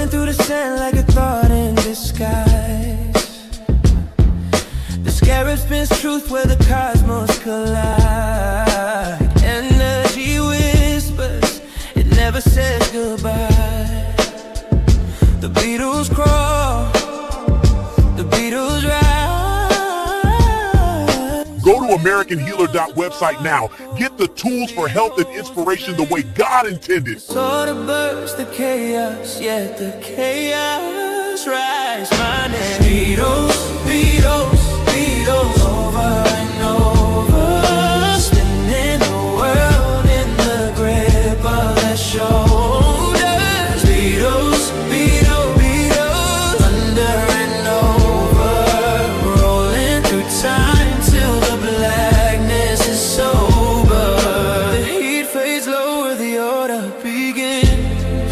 Rolling through the sand like a thought in disguise. The scarab spins truth where the cosmos collide. Energy whispers, it never says goodbye. The Beatles crawl, the Beatles rise. Go to AmericanHealer.website now. Get the tools for health and inspiration the way God intended. Sort of burst the chaos, yet the chaos rise. My name Beatles, Beatles, Beatles, over and over. Spinning the world in the grip of their shoulders. Beatles, Beatles, Beatles, under and over. Rolling through time till the blackness is sober. The heat fades lower, the order begins.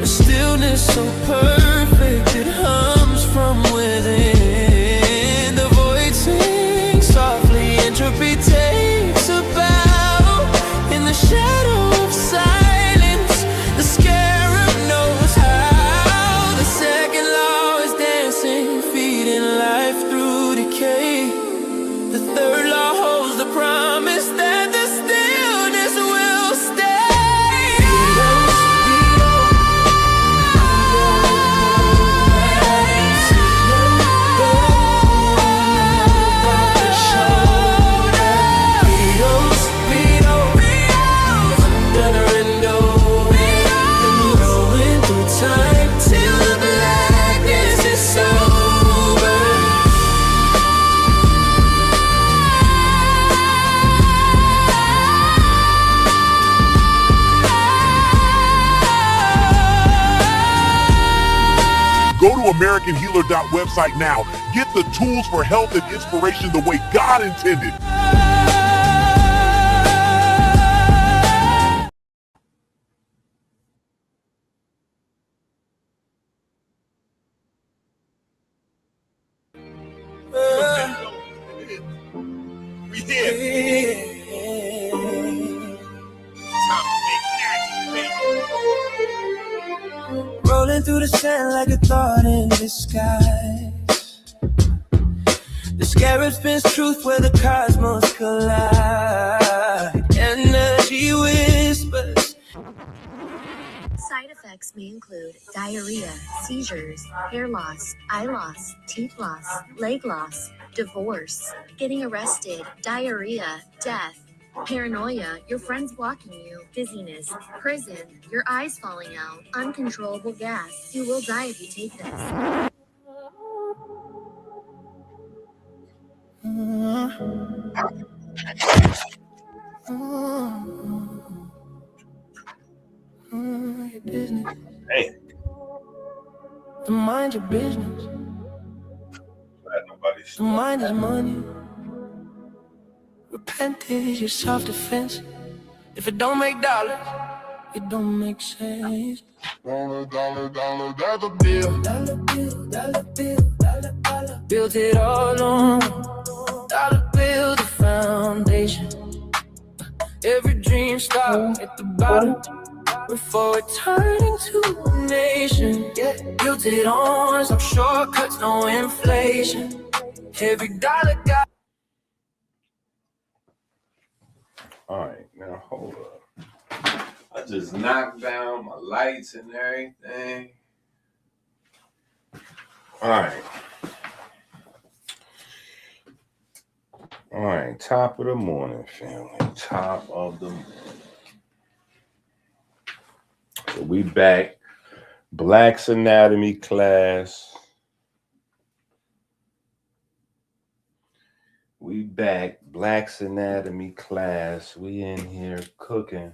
A stillness so perfect it hums from within. The void sings softly, entropy takes a bow. In the shadow of silence, the scarab knows how. The second law is dancing, feeding life through decay. The third law holds the promise that the stillness will stay. Beatles, Beatles, Beatles, under and over. Rolling through time till the blackness is sober. Go to AmericanHealer.website now. Get the tools for health and inspiration the way God intended. We here. Rolling through the sand like a thought in disguise. The scarab spins truth where the cosmos collide. Energy whispers. Side effects may include diarrhea, seizures, hair loss, eye loss, teeth loss, leg loss, divorce, getting arrested, diarrhea, death, paranoia, your friends blocking you, dizziness, prison, your eyes falling out, uncontrollable gas. You will die if you take this. Your business. Hey, The mind your business. glad nobody's The mind is money. Repent is your self-defense. If it don't make dollars, it don't make sense. Dollar, dollar, dollar, dollar bill. Dollar bill, dollar bill, dollar, dollar. Built it all on dollar bill, the foundation. Every dream starts at the bottom before it turned into a nation. Yeah, built it on some shortcuts, no inflation. Every dollar got. all right. Now hold up. I just knocked down my lights and everything. All right. All right. Top of the morning, family. Top of the morning. So we back. Black's anatomy class. We back. Black's anatomy class. We in here cooking.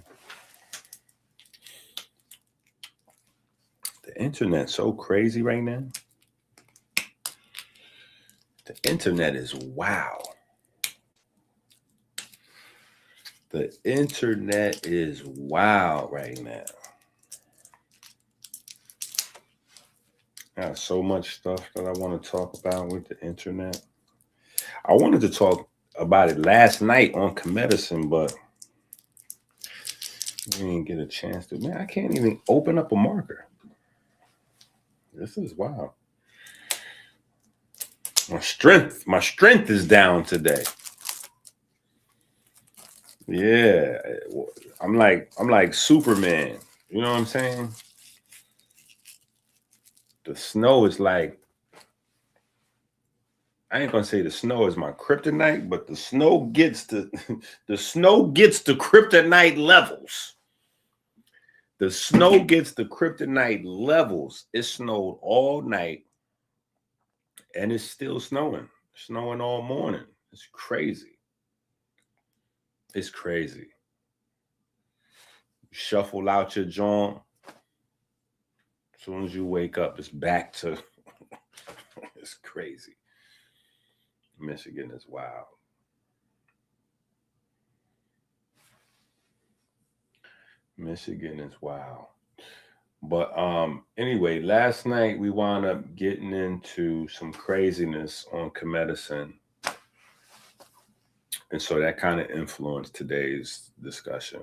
The internet's so crazy right now. The internet is wow. The internet is wow right now. I have so much stuff that I want to talk about with the internet. I wanted to talk about it last night on Comedicine, but You didn't get a chance to. Man, I can't even open up a marker. This is wild. My strength is down today. Yeah, I'm like Superman. You know what I'm saying? The snow is like, I ain't gonna say the snow is my kryptonite, but the snow gets to the snow gets to kryptonite levels. The snow gets to kryptonite levels. It snowed all night, and it's still snowing. Snowing all morning. It's crazy. It's crazy. Shuffle out your joint. As soon as you wake up, it's back to it's crazy. Michigan is wild. Michigan is wild. But anyway, last night we wound up getting into some craziness on Comedicine. And so that kind of influenced today's discussion.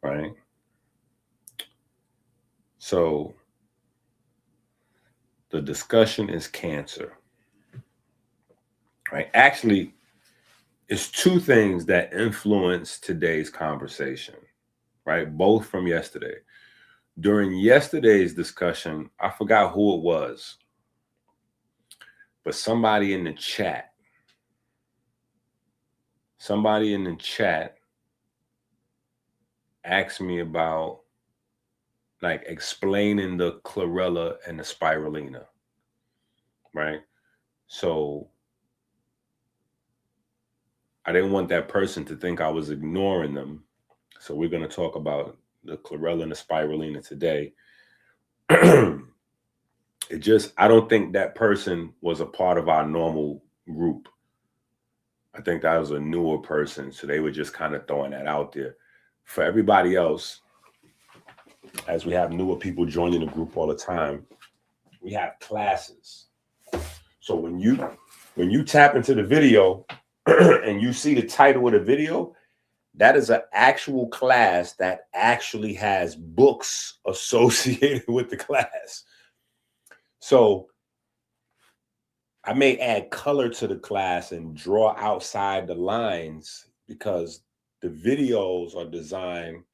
Right? So the discussion is cancer. Right? Actually, it's two things that influence today's conversation, right? Both from yesterday. During yesterday's discussion, I forgot who it was, but somebody in the chat asked me about like explaining the chlorella and the spirulina, right? So I didn't want that person to think I was ignoring them. So we're going to talk about the chlorella and the spirulina today. I don't think that person was a part of our normal group. I think that was a newer person. So they were just kind of throwing that out there. For everybody else, as we have newer people joining the group all the time, we have classes. So when you tap into the video and you see the title of the video, that is an actual class that actually has books associated with the class. So I may add color to the class and draw outside the lines because the videos are designed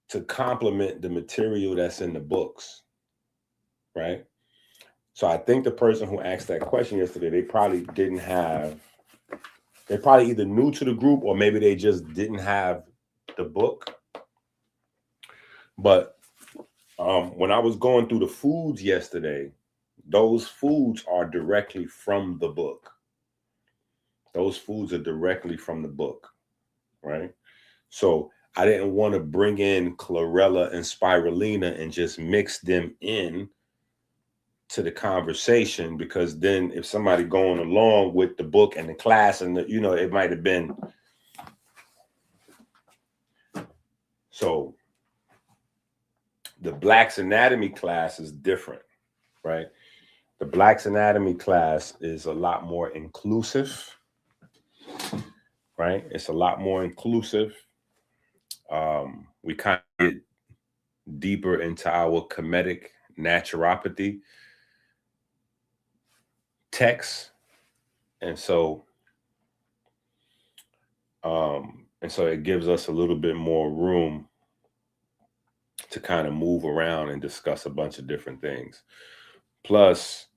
to complement the material that's in the books, right? So I think the person who asked that question yesterday, they're probably either new to the group or maybe they just didn't have the book. But when I was going through the foods yesterday, those foods are directly from the book. Those foods are directly from the book, right? So I didn't want to bring in chlorella and spirulina and just mix them in to the conversation, because then if somebody going along with the book and the class and it might have been. So the Black's Anatomy class is different, right? The Black's Anatomy class is a lot more inclusive, right? It's a lot more inclusive. We kind of get deeper into our comedic naturopathy text, and so it gives us a little bit more room to kind of move around and discuss a bunch of different things. Plus,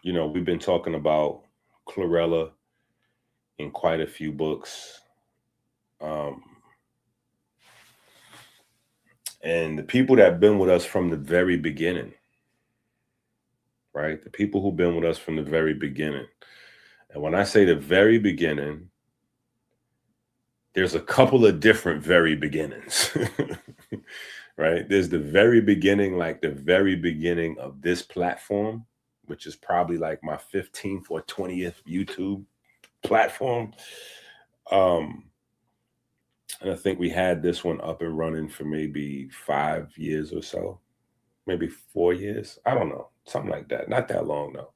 we've been talking about chlorella in quite a few books. And the people that have been with us from the very beginning, right? The people who've been with us from the very beginning. And when I say the very beginning, there's a couple of different very beginnings, right? There's the very beginning, like the very beginning of this platform, which is probably like my 15th or 20th YouTube platform. And I think we had this one up and running for maybe 5 years or so, maybe 4 years. I don't know, something like that. Not that long though.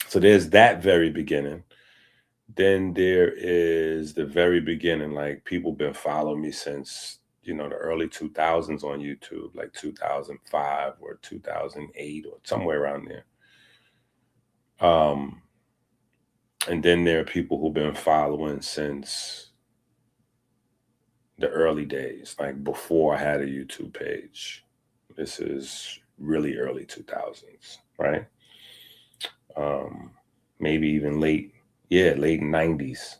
So there's that very beginning. Then there is the very beginning. Like, people been following me since, the early 2000s on YouTube, like 2005 or 2008 or somewhere around there. And then there are people who've been following since the early days, like before I had a YouTube page. This is really early 2000s, right? Maybe even late 90s,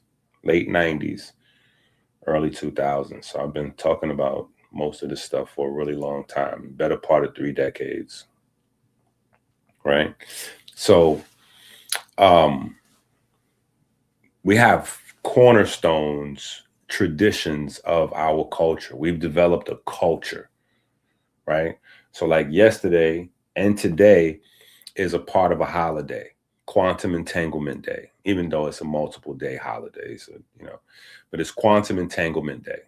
early 2000s. So I've been talking about most of this stuff for a really long time, better part of 3 decades, right? So we have cornerstones, traditions of our culture. We've developed a culture, right? So like yesterday and today is a part of a holiday, Quantum Entanglement Day, even though it's a multiple day holiday. So, but it's Quantum Entanglement Day,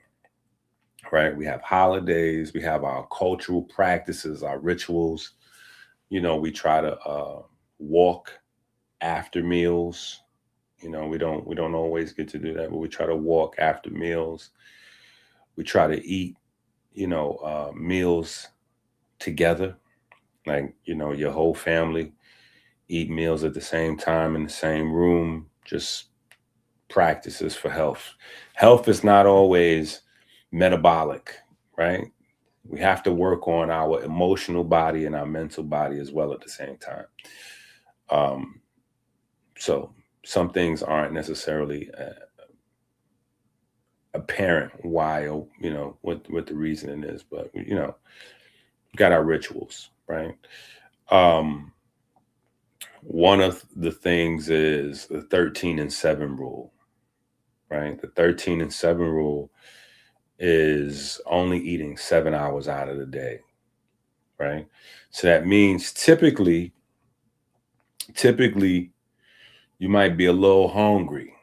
right? We have holidays, we have our cultural practices, our rituals. We try to walk after meals. We don't always get to do that, but we try to walk after meals. We try to eat, meals together, like, your whole family eat meals at the same time in the same room, just practices for health. Health is not always metabolic, right? We have to work on our emotional body and our mental body as well at the same time. So some things aren't necessarily apparent why, what the reasoning is, but we got our rituals, right? One of the things is the 13 and 7 rule, right? The 13 and 7 rule is only eating 7 hours out of the day, right? So that means typically you might be a little hungry.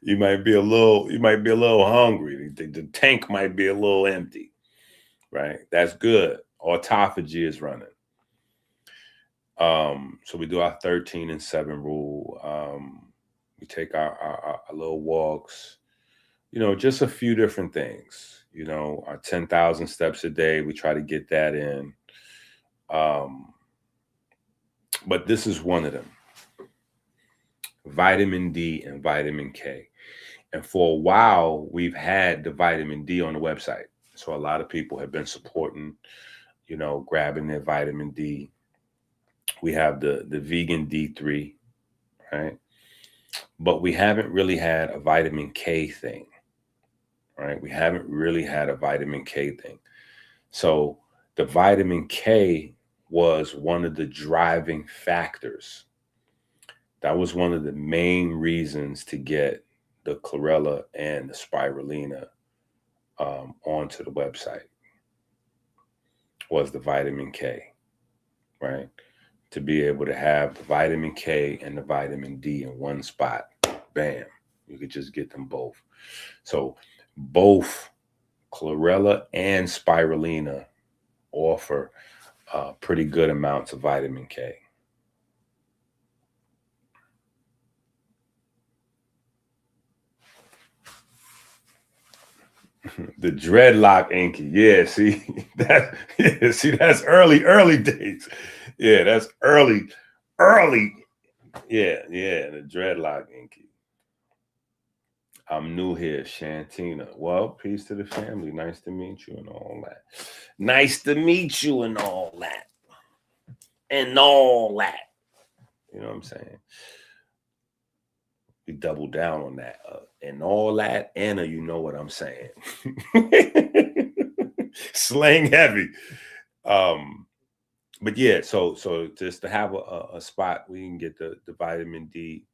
you might be a little hungry. The tank might be a little empty, right? That's good. Autophagy is running. So we do our 13 and 7 rule. We take our little walks, just a few different things, our 10,000 steps a day. We try to get that in. But this is one of them: vitamin D and vitamin K. And for a while, we've had the vitamin D on the website. So a lot of people have been supporting, grabbing their vitamin D. We have the vegan D3, right? But we haven't really had a vitamin K thing, right? We haven't really had a vitamin K thing. So the vitamin K was one of the driving factors. That was one of the main reasons to get the chlorella and the spirulina onto the website, was the vitamin K, right? To be able to have the vitamin K and the vitamin D in one spot, bam, you could just get them both. So both chlorella and spirulina offer pretty good amounts of vitamin K. The dreadlock inky. Yeah, see that. Yeah, see, that's early days. Yeah, that's early. Yeah, the dreadlock inky. I'm new here, Shantina. Well, peace to the family. Nice to meet you and all that. Nice to meet you and all that. And all that. You know what I'm saying? We double down on that. And all that, Anna, you know what I'm saying. Slang heavy. But yeah, so just to have a spot we can get the vitamin D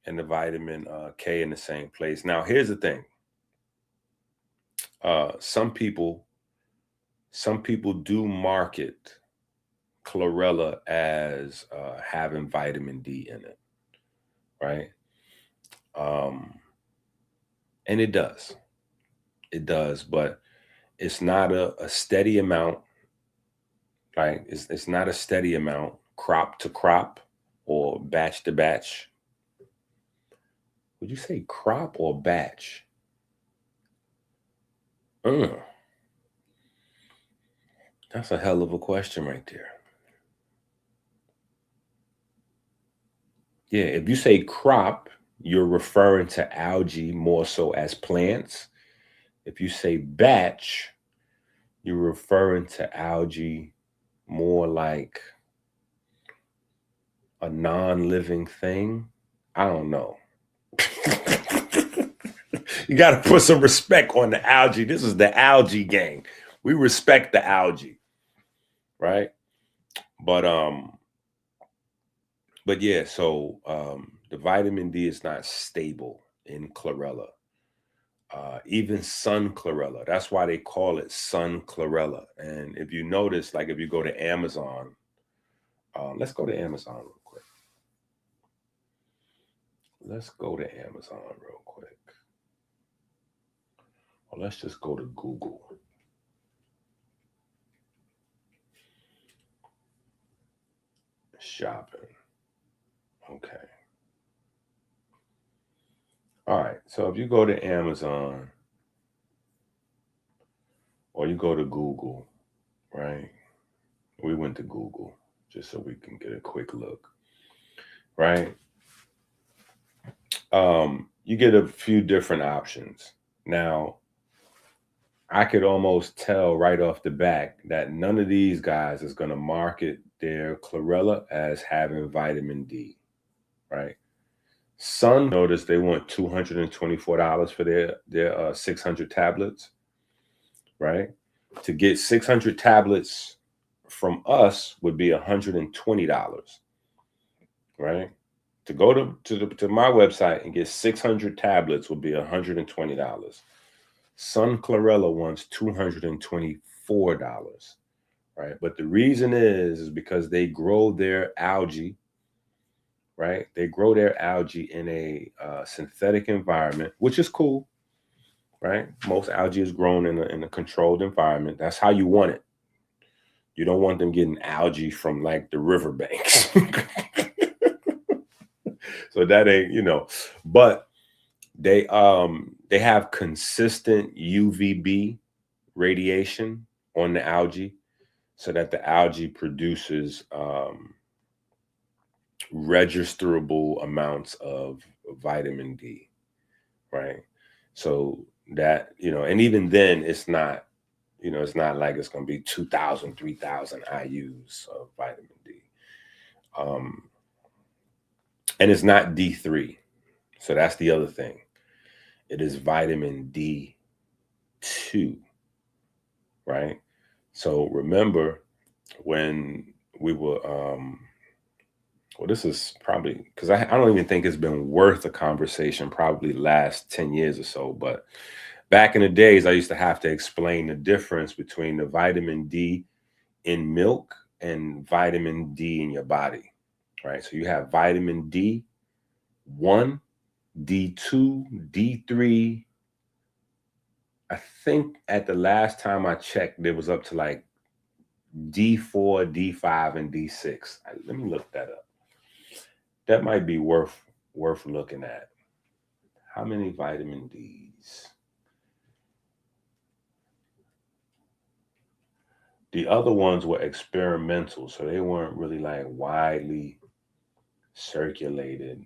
and the vitamin K in the same place. Now, here's the thing. Some people do market chlorella as having vitamin D in it, right? And it does, but it's not a steady amount, right? It's not a steady amount crop to crop or batch to batch? Would you say crop or batch? That's a hell of a question right there. Yeah, if you say crop, you're referring to algae more so as plants. If you say batch, you're referring to algae more like a non-living thing. I don't know. You got to put some respect on the algae. This is the algae gang. We respect the algae, right? But yeah, so the vitamin D is not stable in chlorella. Even sun chlorella. That's why they call it sun chlorella. And if you notice, like if you go to Amazon, let's go to Amazon real quick. Let's go to Amazon real quick. Or let's just go to Google. Shopping. Okay. All right. So if you go to Amazon or you go to Google, right? We went to Google just so we can get a quick look, right? You get a few different options. Now, I could almost tell right off the bat that none of these guys is going to market their chlorella as having vitamin D, right? Sun, notice they want $224 for their 600 tablets, right? To get 600 tablets from us would be $120, right? To go to my website and get 600 tablets would be $120. Sun Chlorella wants $224, right? But the reason is because they grow their algae, right? They grow their algae in a synthetic environment, which is cool, right? Most algae is grown in a controlled environment. That's how you want it. You don't want them getting algae from like the riverbanks. So that ain't, but they have consistent UVB radiation on the algae so that the algae produces registerable amounts of vitamin D, right? So that, and even then it's not, it's not like it's going to be 2,000, 3,000 IUs of vitamin D. And it's not D3. So that's the other thing. It is vitamin D2, right? So remember when we were, well, this is probably, because I don't even think it's been worth a conversation, probably last 10 years or so. But back in the days, I used to have to explain the difference between the vitamin D in milk and vitamin D in your body, right? So you have vitamin D1, D2, D3. I think at the last time I checked, it was up to like D4, D5, and D6. Let me look that up. That might be worth looking at. How many vitamin Ds? The other ones were experimental, so they weren't really like widely circulated.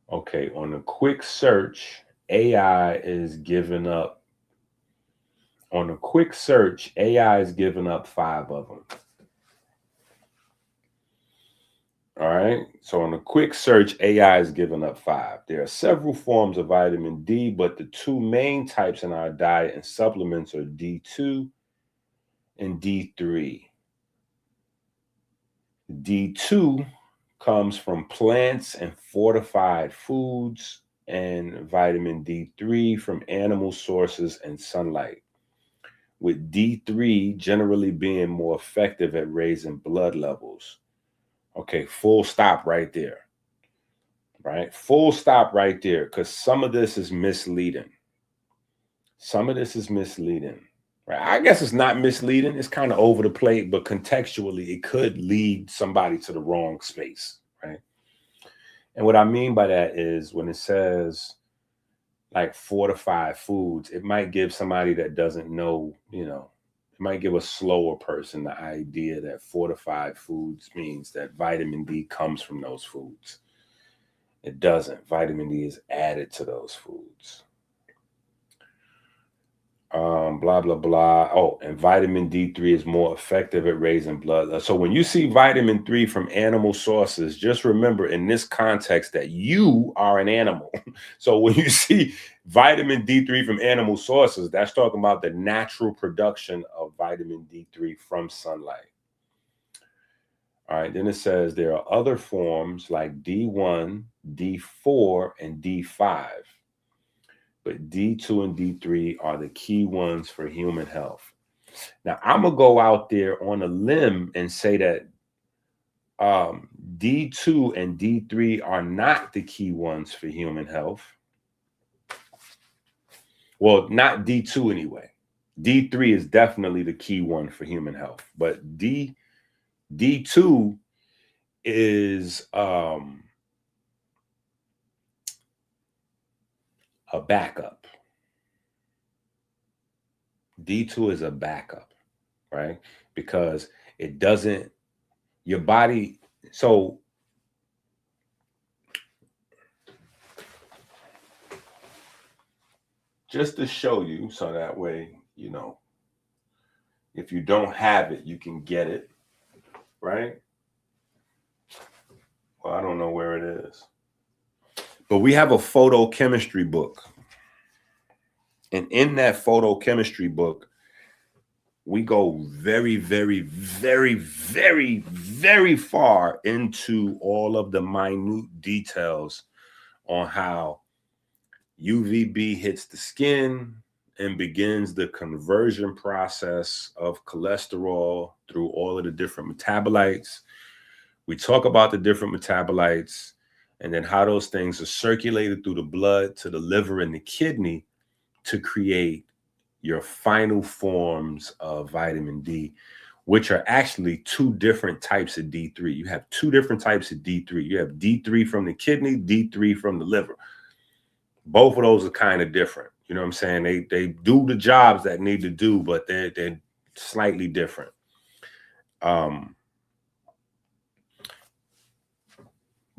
Okay, on a quick search, AI is giving up. On a quick search, AI is giving up 5 of them. All right. So on a quick search, AI is giving up 5. There are several forms of vitamin D, but the 2 main types in our diet and supplements are D2 and D3. D2 comes from plants and fortified foods, and vitamin D3 from animal sources and sunlight, with D3 generally being more effective at raising blood levels. Okay, full stop right there, right? Full stop right there, because some of this is misleading. some of this is misleading, right? I guess it's not misleading. It's kind of over the plate, but contextually, it could lead somebody to the wrong space, right? And what I mean by that is when it says like fortified foods, it might give somebody that doesn't know, it might give a slower person the idea that fortified foods means that vitamin D comes from those foods. It doesn't. Vitamin D is added to those foods. Blah, blah, blah. Oh, and vitamin D3 is more effective at raising blood. So when you see vitamin 3 from animal sources, just remember in this context that you are an animal. So when you see vitamin D3 from animal sources, that's talking about the natural production of vitamin D3 from sunlight. All right, then it says there are other forms like D1, D4, and D5. But D2 and D3 are the key ones for human health. Now, I'm going to go out there on a limb and say that D2 and D3 are not the key ones for human health. Well, not D2 anyway. D3 is definitely the key one for human health. But D2 is a backup. D2 is a backup, right? Because it doesn't, your body, so just to show you, so that way, if you don't have it, you can get it, right? Well, I don't know where it is. But we have a photochemistry book. And in that photochemistry book, we go very, very, very, very, very far into all of the minute details on how UVB hits the skin and begins the conversion process of cholesterol through all of the different metabolites. We talk about the different metabolites and then how those things are circulated through the blood to the liver and the kidney to create your final forms of vitamin D, which are actually two different types of D3. You have two different types of D3. You have D3 from the kidney, D3 from the liver. Both of those are kind of different. You know what I'm saying? They do the jobs that need to do, but they're slightly different.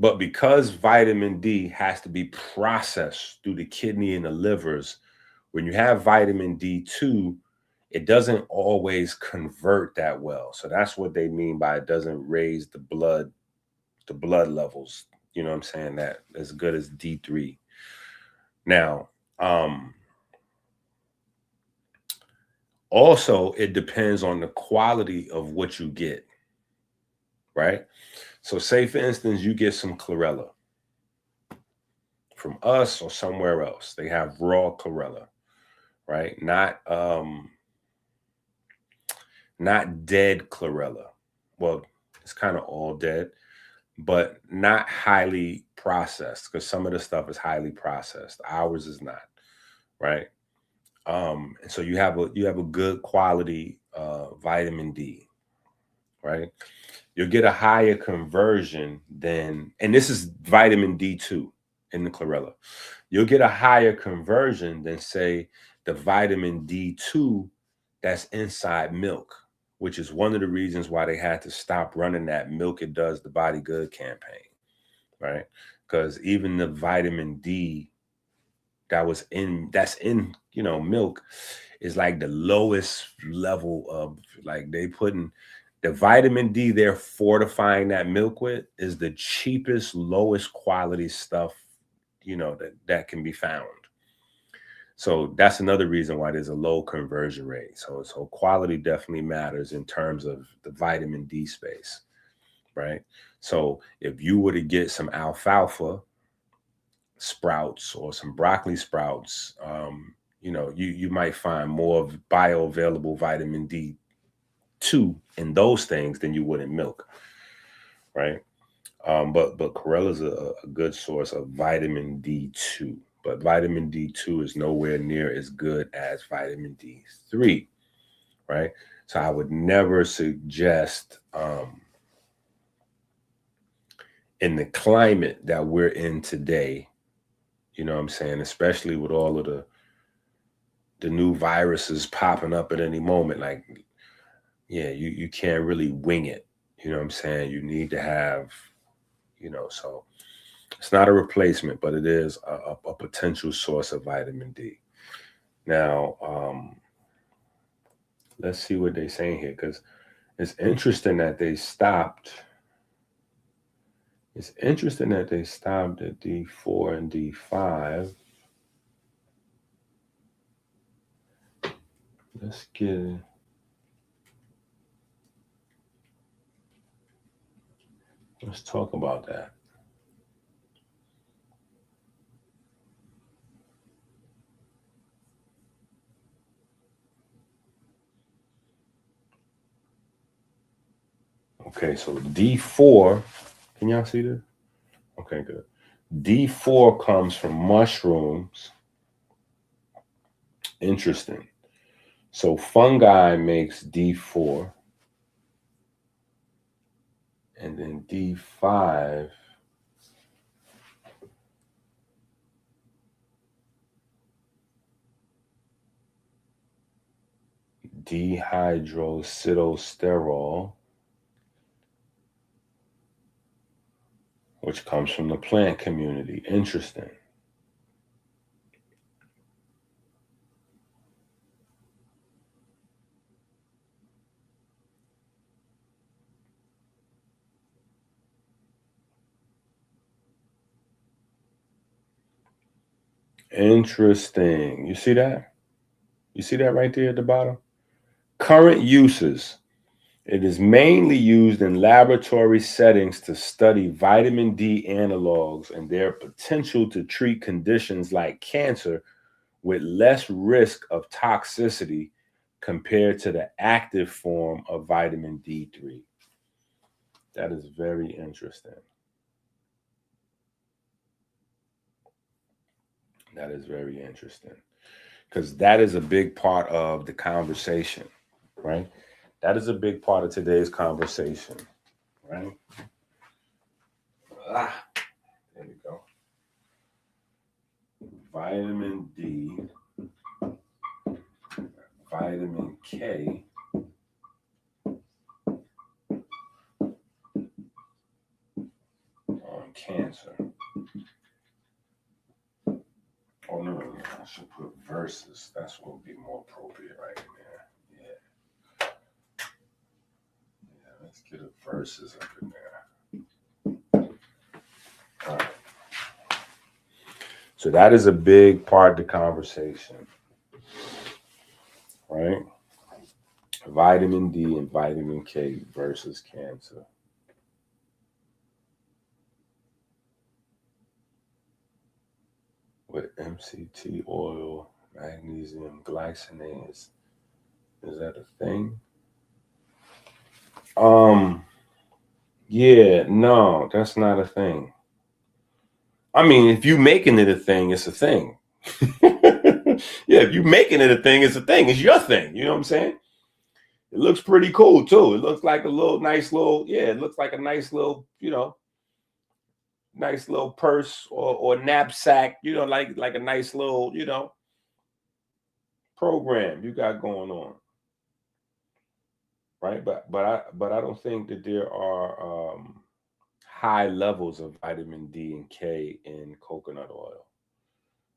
But because vitamin D has to be processed through the kidney and the livers, when you have vitamin D2, it doesn't always convert that well. So that's what they mean by it doesn't raise the blood levels. You know what I'm saying? That as good as D3. Now, also, it depends on the quality of what you get, right? So say, for instance, you get some chlorella from us or somewhere else. They have raw chlorella, right? Not dead chlorella. Well, it's kind of all dead, but not highly processed, because some of the stuff is highly processed. Ours is not, right? And so you have a good quality vitamin D, right? You'll get a higher conversion than, and this is vitamin D2 in the chlorella. You'll get a higher conversion than, say, the vitamin D2 that's inside milk, which is one of the reasons why they had to stop running that Milk It Does the Body Good campaign, right? Because even the vitamin D that's in milk is like the lowest level of, like, they putting the vitamin D they're fortifying that milk with is the cheapest, lowest quality stuff, that can be found. So that's another reason why there's a low conversion rate. So quality definitely matters in terms of the vitamin D space, right? So if you were to get some alfalfa sprouts or some broccoli sprouts, you might find more of bioavailable vitamin D2 in those things than you would in milk, right? But chlorella is a good source of vitamin D2. but vitamin D2 is nowhere near as good as vitamin D3, right? So I would never suggest in the climate that we're in today, you know what I'm saying, especially with all of the new viruses popping up at any moment, like, yeah, you can't really wing it. You know what I'm saying? You need to have, so it's not a replacement, but it is a potential source of vitamin D. Now, let's see what they're saying here, because it's interesting that they stopped. It's interesting that they stopped at D4 and D5. Let's talk about that. Okay, so D4, can y'all see this? Okay, good. D4 comes from mushrooms. Interesting. So fungi makes D4. And then D5 dehydroxysterol, which comes from the plant community. Interesting. Interesting. You see that? You see that right there at the bottom? Current uses. It is mainly used in laboratory settings to study vitamin D analogs and their potential to treat conditions like cancer with less risk of toxicity compared to the active form of vitamin D3. That is very interesting. That is very interesting, because that is a big part of the conversation, right? That is a big part of today's conversation, right? There we go. Vitamin D, vitamin K, on cancer. Oh, no, I should put verses. That's what would be more appropriate right there. Yeah. Yeah, let's get a verses up in there. All right. So that is a big part of the conversation, right? Vitamin D and vitamin K versus cancer. With MCT oil, magnesium glycinate, is that a thing? Yeah, no, that's not a thing. I mean, if you making it a thing, it's a thing. Yeah, if you making it a thing, it's a thing. It's your thing. You know what I'm saying? It looks pretty cool too. It looks like a nice little, it looks like a nice little, nice little purse or knapsack, like a nice little, program you got going on. Right. But I don't think that there are high levels of vitamin D and K in coconut oil.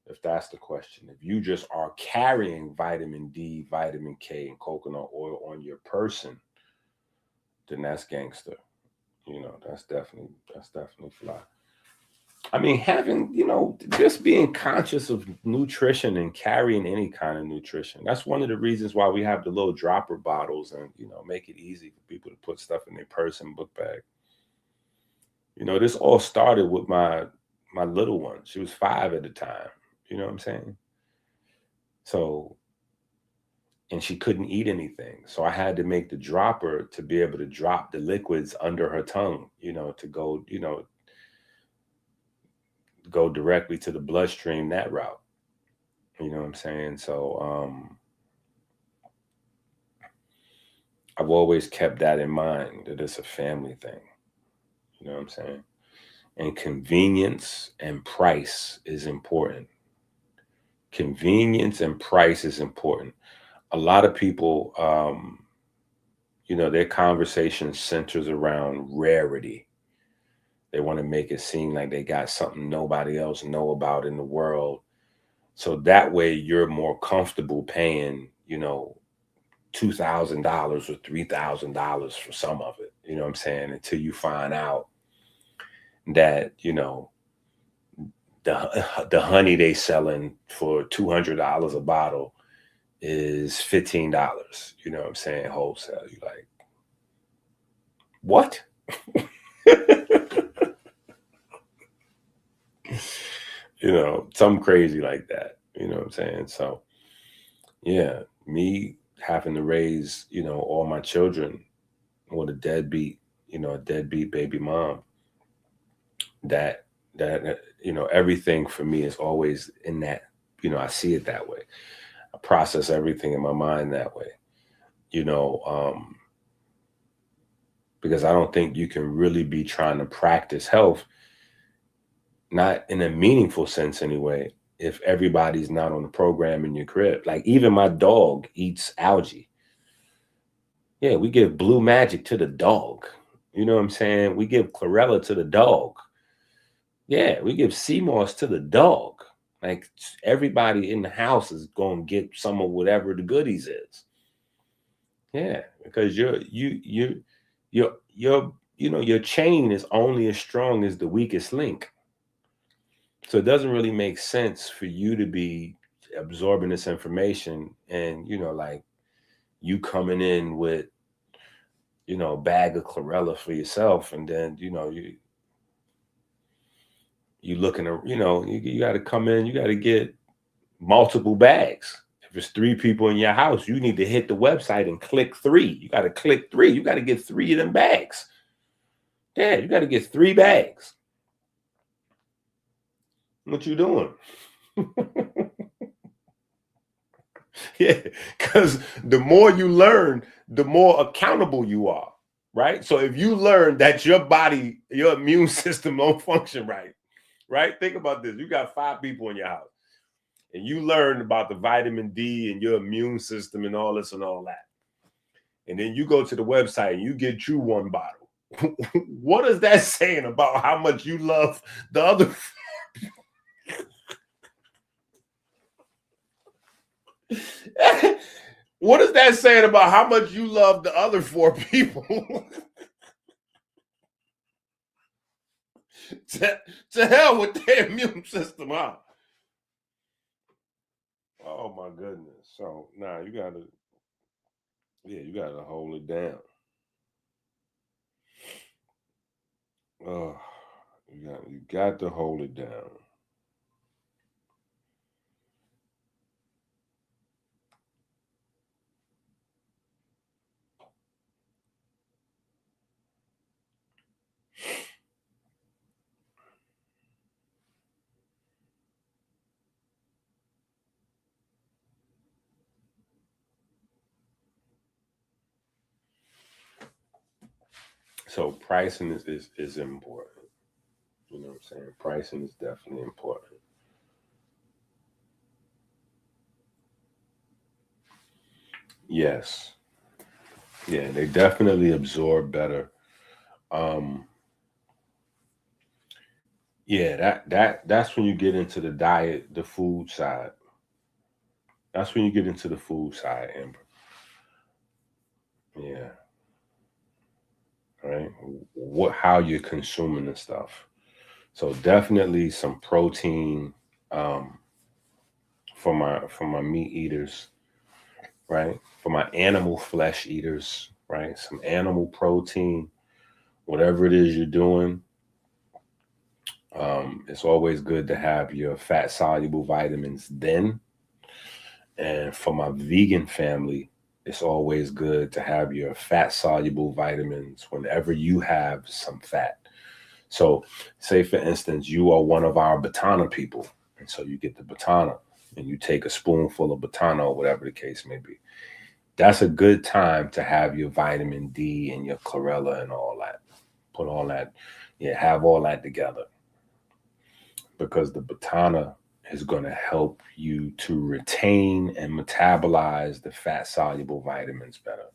If that's the question, if you just are carrying vitamin D, vitamin K, and coconut oil on your person, then that's gangster. That's definitely fly. I mean, having, just being conscious of nutrition and carrying any kind of nutrition. That's one of the reasons why we have the little dropper bottles and, make it easy for people to put stuff in their purse and book bag. This all started with my little one. She was 5 at the time. You know what I'm saying? So, and she couldn't eat anything. So I had to make the dropper to be able to drop the liquids under her tongue, to go, go directly to the bloodstream that route. You know what I'm saying? So I've always kept that in mind, that it's a family thing. You know what I'm saying? And convenience and price is important. Convenience and price is important. A lot of people, their conversation centers around rarity. They want to make it seem like they got something nobody else know about in the world. So that way you're more comfortable paying, $2,000 or $3,000 for some of it. You know what I'm saying? Until you find out that, the honey they selling for $200 a bottle is $15. You know what I'm saying? Wholesale. You like, what? Something crazy like that. You know what I'm saying? So, yeah, me having to raise, all my children with a deadbeat baby mom, that everything for me is always in that, I see it that way. I process everything in my mind that way, because I don't think you can really be trying to practice health, not in a meaningful sense anyway, if everybody's not on the program in your crib. Like, even my dog eats algae. Yeah, we give blue magic to the dog. You know what I'm saying? We give chlorella to the dog. Yeah, we give sea moss to the dog. Like, everybody in the house is going to get some of whatever the goodies is. Yeah, because your chain is only as strong as the weakest link. So it doesn't really make sense for you to be absorbing this information and, like, you coming in with, a bag of chlorella for yourself, and then, you looking to, you got to come in, you got to get multiple bags. If it's 3 people in your house, you need to hit the website and click 3. You got to click 3. You got to get 3 of them bags. Yeah, you got to get 3 bags. What you doing? Yeah, because the more you learn, the more accountable you are, right? So if you learn that your body, your immune system don't function right? Think about this. You got 5 people in your house, and you learn about the vitamin D and your immune system and all this and all that. And then you go to the website and you get you 1 bottle. What is that saying about how much you love the other? What is that saying about how much you love the other 4 people? to hell with their immune system, huh? Oh my goodness. So now you gotta hold it down. Oh, you got to hold it down. So pricing is important. You know what I'm saying? Pricing is definitely important. Yes. Yeah, they definitely absorb better. Yeah, that's when you get into the diet, the food side. That's when you get into the food side, Amber. Yeah. Right. How you're consuming the stuff. So definitely some protein for my meat eaters, right? For my animal flesh eaters, right? Some animal protein, whatever it is you're doing. It's always good to have your fat soluble vitamins then. And for my vegan family, it's always good to have your fat soluble vitamins whenever you have some fat. So say, for instance, you are one of our Batana people. And so you get the Batana and you take a spoonful of Batana or whatever the case may be. That's a good time to have your vitamin D and your chlorella and all that. Put all that, have all that together. Because the Batana is going to help you to retain and metabolize the fat soluble vitamins better.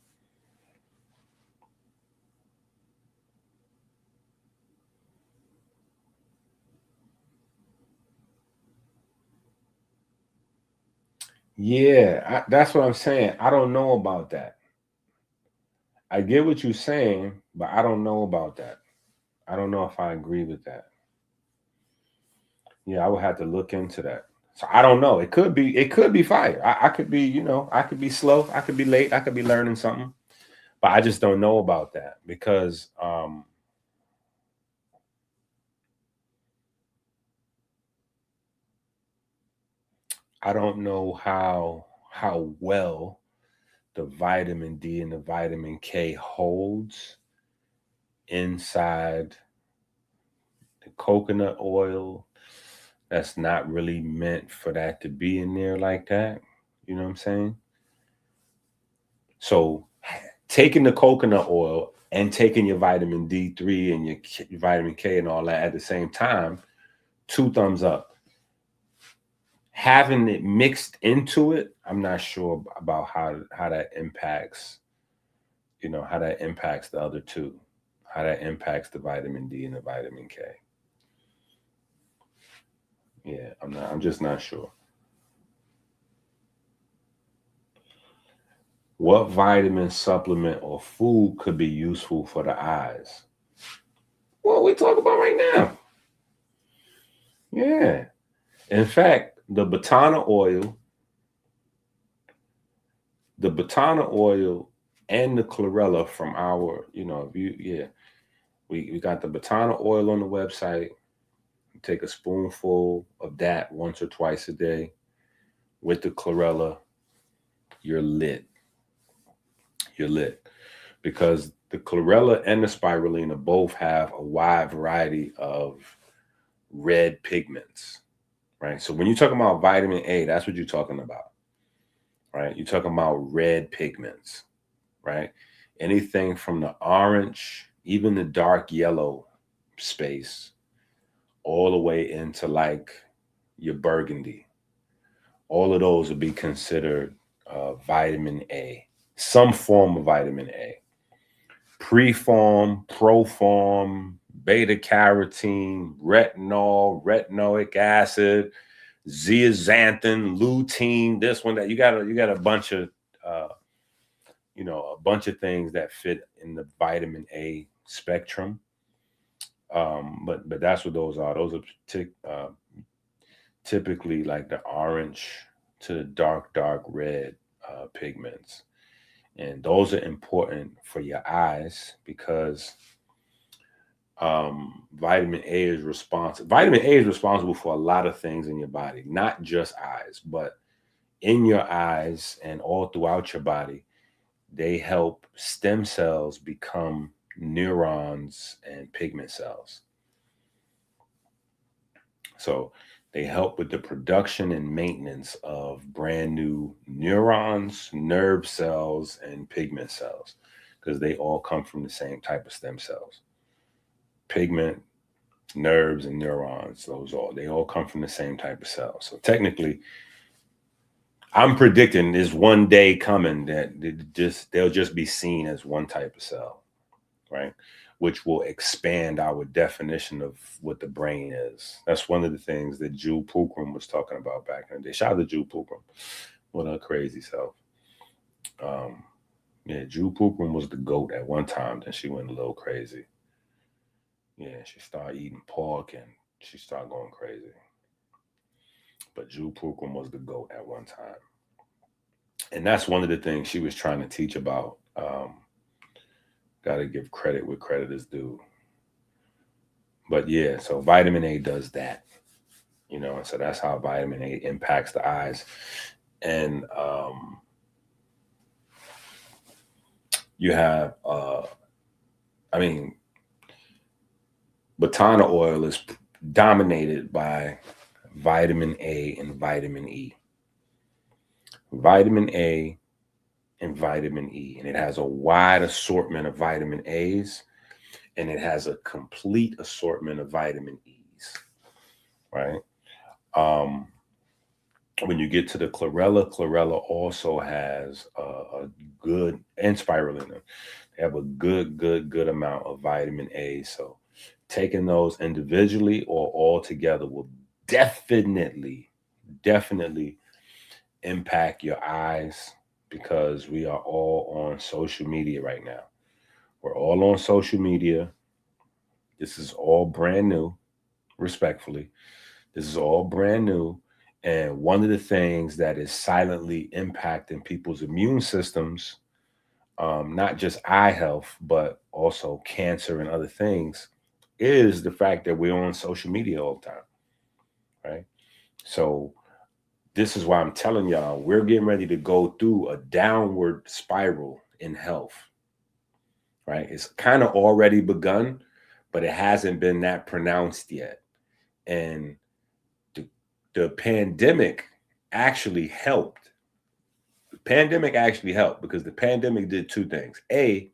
Yeah, that's what I'm saying. I don't know about that. I get what you're saying, but I don't know about that. I don't know if I agree with that. Yeah, I would have to look into that. So I don't know. It could be fire. I could be, I could be slow. I could be late. I could be learning something. But I just don't know about that because I don't know how well the vitamin D and the vitamin K holds inside the coconut oil. That's not really meant for that to be in there like that. You know what I'm saying? So taking the coconut oil and taking your vitamin D3 and your vitamin K and all that at the same time, 2 thumbs up. Having it mixed into it, I'm not sure about how that impacts, how that impacts the other two, how that impacts the vitamin D and the vitamin K. Yeah, I'm just not sure. What vitamin supplement or food could be useful for the eyes? Well, we talk about right now. Yeah. In fact, the Batana oil and the chlorella from our, we got the Batana oil on the website. Take a spoonful of that once or twice a day with the chlorella. You're lit. You're lit. Because the chlorella and the spirulina both have a wide variety of red pigments, right? So when you're talking about vitamin A, that's what you're talking about, right? You're talking about red pigments, right? Anything from the orange, even the dark yellow space, all the way into like your burgundy. All of those would be considered vitamin A, some form of vitamin A. Preform, proform, beta carotene, retinol, retinoic acid, zeaxanthin, lutein, this one, that you got a bunch of a bunch of things that fit in the vitamin A spectrum. But that's what those are. Those are typically like the orange to the dark red pigments. And those are important for your eyes because vitamin A is responsible for a lot of things in your body, not just eyes, but in your eyes and all throughout your body. They help stem cells become neurons and pigment cells. So they help with the production and maintenance of brand new neurons, nerve cells, and pigment cells, because they all come from the same type of stem cells. Pigment, nerves, and neurons, they all come from the same type of cells. So technically, I'm predicting there's one day coming that they'll just be seen as one type of cell, right? Which will expand our definition of what the brain is. That's one of the things that Jules Pookrum was talking about back in the day. Shout out to Jules Pookrum. What a crazy self. Jules Pookrum was the GOAT at one time. Then she went a little crazy. Yeah, she started eating pork and she started going crazy. But Jules Pookrum was the GOAT at one time. And that's one of the things she was trying to teach about. Got to give credit where credit is due. But yeah, so vitamin A does that, and so that's how vitamin A impacts the eyes. And you have, Botana oil is dominated by vitamin A and vitamin E. Vitamin A and vitamin E. And it has a wide assortment of vitamin A's, and it has a complete assortment of vitamin E's, right? When you get to the chlorella also has a good, and spirulina, they have a good amount of vitamin A. So taking those individually or all together will definitely impact your eyes, because we are all on social media right now. We're all on social media. This is all brand new, respectfully. This is all brand new. And one of the things that is silently impacting people's immune systems, not just eye health, but also cancer and other things, is the fact that we're on social media all the time, right? So this is why I'm telling y'all, we're getting ready to go through a downward spiral in health, right? It's kind of already begun, but it hasn't been that pronounced yet. And the pandemic actually helped. The pandemic actually helped because the pandemic did two things. A,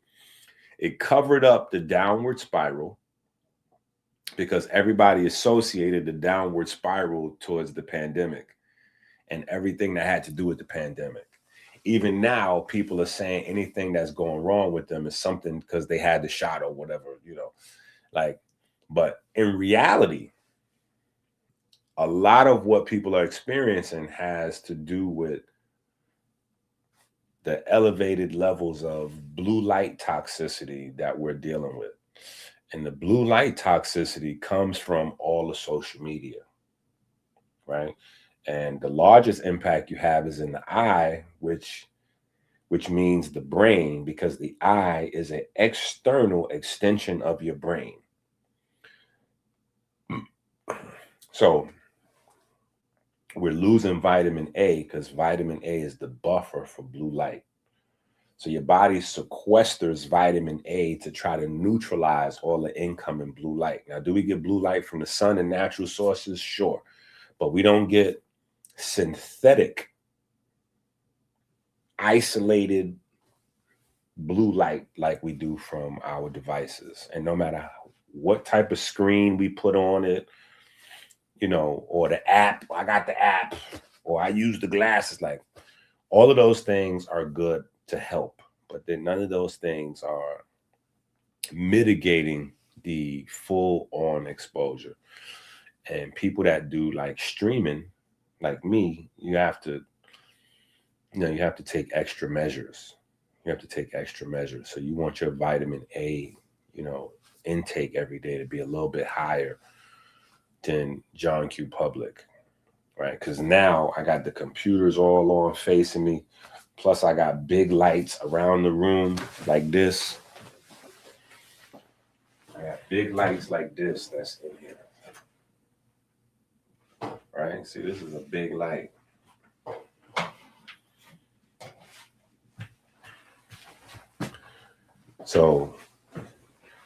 it covered up the downward spiral, because everybody associated the downward spiral towards the pandemic and everything that had to do with the pandemic. Even now, people are saying anything that's going wrong with them is something because they had the shot or whatever, like, but in reality, a lot of what people are experiencing has to do with the elevated levels of blue light toxicity that we're dealing with. And the blue light toxicity comes from all the social media, right? And the largest impact you have is in the eye, which means the brain, because the eye is an external extension of your brain. So we're losing vitamin A because vitamin A is the buffer for blue light. So your body sequesters vitamin A to try to neutralize all the incoming blue light. Now, do we get blue light from the sun and natural sources? Sure. But we don't get synthetic, isolated blue light like we do from our devices. And no matter what type of screen we put on it, or the app, I got the app, or I use the glasses, like all of those things are good to help, but then none of those things are mitigating the full on exposure. And people that do like streaming, like me, you have to take extra measures. You have to take extra measures. So you want your vitamin A, intake every day to be a little bit higher than John Q. Public, right? Because now I got the computers all on facing me. Plus I got big lights around the room like this. I got big lights like this that's in here, right? See, this is a big light. So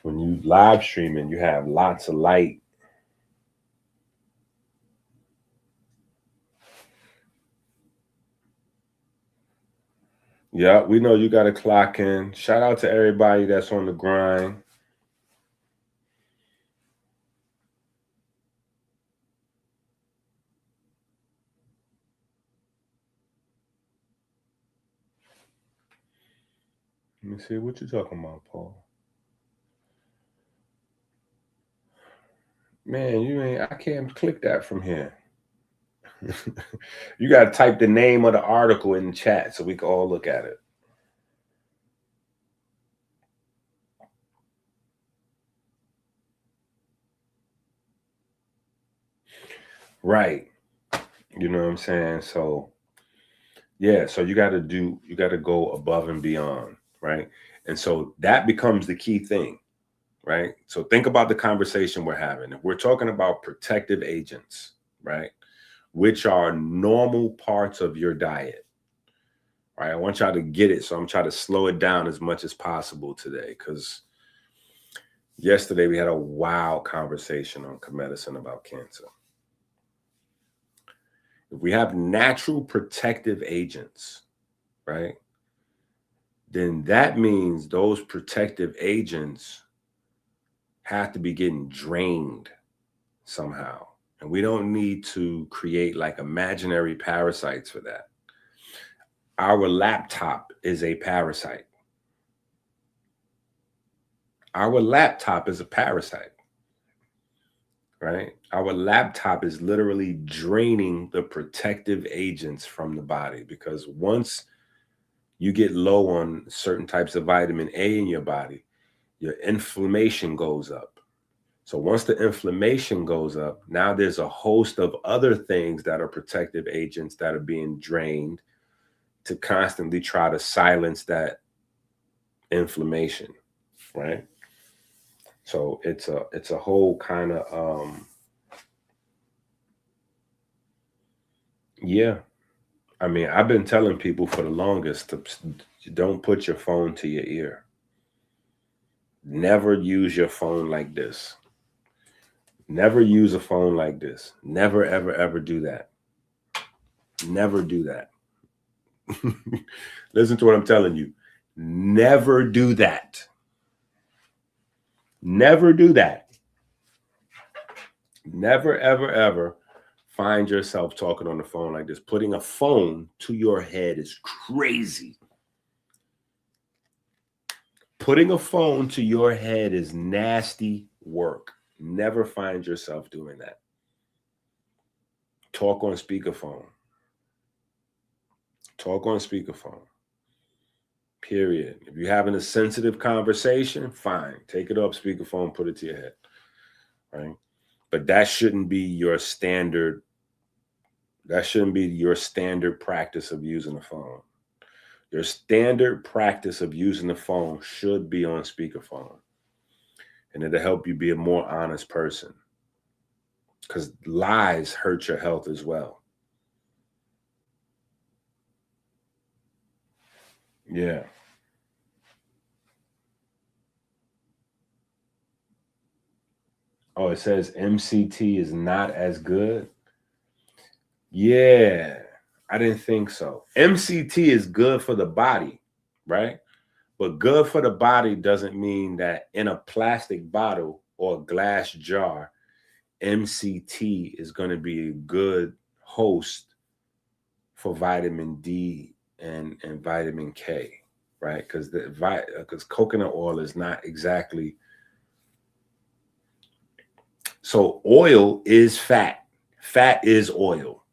when you live streaming, you have lots of light. Yeah, we know you got to clock in. Shout out to everybody that's on the grind. Let me see, what you talking about, Paul? Man, I can't click that from here. You got to type the name of the article in the chat so we can all look at it. Right. You know what I'm saying? So, yeah, so you got to go above and beyond, right? And so that becomes the key thing, right? So think about the conversation we're having. If we're talking about protective agents, right, which are normal parts of your diet, right? I want y'all to get it. So I'm trying to slow it down as much as possible today, because Yesterday, we had a wild conversation on Medicine about cancer. If we have natural protective agents, right, then that means those protective agents have to be getting drained somehow. And we don't need to create like imaginary parasites for that. Our laptop is a parasite. Our laptop is a parasite, right? Our laptop is literally draining the protective agents from the body, because once you get low on certain types of vitamin A in your body, your inflammation goes up. So once the inflammation goes up, now there's a host of other things that are protective agents that are being drained to constantly try to silence that inflammation, right? So it's a whole kind of yeah. I mean, I've been telling people for the longest to don't put your phone to your ear. Never use your phone like this. Never use a phone like this. Never, ever, ever do that. Never do that. Listen to what I'm telling you. Never do that. Never do that. Never, ever, ever find yourself talking on the phone like this. Putting a phone to your head is crazy. Putting a phone to your head is nasty work. Never find yourself doing that. Talk on speakerphone. Talk on speakerphone. Period. If you're having a sensitive conversation, fine. Take it off speakerphone, put it to your head. Right? But that shouldn't be your standard. That shouldn't be your standard practice of using a phone. Your standard practice of using the phone should be on speakerphone. And it'll help you be a more honest person. Because lies hurt your health as well. Yeah. Oh, it says MCT is not as good. Yeah, I didn't think so. MCT is good for the body, right? But good for the body doesn't mean that in a plastic bottle or a glass jar, MCT is going to be a good host for vitamin D and vitamin K, right? Because coconut oil is not exactly. So oil is fat. Fat is oil,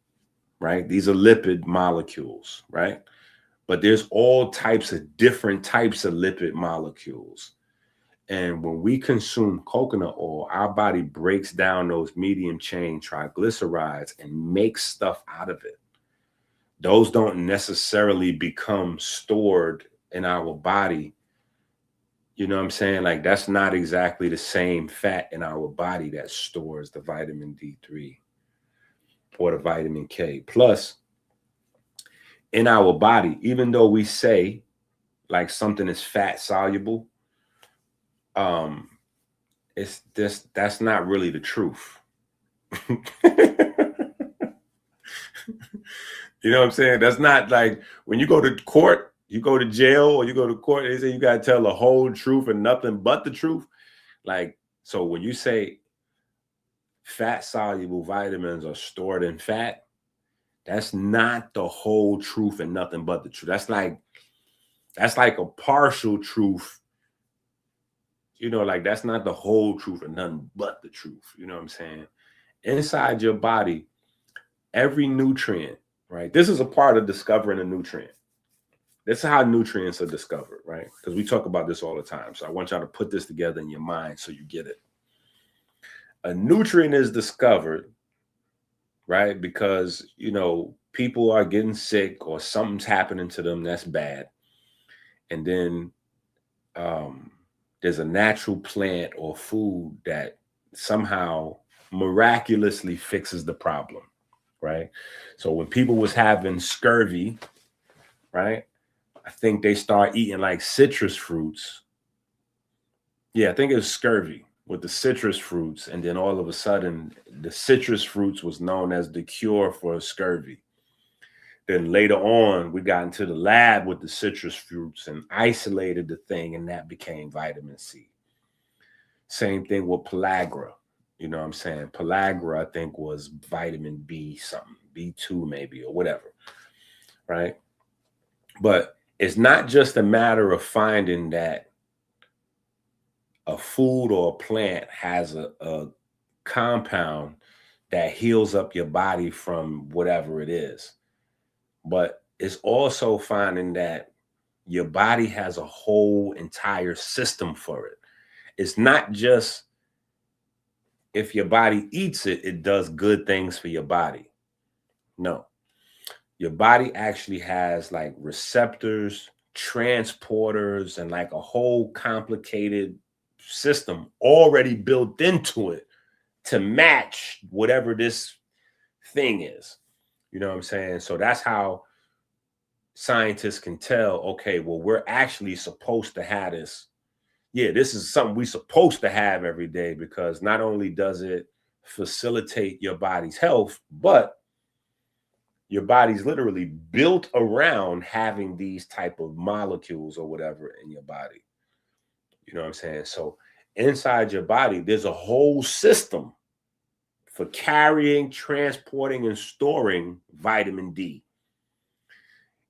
right? These are lipid molecules, right? But there's all types of different types of lipid molecules. And when we consume coconut oil, our body breaks down those medium chain triglycerides and makes stuff out of it. Those don't necessarily become stored in our body. You know what I'm saying? Like, that's not exactly the same fat in our body that stores the vitamin D3 or the vitamin K. Plus, in our body, even though we say like something is fat soluble, that's not really the truth. You know what I'm saying? That's not like when you go to court, you go to jail or you go to court, they say you got to tell the whole truth and nothing but the truth. Like, so when you say fat soluble vitamins are stored in fat, that's not the whole truth and nothing but the truth. That's like a partial truth. You know, like that's not the whole truth and nothing but the truth. You know what I'm saying? Inside your body, every nutrient, right? This is a part of discovering a nutrient. This is how nutrients are discovered, right? Because we talk about this all the time. So I want y'all to put this together in your mind so you get it. A nutrient is discovered, right? Because, you know, people are getting sick or something's happening to them that's bad. And then there's a natural plant or food that somehow miraculously fixes the problem, right? So when people was having scurvy, right, I think they start eating like citrus fruits, Yeah, I think it was scurvy with the citrus fruits. And then all of a sudden, the citrus fruits was known as the cure for scurvy. Then later on, we got into the lab with the citrus fruits and isolated the thing, and that became vitamin C. Same thing with pellagra. You know what I'm saying? Pellagra, I think, was vitamin B something, B2 maybe, or whatever, right? But it's not just a matter of finding that a food or a plant has a compound that heals up your body from whatever it is, but it's also finding that your body has a whole entire system for it. It's not just if your body eats it, it does good things for your body. No, your body actually has like receptors, transporters, and like a whole complicated system already built into it to match whatever this thing is. You know what I'm saying? So that's how scientists can tell, okay, well, we're actually supposed to have this. Yeah, this is something we're supposed to have every day, because not only does it facilitate your body's health, but your body's literally built around having these type of molecules or whatever in your body. You know what I'm saying? So inside your body, there's a whole system for carrying, transporting, and storing vitamin D.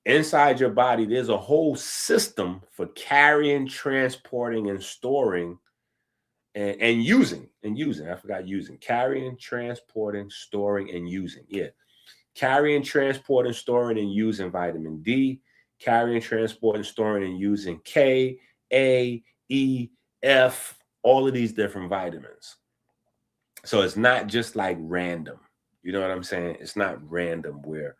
Inside your body, there's a whole system for carrying, transporting, and storing and using. I forgot using. Carrying, transporting, storing, and using. Yeah. Carrying, transporting, storing, and using vitamin D. Carrying, transporting, storing, and using K, A, E, F, all of these different vitamins. So it's not just like random. You know what I'm saying? It's not random where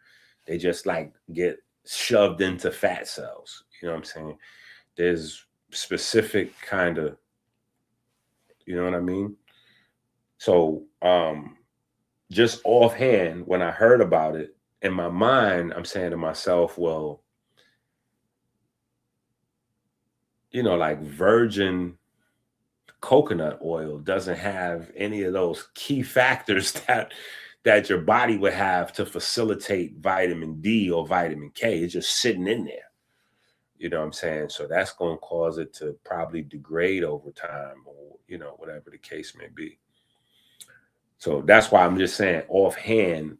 they just like get shoved into fat cells. You know what I'm saying? There's specific kind of, you know what I mean? So just offhand, when I heard about it, in my mind, I'm saying to myself, well, you know, like virgin coconut oil doesn't have any of those key factors that your body would have to facilitate vitamin D or vitamin K. It's just sitting in there. You know what I'm saying? So that's going to cause it to probably degrade over time, or, you know, whatever the case may be. So that's why I'm just saying offhand.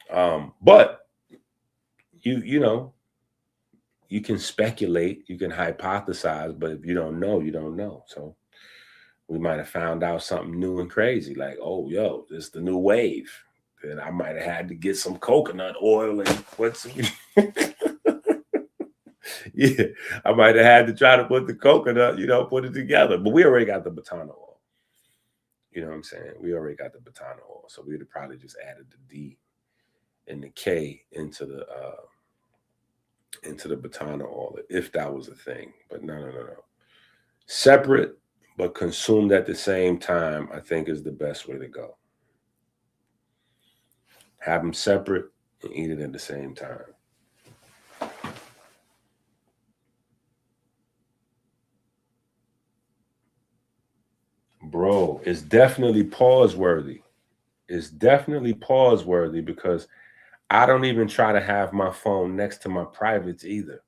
But you know, you can speculate, you can hypothesize, but if you don't know, you don't know. So we might have found out something new and crazy, like, oh, yo, this is the new wave. Then I might have had to get some coconut oil and put some. Yeah, I might have had to try to put the coconut, you know, put it together. But we already got the batana oil. You know what I'm saying? We already got the batana oil. So we'd have probably just added the D and the K into the batana oil, if that was a thing. But no. Separate but consumed at the same time, I think, is the best way to go. Have them separate and eat it at the same time. Bro, it's definitely pause worthy. It's definitely pause worthy, because I don't even try to have my phone next to my privates either.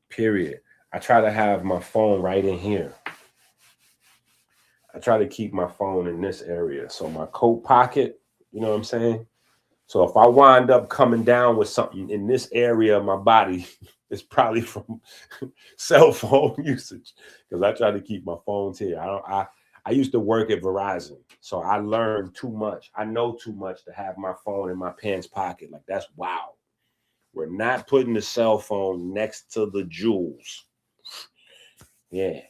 Period. I try to have my phone right in here. I try to keep my phone in this area. So my coat pocket, you know what I'm saying? So if I wind up coming down with something in this area of my body, it's probably from cell phone usage, because I try to keep my phones here. I used to work at Verizon, so I learned too much. I know too much to have my phone in my pants pocket. Like, that's wow. We're not putting the cell phone next to the jewels. Yeah.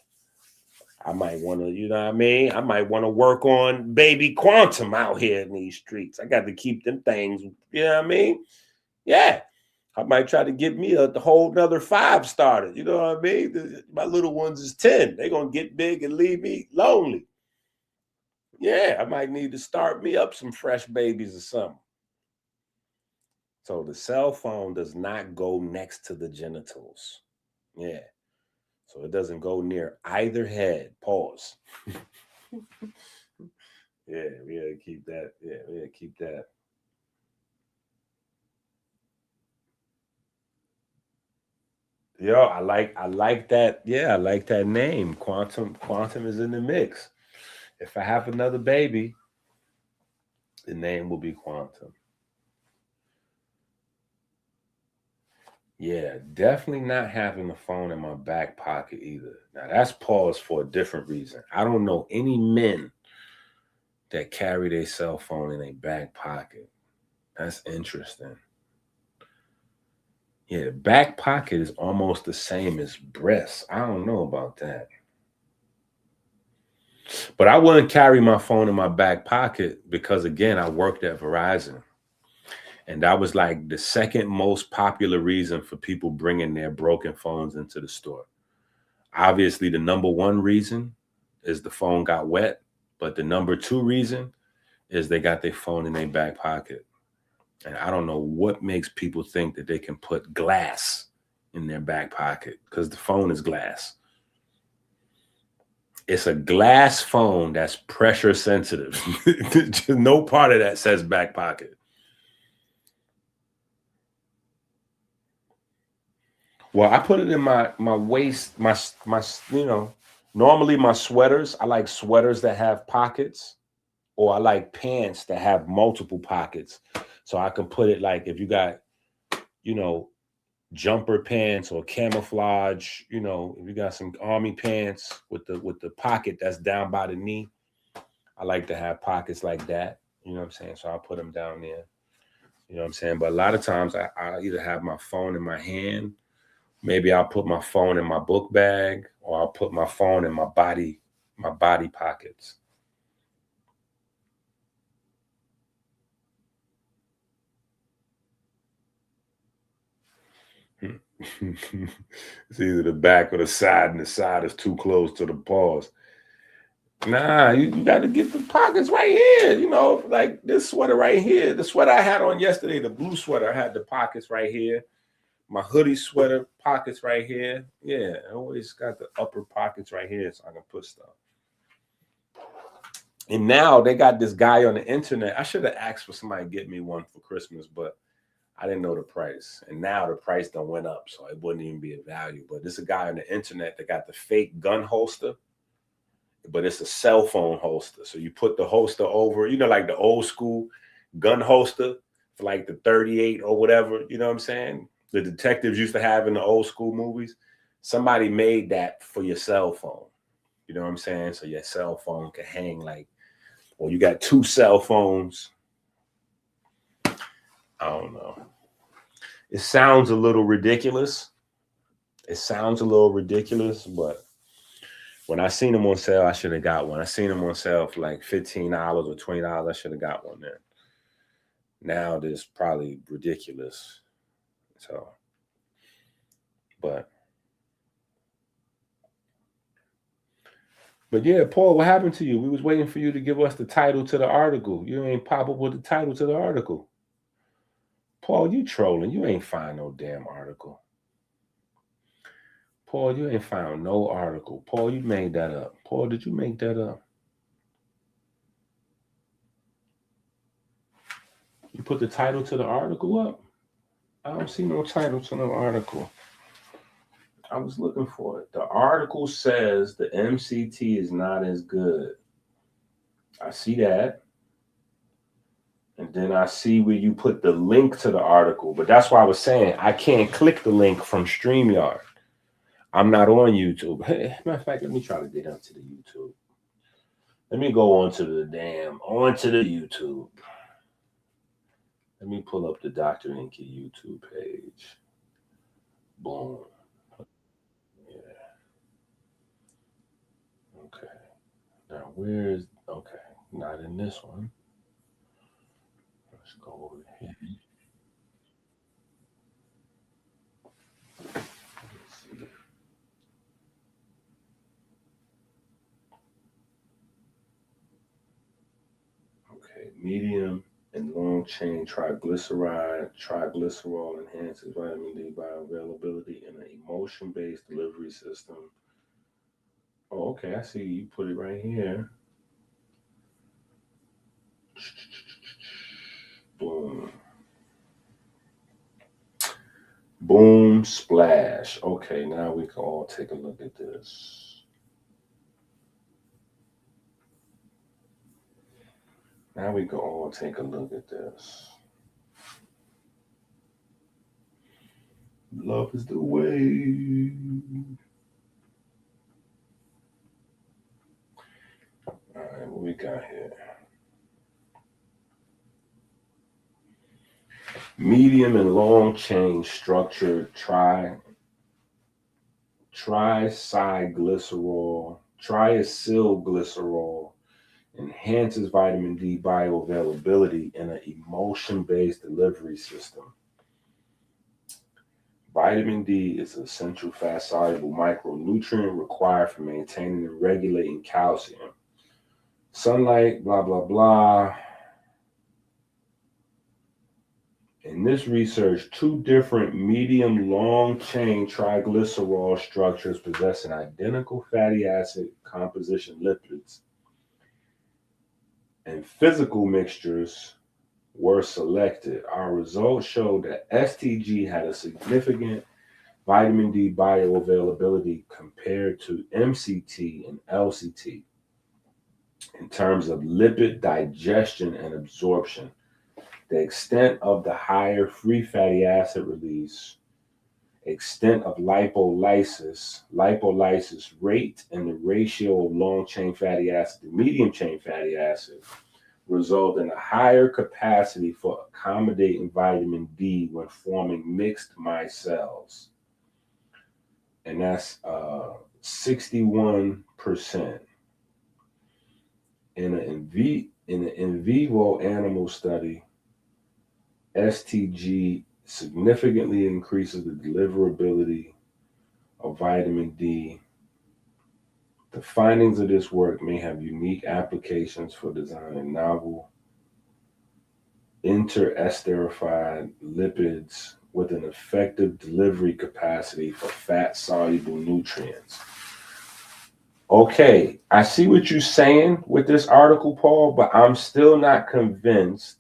I might want to, you know what I mean? I might want to work on baby quantum out here in these streets. I got to keep them things, you know what I mean? Yeah. I might try to get me a whole nother 5 started. You know what I mean? My little ones is 10. They're going to get big and leave me lonely. Yeah, I might need to start me up some fresh babies or something. So the cell phone does not go next to the genitals. Yeah. So it doesn't go near either head. Pause. Yeah, we gotta keep that. Yeah, we gotta keep that. Yo, I like that. Yeah, I like that name. Quantum is in the mix. If I have another baby, the name will be Quantum. Yeah, definitely not having the phone in my back pocket either. Now that's pause for a different reason. I don't know any men that carry their cell phone in their back pocket. That's interesting. Yeah, back pocket is almost the same as breast. I don't know about that. But I wouldn't carry my phone in my back pocket because, again, I worked at Verizon. And that was like the second most popular reason for people bringing their broken phones into the store. Obviously, the number one reason is the phone got wet. But the number two reason is they got their phone in their back pocket. And I don't know what makes people think that they can put glass in their back pocket because the phone is glass. It's a glass phone that's pressure sensitive. No part of that says back pocket. Well, I put it in my waist, my normally my sweaters, I like sweaters that have pockets, or I like pants that have multiple pockets. So I can put it like if you got, you know, jumper pants or camouflage, if you got some army pants with the pocket that's down by the knee, I like to have pockets like that. You know what I'm saying? So I'll put them down there. You know what I'm saying? But a lot of times I either have my phone in my hand, maybe I'll put my phone in my book bag, or I'll put my phone in my body pockets. It's either the back or the side, and the side is too close to the paws. Nah, you got to get the pockets right here. Like this sweater right here. The sweater I had on yesterday, the blue sweater, I had the pockets right here. My hoodie sweater pockets right here. Yeah, I always got the upper pockets right here so I can put stuff. And now they got this guy on the internet. I should have asked for somebody to get me one for Christmas, but I didn't know the price. And now the price done went up, so it wouldn't even be a value. But there's a guy on the internet that got the fake gun holster, but it's a cell phone holster. So you put the holster over, like the old school gun holster for like the 38 or whatever, you know what I'm saying? The detectives used to have in the old school movies. Somebody made that for your cell phone. You know what I'm saying? So your cell phone can hang like, or you got two cell phones. I don't know. It sounds a little ridiculous. But when I seen them on sale, I should have got one. I seen them on sale for like $15 or $20. I should have got one then. Now this probably ridiculous. So, but yeah, Paul, what happened to you? We was waiting for you to give us the title to the article. You ain't pop up with the title to the article. Paul, you trolling. You ain't find no damn article. Paul, you ain't found no article. Paul, you made that up. Paul, did you make that up? You put the title to the article up? I don't see no title to no article. I was looking for it. The article says the MCT is not as good. I see that. And then I see where you put the link to the article. But that's why I was saying I can't click the link from StreamYard. I'm not on YouTube. Hey, matter of fact, let me try to get onto the YouTube. Let me go onto the YouTube. Let me pull up the Dr. Inky YouTube page. Boom. Yeah. Okay. Now where's not in this one. Let's go over here. Let's see. Okay, medium and long chain triglycerol enhances vitamin D bioavailability in an emotion-based delivery system Oh, okay. I see you put it right here. Boom. Boom, splash. Okay, now we can all take a look at this. Now we can all take a look at this. Love is the way. All right, what we got here? Medium and long chain structure triacylglycerol enhances vitamin D bioavailability in an emulsion-based delivery system. Vitamin D is an essential fat-soluble micronutrient required for maintaining and regulating calcium. Sunlight, blah, blah, blah. In this research, 2 different medium-long-chain triglycerol structures possessing identical fatty acid composition lipids and physical mixtures were selected. Our results showed that STG had a significant vitamin D bioavailability compared to MCT and LCT in terms of lipid digestion and absorption. The extent of the higher free fatty acid release, extent of lipolysis rate, and the ratio of long-chain fatty acid to medium-chain fatty acid result in a higher capacity for accommodating vitamin D when forming mixed micelles. And that's 61%. In an in vivo animal study, STG significantly increases the deliverability of vitamin D. The findings of this work may have unique applications for designing novel interesterified lipids with an effective delivery capacity for fat-soluble nutrients. Okay, I see what you're saying with this article, Paul, but I'm still not convinced.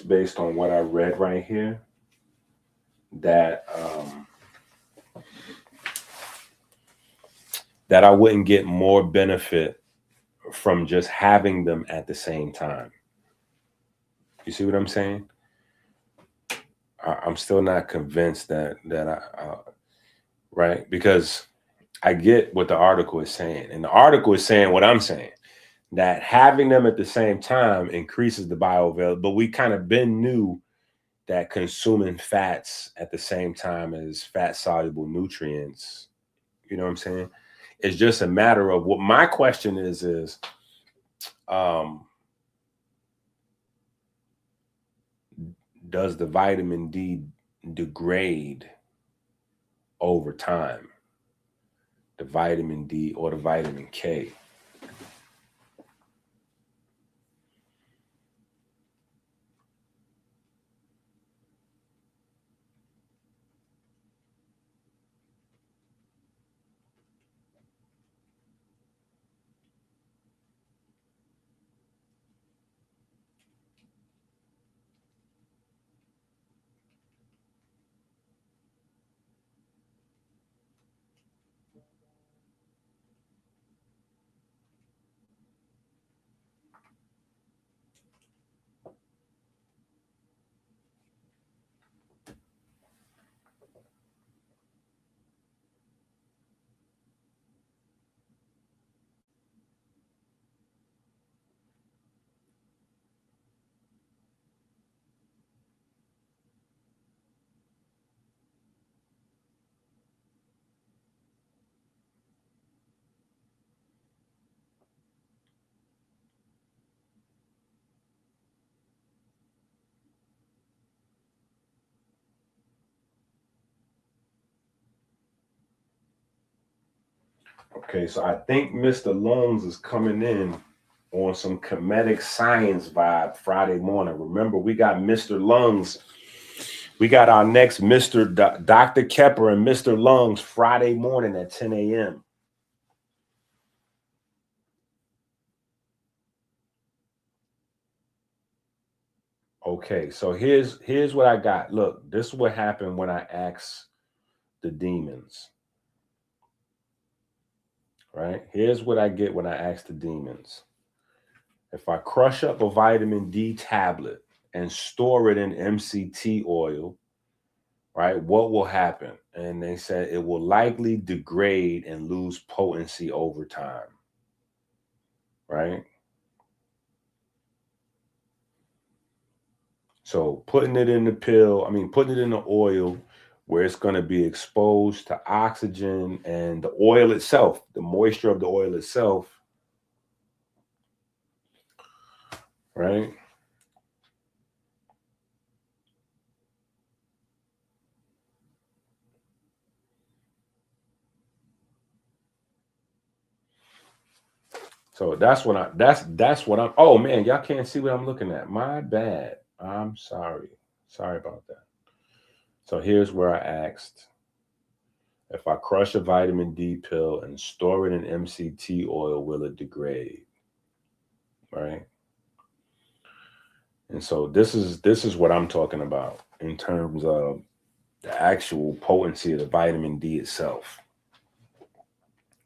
Based on what I read right here that I wouldn't get more benefit from just having them at the same time. You see what I'm saying? I'm still not convinced that I right, because I get what the article is saying, and the article is saying what I'm saying, that having them at the same time increases the bioavailability. But we kind of knew that consuming fats at the same time as fat soluble nutrients, you know what I'm saying? It's just a matter of what my question is does the vitamin D degrade over time? The vitamin D or the vitamin K? Okay, so I think Mr. Lungs is coming in on some comedic science vibe Friday morning. Remember, we got Mr. Lungs We got our next Dr. Kepper and Mr. Lungs Friday morning at 10 a.m. Okay, so here's what I got. Look, this is what happened when I asked the demons. Right? Here's what I get when I ask the demons. If I crush up a vitamin D tablet and store it in MCT oil, right, what will happen? And they said it will likely degrade and lose potency over time. Right? So putting it in the putting it in the oil where it's going to be exposed to oxygen and the oil itself, the moisture of the oil itself, right? So that's what I'm, oh man, y'all can't see what I'm looking at. My bad. I'm sorry. Sorry about that. So here's where I asked, if I crush a vitamin D pill and store it in MCT oil, will it degrade? Right? And so this is what I'm talking about in terms of the actual potency of the vitamin D itself.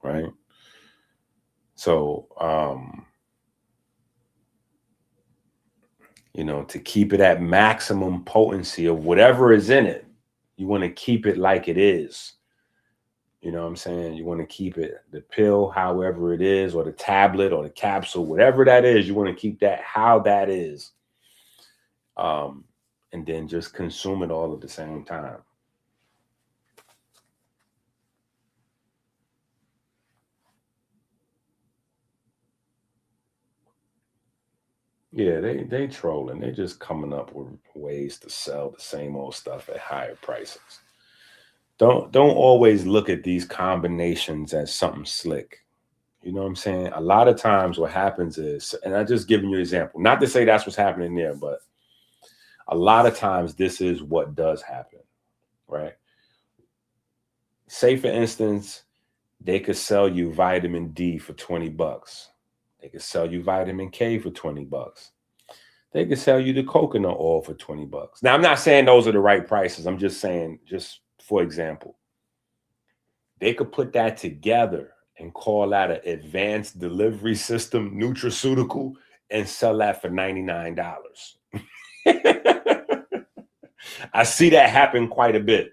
Right? So to keep it at maximum potency of whatever is in it, you want to keep it like it is. You know what I'm saying? You want to keep it, the pill, however it is, or the tablet or the capsule, whatever that is, you want to keep that how that is. And then just consume it all at the same time. Yeah, they trolling. They just coming up with ways to sell the same old stuff at higher prices. Don't always look at these combinations as something slick. You know what I'm saying? A lot of times what happens is, and I'm just giving you an example, not to say that's what's happening there, but a lot of times this is what does happen, right? Say for instance, they could sell you vitamin D for 20 bucks. They could sell you vitamin K for 20 bucks. They could sell you the coconut oil for 20 bucks. Now, I'm not saying those are the right prices. I'm just saying, just for example, they could put that together and call that an advanced delivery system nutraceutical and sell that for $99. I see that happen quite a bit.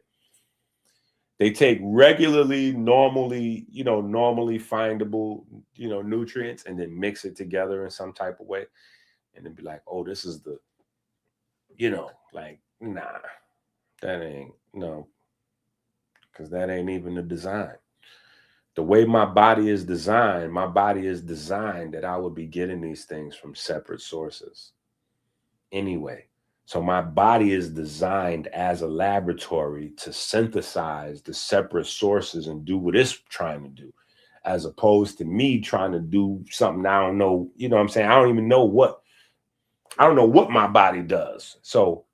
They take normally findable, nutrients and then mix it together in some type of way. And then be like, oh, this is the, nah, that ain't, no, because that ain't even the design. The way my body is designed that I would be getting these things from separate sources anyway. So my body is designed as a laboratory to synthesize the separate sources and do what it's trying to do, as opposed to me trying to do something I don't know. You know what I'm saying? I don't know what my body does. So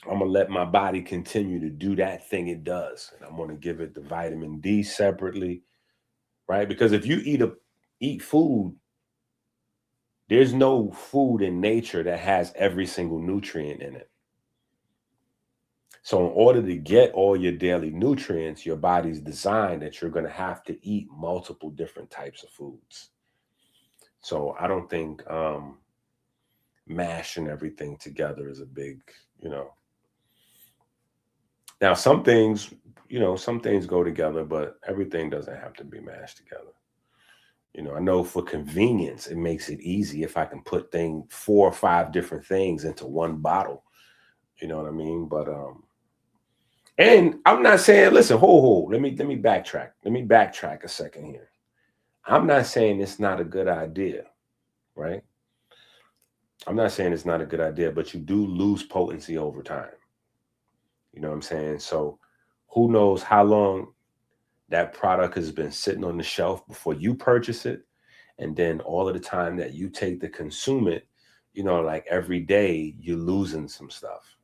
I'm going to let my body continue to do that thing it does. And I'm going to give it the vitamin D separately, right? Because if you eat food, there's no food in nature that has every single nutrient in it. So in order to get all your daily nutrients, your body's designed that you're going to have to eat multiple different types of foods. So I don't think mashing everything together is a big, Now, some things go together, but everything doesn't have to be mashed together. I know for convenience, it makes it easy if I can put 4 or 5 different things into one bottle. You know what I mean? But and I'm not saying, listen, hold. Let me backtrack. Let me backtrack a second here. I'm not saying it's not a good idea, right? I'm not saying it's not a good idea, but you do lose potency over time. You know what I'm saying? So who knows how long that product has been sitting on the shelf before you purchase it. And then all of the time that you take to consume it, like every day you're losing some stuff.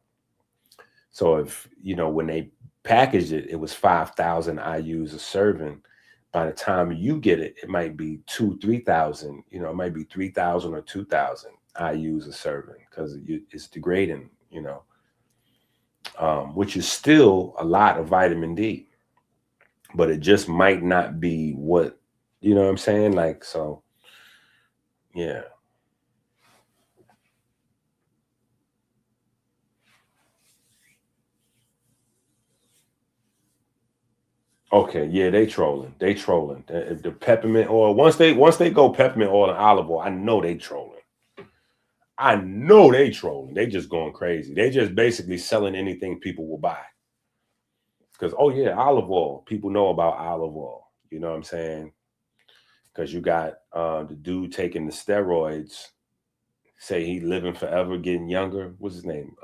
So if, you know, when they packaged it, it was 5,000 IUs a serving. By the time you get it, it might be 3,000, you know, it might be 3,000 or 2,000 IUs a serving because it's degrading, you know, which is still a lot of vitamin D, but it just might not be what, you know what I'm saying? Like, so, yeah. Okay, yeah, they trolling. They trolling. The peppermint oil. Once they go peppermint oil and olive oil, I know they trolling. I know they trolling. They just going crazy. They just basically selling anything people will buy. Because oh yeah, olive oil. People know about olive oil. You know what I'm saying? Because you got the dude taking the steroids. Say he living forever, getting younger. What's his name?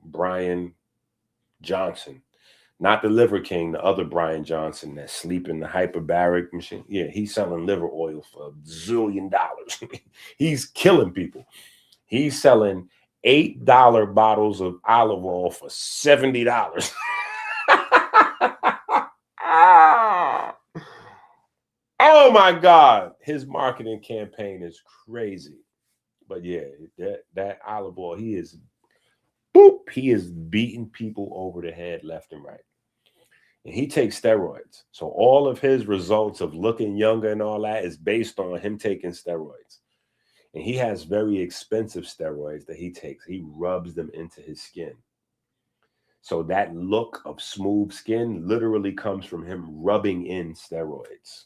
Brian Johnson. Not the Liver King, the other Brian Johnson that sleep in the hyperbaric machine. Yeah, he's selling liver oil for $1 zillion. He's killing people. He's selling $8 bottles of olive oil for $70. Oh my God. His marketing campaign is crazy. But yeah, that olive oil, he is beating people over the head left and right. And he takes steroids. So all of his results of looking younger and all that is based on him taking steroids. And he has very expensive steroids that he takes. He rubs them into his skin. So that look of smooth skin literally comes from him rubbing in steroids.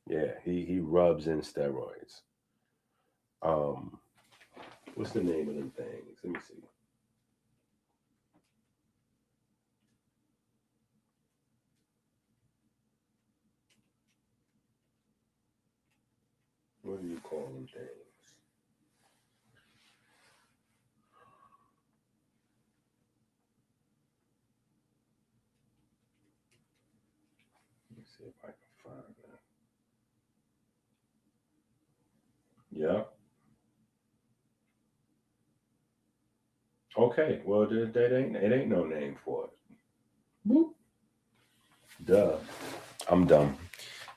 Yeah, he rubs in steroids. What's the name of them things? Let me see. What do you call them things? Let me see if I can find that. Yeah. Okay. Well, it ain't no name for it. Boop. Duh. I'm dumb.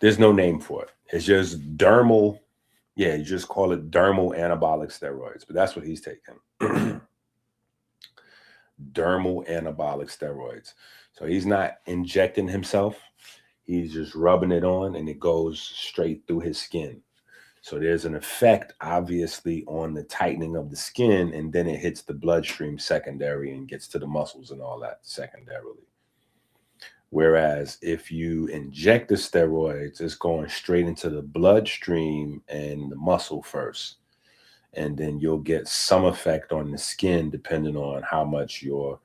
There's no name for it. It's just dermal. Yeah, you just call it dermal anabolic steroids, but that's what he's taking. Dermal anabolic steroids. So he's not injecting himself. He's just rubbing it on and it goes straight through his skin. So there's an effect, obviously, on the tightening of the skin, and then it hits the bloodstream secondary and gets to the muscles and all that secondarily. Whereas if you inject the steroids, it's going straight into the bloodstream and the muscle first. And then you'll get some effect on the skin depending on how much your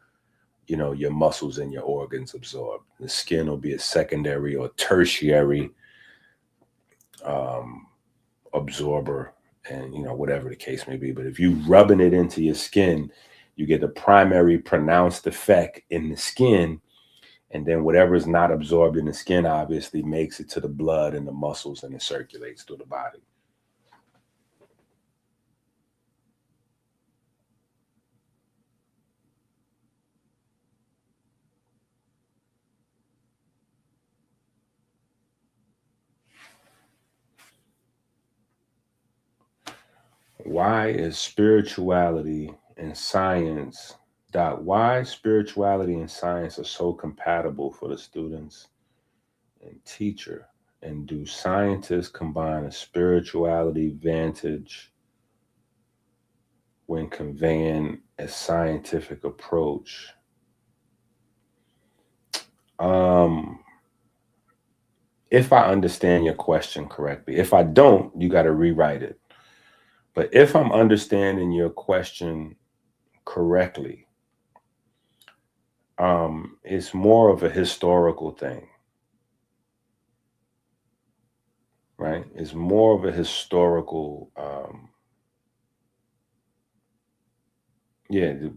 muscles and your organs absorb. The skin will be a secondary or tertiary absorber, and whatever the case may be. But if you rubbing it into your skin, you get the primary pronounced effect in the skin, and then whatever is not absorbed in the skin obviously makes it to the blood and the muscles, and it circulates through the body. Why is spirituality and science why spirituality and science are so compatible for the students and teacher? And do scientists combine a spirituality vantage when conveying a scientific approach? If I understand your question correctly. If I don't, you got to rewrite it. But if I'm understanding your question correctly, it's more of a historical thing, right? It's more of a historical,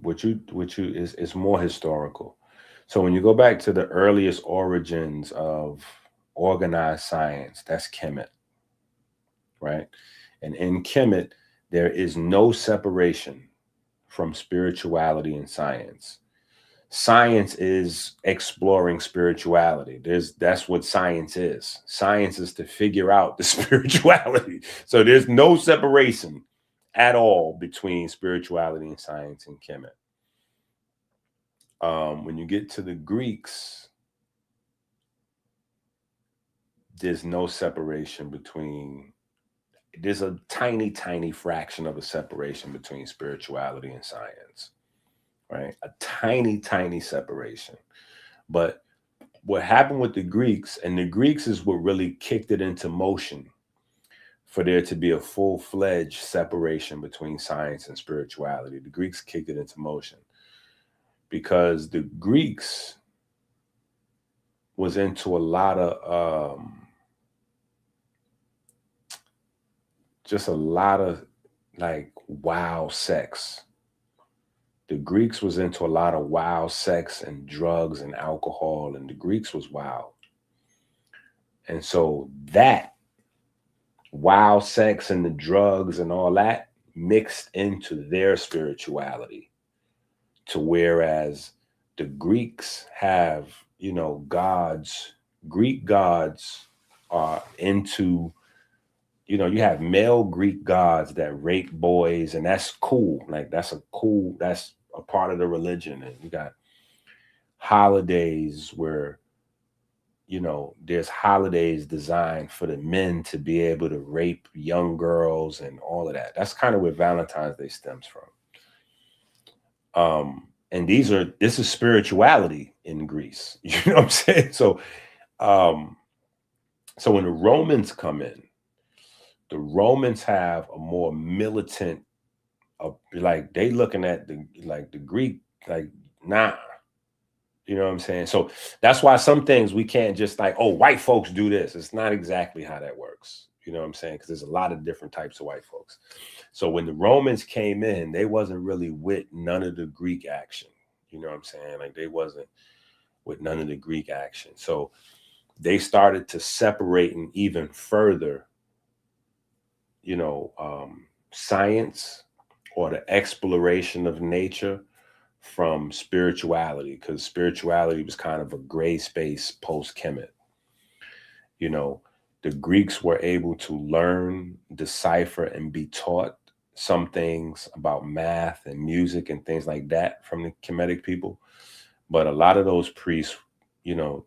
what you is more historical. So when you go back to the earliest origins of organized science, that's Kemet, right? And in Kemet, there is no separation from spirituality and science. Science is exploring spirituality. That's what science is. Science is to figure out the spirituality. So there's no separation at all between spirituality and science and Kemet. When you get to the Greeks, there's no separation between, there's a tiny, tiny fraction of a separation between spirituality and science, right? A tiny, tiny separation. But what happened with the Greeks, and the Greeks is what really kicked it into motion for there to be a full-fledged separation between science and spirituality. The Greeks kicked it into motion because the Greeks was into a lot of just a lot of like wild sex. The Greeks was into a lot of wild sex and drugs and alcohol, and the Greeks was wild. And so that wild sex and the drugs and all that mixed into their spirituality, to whereas the Greeks have, you know, Greek gods are into, you know, you have male Greek gods that rape boys, and that's cool. Like that's a part of the religion. And you got holidays where, you know, there's holidays designed for the men to be able to rape young girls and all of that. That's kind of where Valentine's Day stems from. And this is spirituality in Greece. You know what I'm saying? So, so when the Romans come in, the Romans have a more militant, like they looking at the Greek, like, nah, you know what I'm saying? So that's why some things we can't just like, oh, white folks do this. It's not exactly how that works. You know what I'm saying? Because there's a lot of different types of white folks. So when the Romans came in, they wasn't really with none of the Greek action. You know what I'm saying? Like they wasn't with none of the Greek action. So they started to separating even further, you know, science or the exploration of nature from spirituality, because spirituality was kind of a gray space post-Kemet. You know, the Greeks were able to learn, decipher, and be taught some things about math and music and things like that from the Kemetic people. But a lot of those priests, you know,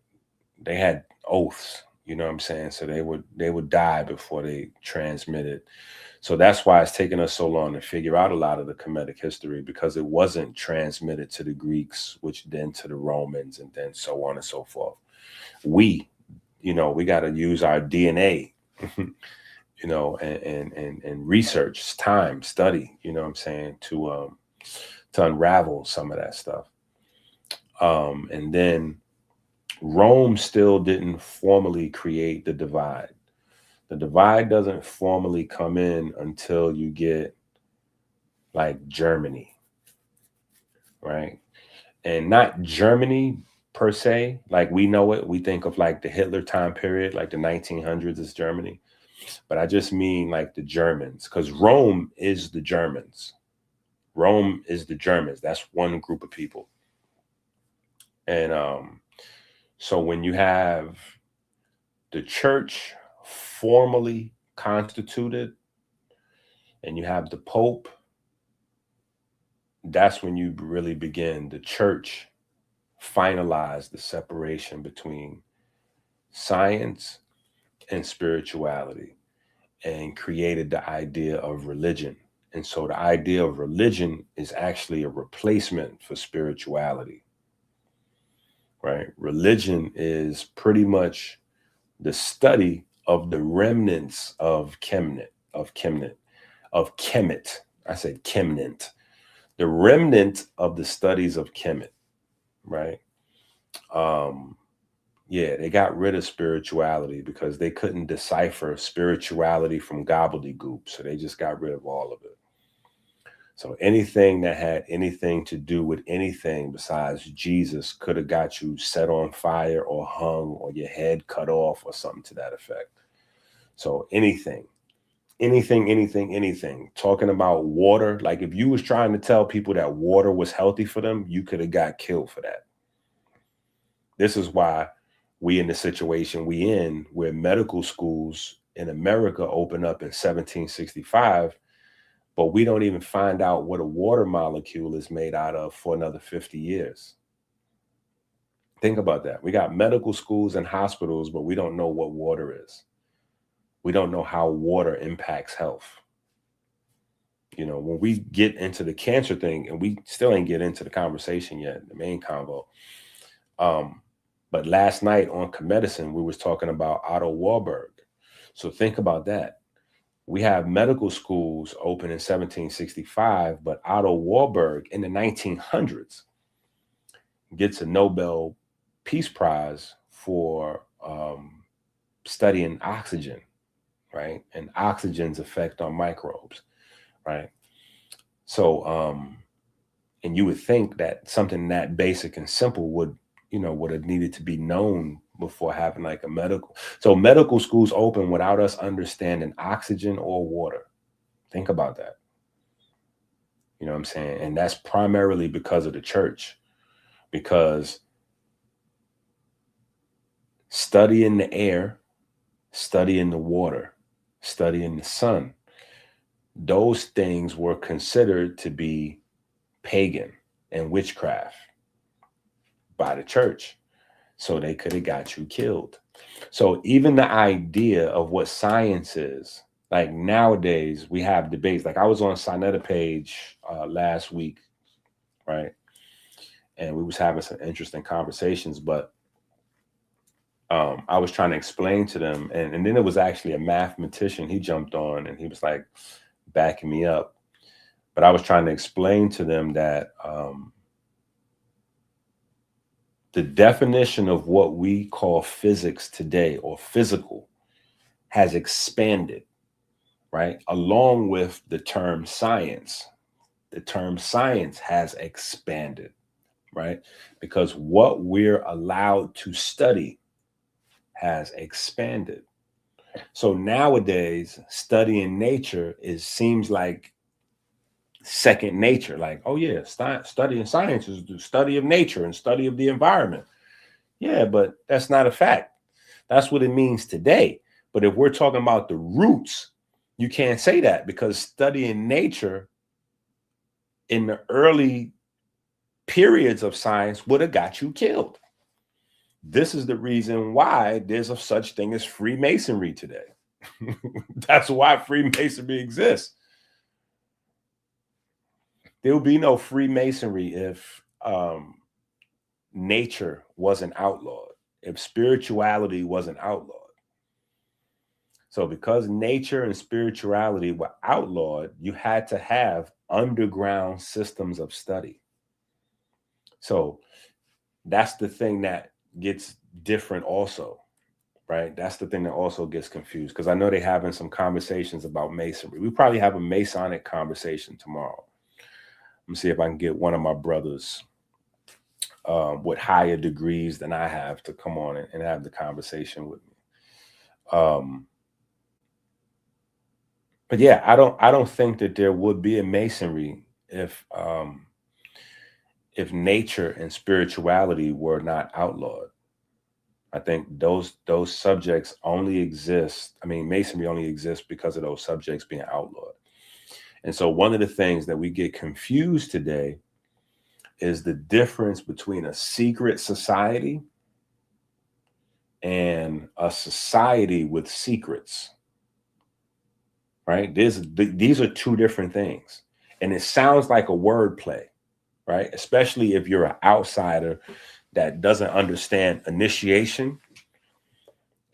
they had oaths, you know what I'm saying? So they would die before they transmitted. So that's why it's taken us so long to figure out a lot of the Kemetic history, because it wasn't transmitted to the Greeks, which then to the Romans, and then so on and so forth. We got to use our DNA, you know, and research, time, study, you know what I'm saying, to unravel some of that stuff. And then Rome still didn't formally create the divide. The divide doesn't formally come in until you get like Germany, right? And not Germany per se, like we know it. We think of like the Hitler time period, like the 1900s is Germany. But I just mean like the Germans, because Rome is the Germans. Rome is the Germans. That's one group of people. And so when you have the church formally constituted and you have the Pope, that's when you really begin. The church finalized the separation between science and spirituality and created the idea of religion. And so the idea of religion is actually a replacement for spirituality, right? Religion is pretty much the study of the remnants of Kemet. I said Kemet. The remnant of the studies of Kemet, right? Yeah, they got rid of spirituality because they couldn't decipher spirituality from gobbledygook. So they just got rid of all of it. So anything that had anything to do with anything besides Jesus could have got you set on fire or hung or your head cut off or something to that effect. So anything. anything. Talking about water, like if you was trying to tell people that water was healthy for them, you could have got killed for that. This is why we in the situation we in, where medical schools in America open up in 1765, but we don't even find out what a water molecule is made out of for another 50 years. Think about that. We got medical schools and hospitals, but we don't know what water is. We don't know how water impacts health. You know, when we get into the cancer thing, and we still ain't get into the conversation yet, the main convo. But last night on Medicine, we was talking about Otto Warburg. So think about that. We have medical schools open in 1765, but Otto Warburg in the 1900s gets a Nobel Peace Prize for studying oxygen, right? And oxygen's effect on microbes, right? So, and you would think that something that basic and simple would have needed to be known before having like a medical. So medical schools open without us understanding oxygen or water. Think about that. You know what I'm saying? And that's primarily because of the church, because studying the air, studying the water, studying the sun, those things were considered to be pagan and witchcraft by the church. So they could have got you killed. So even the idea of what science is, like nowadays we have debates. Like I was on Sinetta page last week, right? And we was having some interesting conversations, but I was trying to explain to them, and then it was actually a mathematician. He jumped on and he was like backing me up. But I was trying to explain to them that the definition of what we call physics today, or physical, has expanded, right? Along with the term science. The term science has expanded, right? Because what we're allowed to study has expanded. So nowadays, studying nature seems like second nature. Like, oh yeah, studying science is the study of nature and study of the environment. Yeah, but that's not a fact. That's what it means today. But if we're talking about the roots, you can't say that, because studying nature in the early periods of science would have got you killed. This is the reason why there's a such thing as Freemasonry today. That's why Freemasonry exists. There will be no Freemasonry if nature wasn't outlawed, if spirituality wasn't outlawed. So because nature and spirituality were outlawed, you had to have underground systems of study. So that's the thing that gets different also, right? That's the thing that also gets confused, because I know they're having some conversations about Masonry. We probably have a Masonic conversation tomorrow. Let me see if I can get one of my brothers with higher degrees than I have to come on and have the conversation with me. But yeah, I don't think that there would be a Masonry if nature and spirituality were not outlawed. I think those subjects only exist. I mean, Masonry only exists because of those subjects being outlawed. And so one of the things that we get confused today is the difference between a secret society and a society with secrets, right? These are two different things. And it sounds like a word play, right? Especially if you're an outsider that doesn't understand initiation,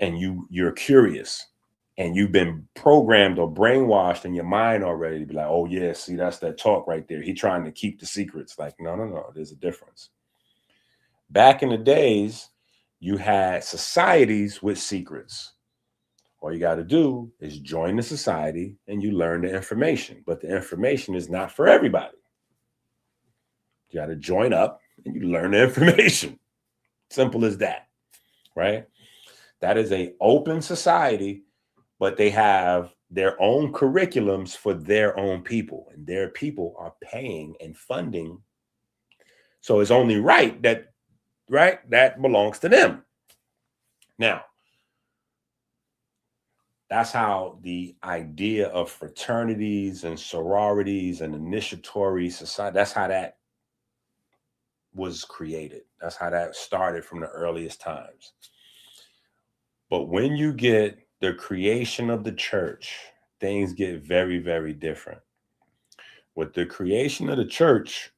and you're curious, and you've been programmed or brainwashed in your mind already to be like, oh yeah, see, that's that talk right there. He's trying to keep the secrets. Like, no, there's a difference. Back in the days, you had societies with secrets. All you got to do is join the society and you learn the information, but the information is not for everybody. You got to join up and you learn the information. Simple as that, right? That is an open society, but they have their own curriculums for their own people, and their people are paying and funding. So it's only right that belongs to them. Now, that's how the idea of fraternities and sororities and initiatory society, that's how that was created. That's how that started from the earliest times. But when you get the creation of the church, things get very, very different. With the creation of the church,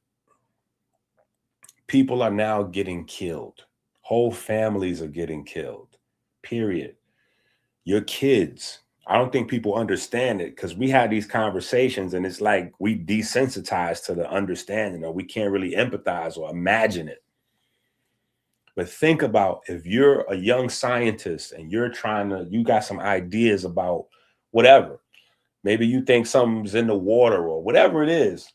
people are now getting killed. Whole families are getting killed, period. Your kids, I don't think people understand it, because we had these conversations and it's like we desensitized to the understanding, or we can't really empathize or imagine it. But think about, if you're a young scientist and you got some ideas about whatever, maybe you think something's in the water or whatever it is,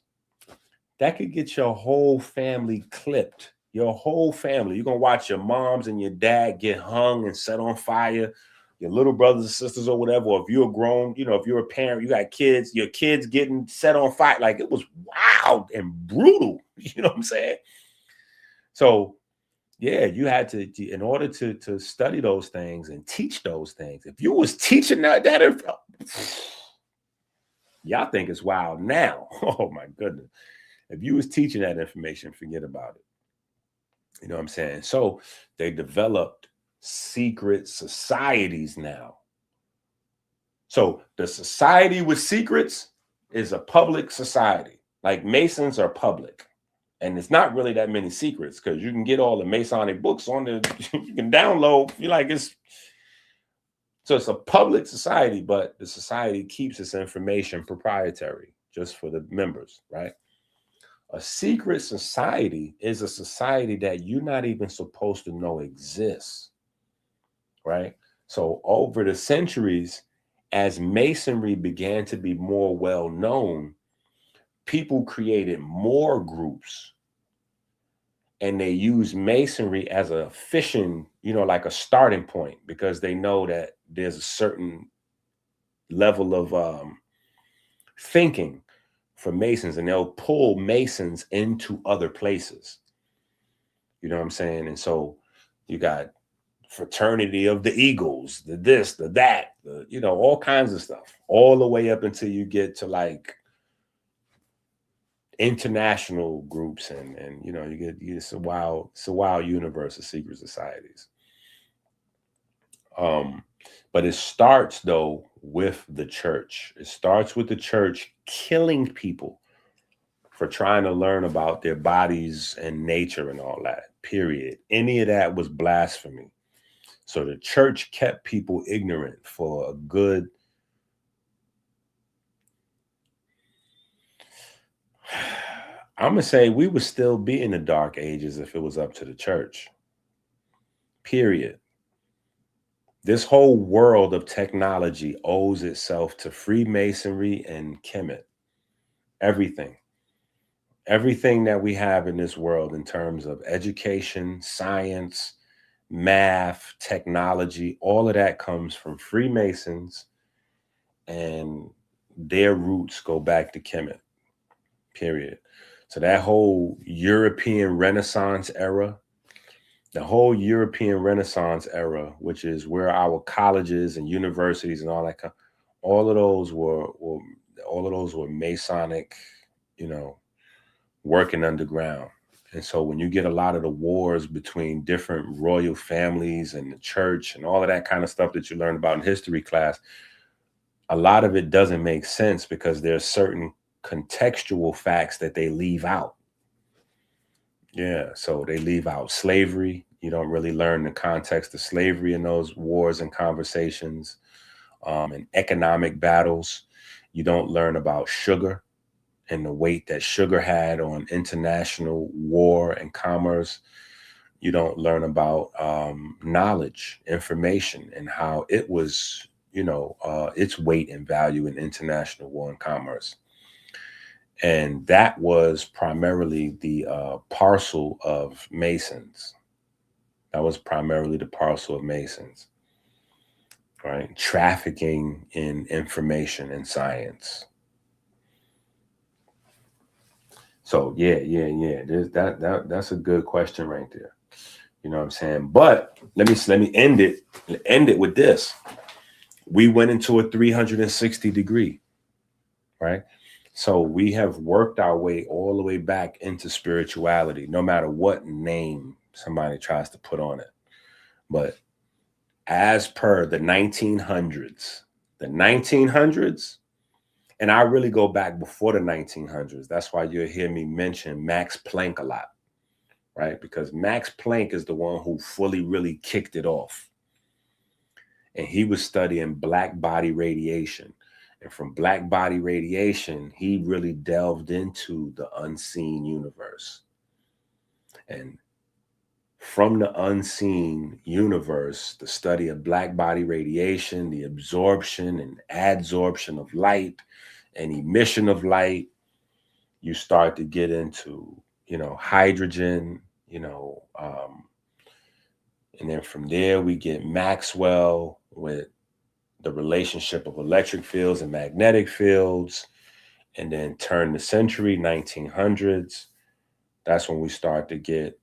that could get your whole family clipped. Your whole family. You're going to watch your moms and your dad get hung and set on fire, your little brothers and sisters or whatever. Or if you're grown, if you're a parent, you got kids, your kids getting set on fire. Like, it was wild and brutal. You know what I'm saying? So, yeah, you had to, in order to study those things and teach those things, if you was teaching that y'all think it's wild now. Oh, my goodness. If you was teaching that information, forget about it. You know what I'm saying? So they developed secret societies now. So the society with secrets is a public society. Like Masons are public. And it's not really that many secrets, because you can get all the Masonic books on you can download. So it's a public society, but the society keeps its information proprietary just for the members, right? A secret society is a society that you're not even supposed to know exists, right? So over the centuries, as Masonry began to be more well known, people created more groups, and they use Masonry as a fishing, like a starting point, because they know that there's a certain level of thinking for Masons, and they'll pull Masons into other places. You know what I'm saying? And so you got fraternity of the Eagles, the this, the that, all kinds of stuff, all the way up until you get to like international groups, and it's a wild universe of secret societies. But it starts though with the church. It starts with the church killing people for trying to learn about their bodies and nature and all that, period. Any of that was blasphemy. So the church kept people ignorant for a good, I'm going to say we would still be in the dark ages if it was up to the church, period. This whole world of technology owes itself to Freemasonry and Kemet. Everything that we have in this world in terms of education, science, math, technology, all of that comes from Freemasons, and their roots go back to Kemet, period. So that whole European Renaissance era, which is where our colleges and universities and all that, all of those were Masonic, working underground. And so when you get a lot of the wars between different royal families and the church and all of that kind of stuff that you learn about in history class, a lot of it doesn't make sense because there's certain contextual facts that they leave out. Yeah, so they leave out slavery. You don't really learn the context of slavery in those wars and conversations, and economic battles. You don't learn about sugar and the weight that sugar had on international war and commerce. You don't learn about knowledge, information, and how it was, its weight and value in international war and commerce. And that was primarily the parcel of Masons. right? Trafficking in information and science. So yeah. That's a good question right there. You know what I'm saying? But let me end it with this. We went into a 360 degree, right? So we have worked our way all the way back into spirituality, no matter what name somebody tries to put on it. But as per the 1900s, and I really go back before the 1900s. That's why you'll hear me mention Max Planck a lot, right? Because Max Planck is the one who fully really kicked it off. And he was studying black body radiation. And from black body radiation, he really delved into the unseen universe. And from the unseen universe, the study of black body radiation, the absorption and adsorption of light and emission of light, you start to get into, hydrogen, and then from there we get Maxwell with the relationship of electric fields and magnetic fields. And then turn the century, 1900s, that's when we start to get,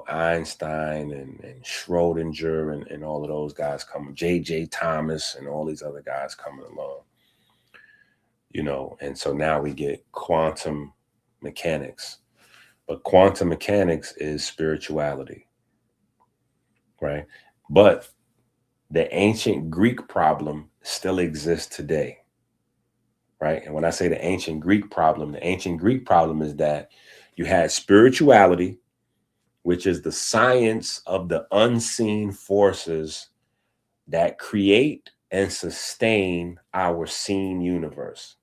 Einstein and Schrodinger and all of those guys coming, J.J. Thomas and all these other guys coming along, and so now we get quantum mechanics. But quantum mechanics is spirituality, right? But the ancient Greek problem still exists today, right? And when I say the ancient Greek problem is that you had spirituality, which is the science of the unseen forces that create and sustain our seen universe.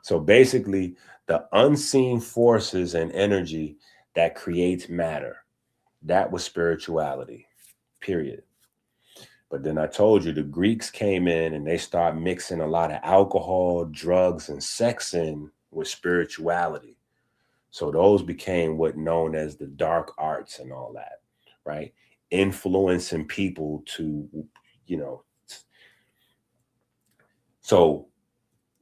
So basically, the unseen forces and energy that creates matter, that was spirituality, period. But then I told you the Greeks came in and they started mixing a lot of alcohol, drugs, and sex in with spirituality. So those became what known as the dark arts and all that, right? Influencing people to, so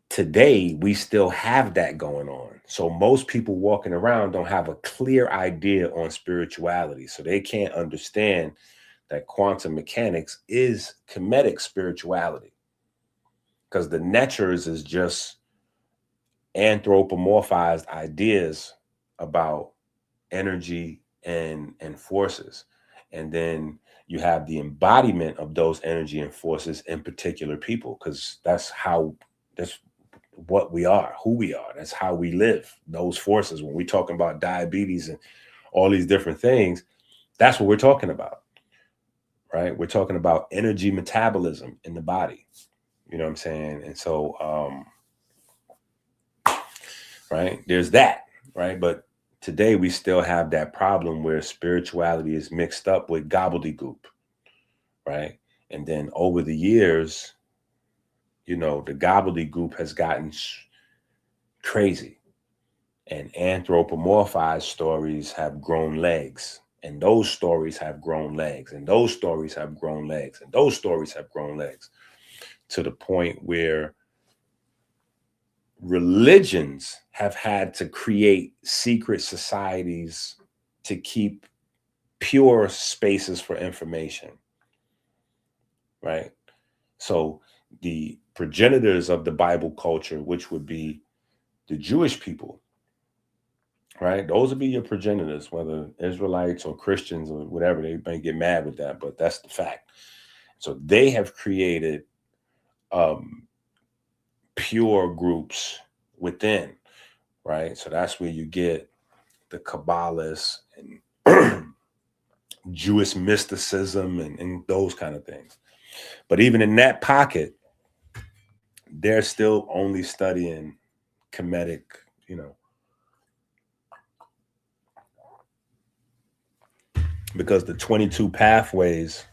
today we still have that going on. So most people walking around don't have a clear idea on spirituality. So they can't understand that quantum mechanics is Kemetic spirituality. Because the Netchers is just anthropomorphized ideas about energy and forces. And then you have the embodiment of those energy and forces in particular people, because that's what we are, who we are. That's how we live. Those forces, when we're talking about diabetes and all these different things, that's what we're talking about, right? We're talking about energy metabolism in the body. You know what I'm saying? And so, right, there's that, right? But today we still have that problem where spirituality is mixed up with gobbledygook, right? And then over the years, the gobbledygook has gotten crazy, and anthropomorphized stories have grown legs, and those stories have grown legs, and those stories have grown legs, and those stories have grown legs, to the point where religions have had to create secret societies to keep pure spaces for information, right? So the progenitors of the Bible culture, which would be the Jewish people, right? Those would be your progenitors, whether Israelites or Christians or whatever. They may get mad with that, but that's the fact. So they have created pure groups within, right? So that's where you get the Kabbalists and Jewish mysticism and those kind of things. But even in that pocket, they're still only studying Kemetic, because the 22 pathways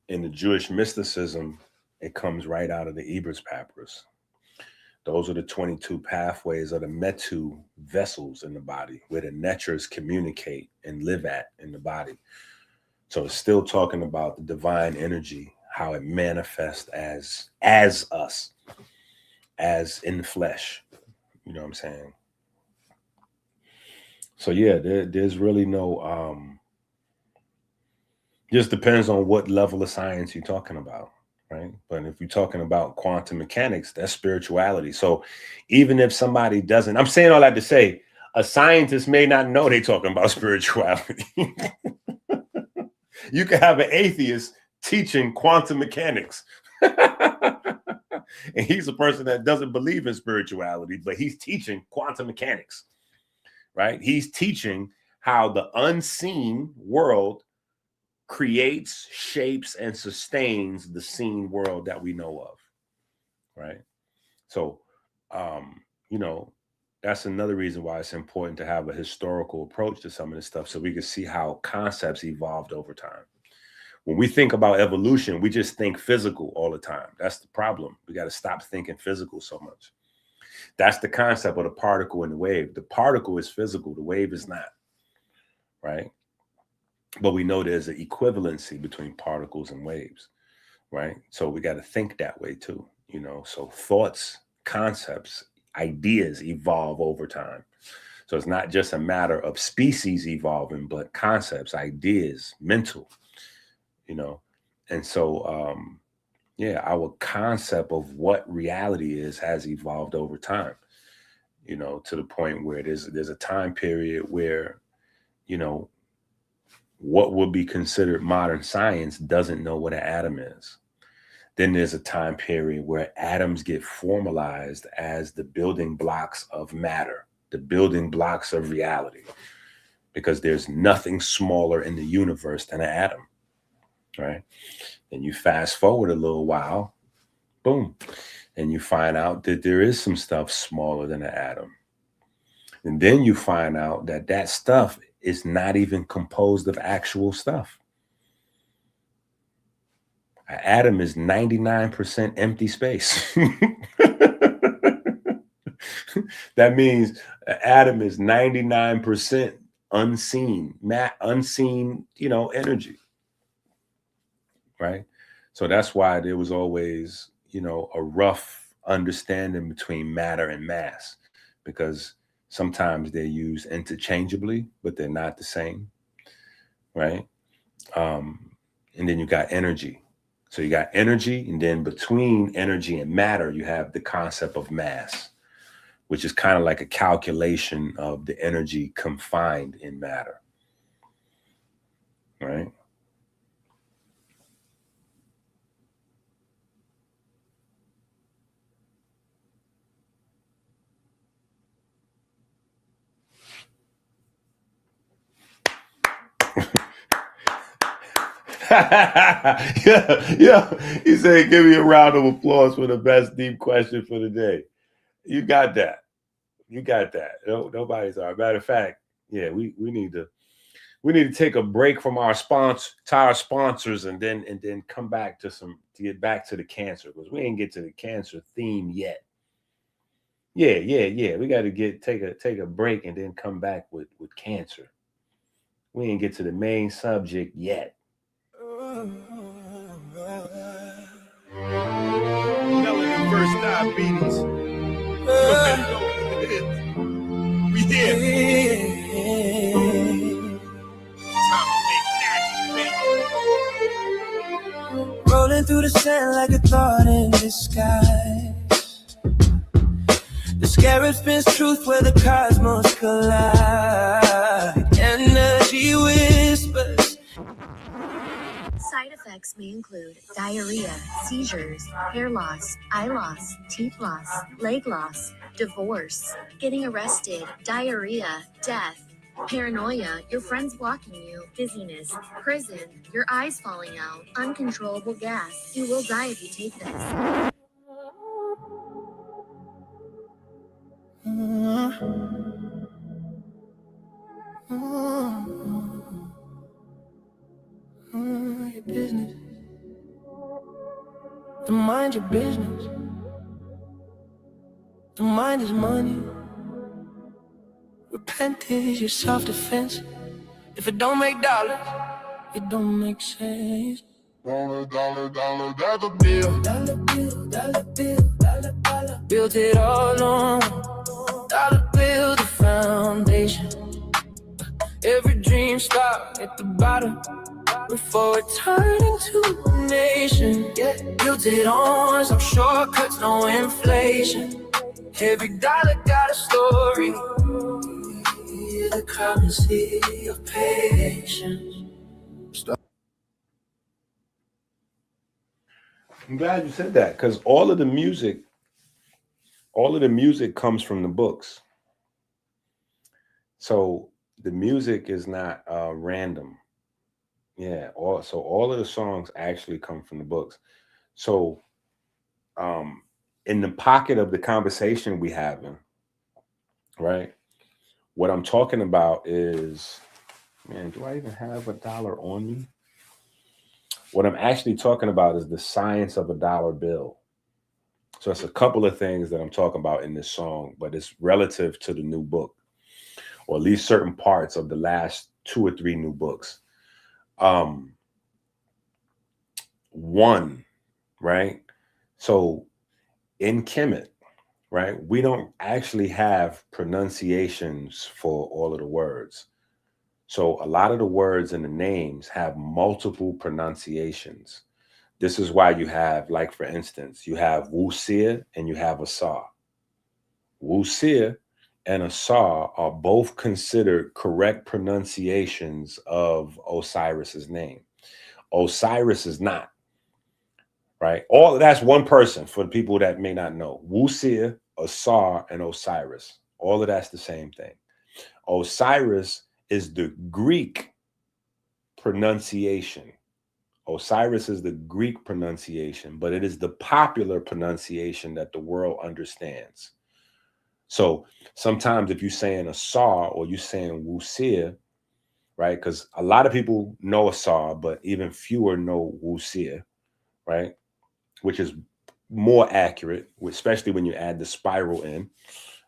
in the Jewish mysticism, it comes right out of the Ebers Papyrus. Those are the 22 pathways of the Metu vessels in the body, where the Netchers communicate and live at in the body. So it's still talking about the divine energy, how it manifests as us, as in the flesh. You know what I'm saying? So yeah, there's really no just depends on what level of science you're talking about, right? But if you're talking about quantum mechanics, that's spirituality. So even if somebody doesn't, I'm saying all that to say, a scientist may not know they're talking about spirituality. You can have an atheist teaching quantum mechanics. And he's a person that doesn't believe in spirituality, but he's teaching quantum mechanics, right? He's teaching how the unseen world creates, shapes, and sustains the seen world that we know of, right? So, you know, that's another reason why it's important to have a historical approach to some of this stuff so we can see how concepts evolved over time. When we think about evolution, we just think physical all the time. That's the problem. We got to stop thinking physical so much. That's the concept of the particle and the wave. The particle is physical, the wave is not, right? But we know there's an equivalency between particles and waves, right? So we got to think that way too, you know? So thoughts, concepts, ideas evolve over time. So it's not just a matter of species evolving, but concepts, ideas, mental, you know? And so, yeah, our concept of what reality is has evolved over time, you know, to the point where there's a time period where, you know, what would be considered modern science doesn't know what an atom is. Then there's a time period where atoms get formalized as the building blocks of matter, the building blocks of reality, because there's nothing smaller in the universe than an atom, right? Then you fast forward a little while, boom, and you find out that there is some stuff smaller than an atom. And then you find out that that stuff is not even composed of actual stuff. An atom is 99% empty space. That means an atom is 99% unseen, unseen, you know, energy, right? So that's why there was always, you know, a rough understanding between matter and mass, because sometimes they're used interchangeably, but they're not the same, right? And then you got energy. So you got energy, and then between energy and matter, you have the concept of mass, which is kind of like a calculation of the energy confined in matter, right? Yeah. He said, give me a round of applause for the best deep question for the day. You got that. You got that. No, nobody's all right. Matter of fact, yeah, we need to take a break from our sponsors and then come back to get back to the cancer, because we ain't get to the cancer theme yet. Yeah. We got to take a break and then come back with cancer. We ain't get to the main subject yet. Melanin versus diabetes. We here. Time to make magic. Rolling through the sand like a thought in disguise. The scarab spins truth where the cosmos collide. Energy whispers. Side effects may include diarrhea, seizures, hair loss, eye loss, teeth loss, leg loss, divorce, getting arrested, diarrhea, death, paranoia, your friends blocking you, dizziness, prison, your eyes falling out, uncontrollable gas. You will die if you take this. Your business. The mind your business. The mind is money. Repent is your self-defense. If it don't make dollars, it don't make sense. Dollar, dollar, dollar, dollar bill. Dollar bill, dollar bill, dollar, dollar. Built it all on dollar bill, the foundation. Every dream start at the bottom before it turned into a nation. Yeah, built it on some shortcuts, no inflation. Every dollar got a story. The currency of patience. I'm glad you said that, because all of the music comes from the books. So the music is not random. Yeah, all of the songs actually come from the books. So in the pocket of the conversation we having, right? What I'm talking about is, man, do I even have $1 on me? What I'm actually talking about is the science of a dollar bill. So it's a couple of things that I'm talking about in this song, but it's relative to the new book, or at least certain parts of the last 2 or 3 new books. One, right? So in Kemet, right, we don't actually have pronunciations for all of the words. So a lot of the words and the names have multiple pronunciations. This is why you have, like, for instance, you have Wusir and you have Asar. Wusir and Asar are both considered correct pronunciations of Osiris's name. Osiris is not, right? That's one person for the people that may not know. Wusir, Asar, and Osiris. All of that's the same thing. Osiris is the Greek pronunciation. Osiris is the Greek pronunciation, but it is the popular pronunciation that the world understands. So sometimes if you're saying Asar or you're saying Wusir, right? Because a lot of people know Asar, but even fewer know Wusir, right? Which is more accurate, especially when you add the spiral in.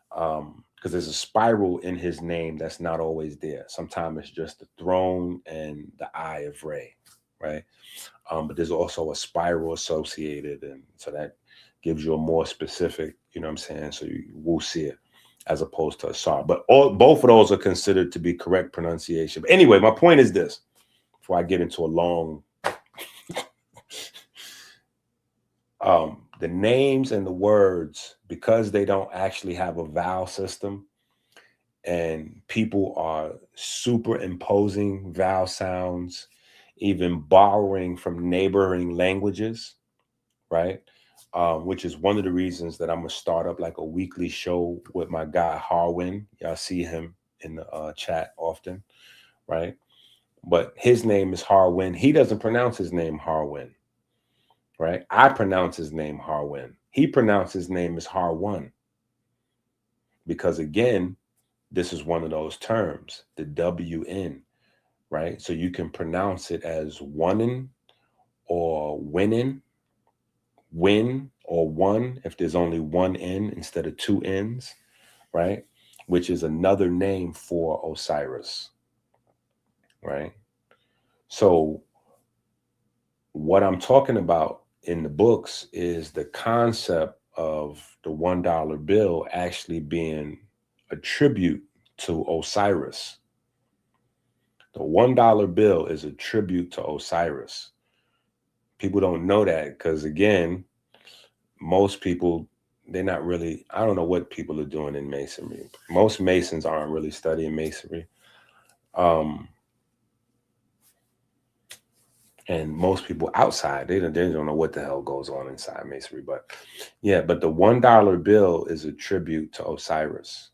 Because there's a spiral in his name that's not always there. Sometimes it's just the throne and the eye of Re, right? But there's also a spiral associated, and so that gives you a more specific, you know what I'm saying? So you Wusir as opposed to Asar. But both of those are considered to be correct pronunciation. But anyway, my point is this, before I get into a long the names and the words, because they don't actually have a vowel system, and people are superimposing vowel sounds, even borrowing from neighboring languages, right? Which is one of the reasons that I'm gonna start up like a weekly show with my guy Harwin. Y'all see him in the chat often, right? But his name is Harwin. He doesn't pronounce his name Harwin, right? I pronounce his name Harwin. He pronounces his name as Harwin. Because again, this is one of those terms, the WN, right? So you can pronounce it as onein or winning, win or one if there's only one N instead of 2 N's, right? Which is another name for Osiris, right? So what I'm talking about in the books is the concept of the $1 bill actually being a tribute to Osiris. The $1 bill is a tribute to Osiris. People don't know that because, again, most people, they're not really, I don't know what people are doing in Masonry. Most Masons aren't really studying Masonry. And most people outside, they don't know what the hell goes on inside Masonry. But yeah, but the $1 bill is a tribute to Osiris,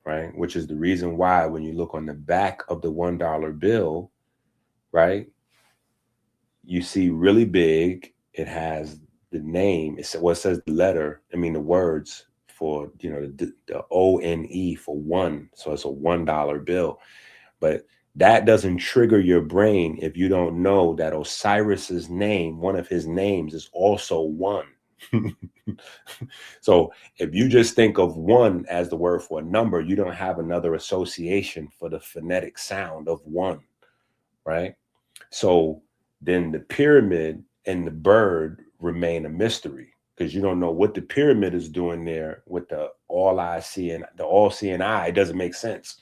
right? Which is the reason why when you look on the back of the $1 bill, right, you see really big, it has the name, it says the letter, the words for, the ONE for one. So it's a $1 bill. But that doesn't trigger your brain if you don't know that Osiris's name, one of his names, is also one. So if you just think of one as the word for a number, you don't have another association for the phonetic sound of one, right? So then the pyramid and the bird remain a mystery, because you don't know what the pyramid is doing there with the all-seeing eye. It doesn't make sense,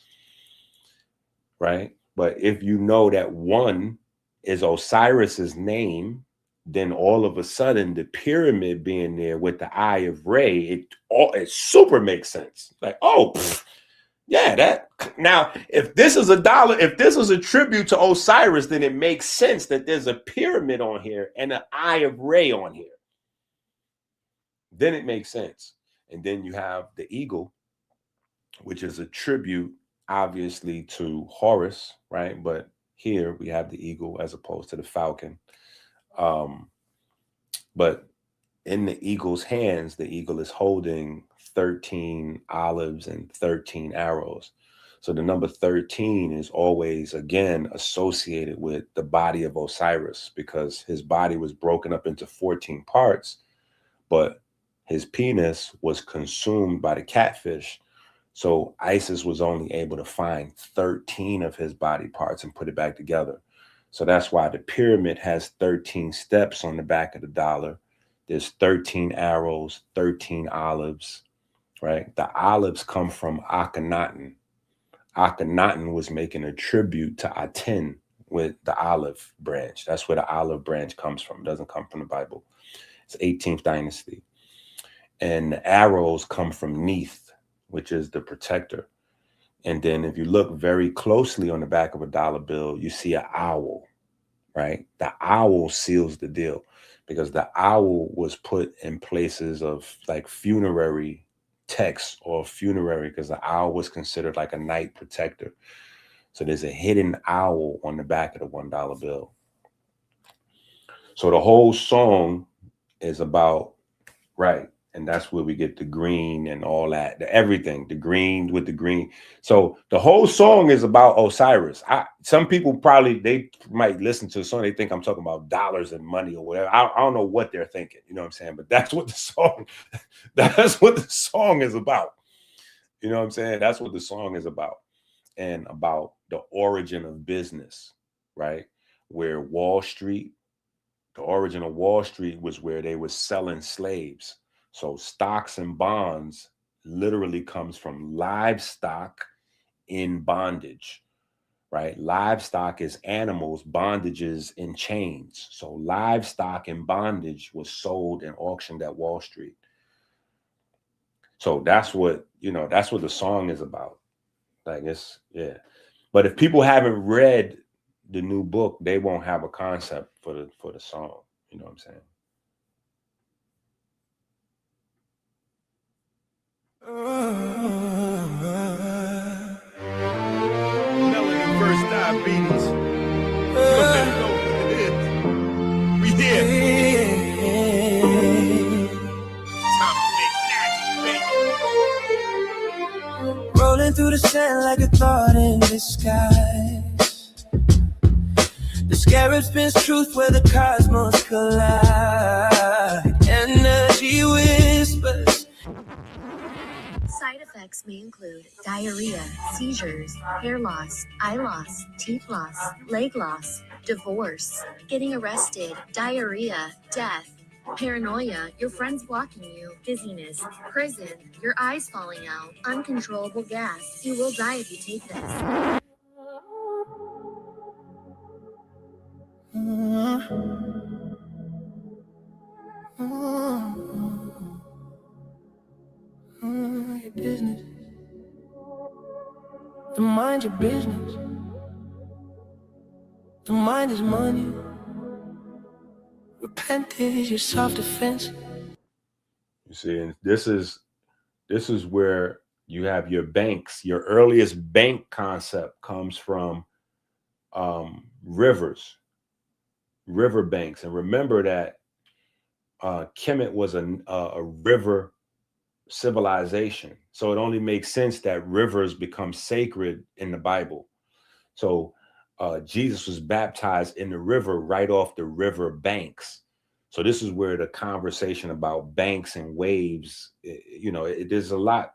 right? But if you know that one is Osiris's name, then all of a sudden the pyramid being there with the eye of Re, it super makes sense. Like, oh, yeah, that now if this is if this is a tribute to Osiris, then it makes sense that there's a pyramid on here and an eye of Re on here. Then it makes sense. And then you have the eagle, which is a tribute obviously to Horus, right? But here we have the eagle as opposed to the falcon. But in the eagle's hands, the eagle is holding 13 olives and 13 arrows. So the number 13 is always, again, associated with the body of Osiris, because his body was broken up into 14 parts, but his penis was consumed by the catfish. So Isis was only able to find 13 of his body parts and put it back together. So that's why the pyramid has 13 steps on the back of the dollar. There's 13 arrows, 13 olives, right? The olives come from Akhenaten. Akhenaten was making a tribute to Aten with the olive branch. That's where the olive branch comes from. It doesn't come from the Bible. It's 18th dynasty. And the arrows come from Neith, which is the protector. And then if you look very closely on the back of a dollar bill, you see an owl, right? The owl seals the deal, because the owl was put in places of like funerary texts or funerary, because the owl was considered like a night protector. So there's a hidden owl on the back of the $1 bill. So the whole song is about, right? And that's where we get the green and all that, everything, the green with the green. So the whole song is about Osiris. Some people they might listen to the song, they think I'm talking about dollars and money or whatever. I don't know what they're thinking, you know what I'm saying? But that's what the song is about. You know what I'm saying? That's what the song is about. And about the origin of business, right? Where the origin of Wall Street was where they were selling slaves. So stocks and bonds literally comes from livestock in bondage, right? Livestock is animals, bondages in chains. So livestock in bondage was sold and auctioned at Wall Street. So that's what the song is about. Like, it's, yeah. But if people haven't read the new book, they won't have a concept for the song. You know what I'm saying? Melody first diabetes. We here. Time to make magic, baby. Rolling through the sand like a thought in disguise. The scarab spins truth where the cosmos collide. Energy whispers. Side effects may include diarrhea, seizures, hair loss, eye loss, teeth loss, leg loss, divorce, getting arrested, diarrhea, death, paranoia, your friends blocking you, dizziness, prison, your eyes falling out, uncontrollable gas. You will die if you take this. Your business. The mind your business. The mind is money. Repent is your self-defense. You see, and this is where you have your banks. Your earliest bank concept comes from river banks. And remember that Kemet was a river civilization. So it only makes sense that rivers become sacred in the Bible. So Jesus was baptized in the river right off the river banks. So this is where the conversation about banks and waves, there's a lot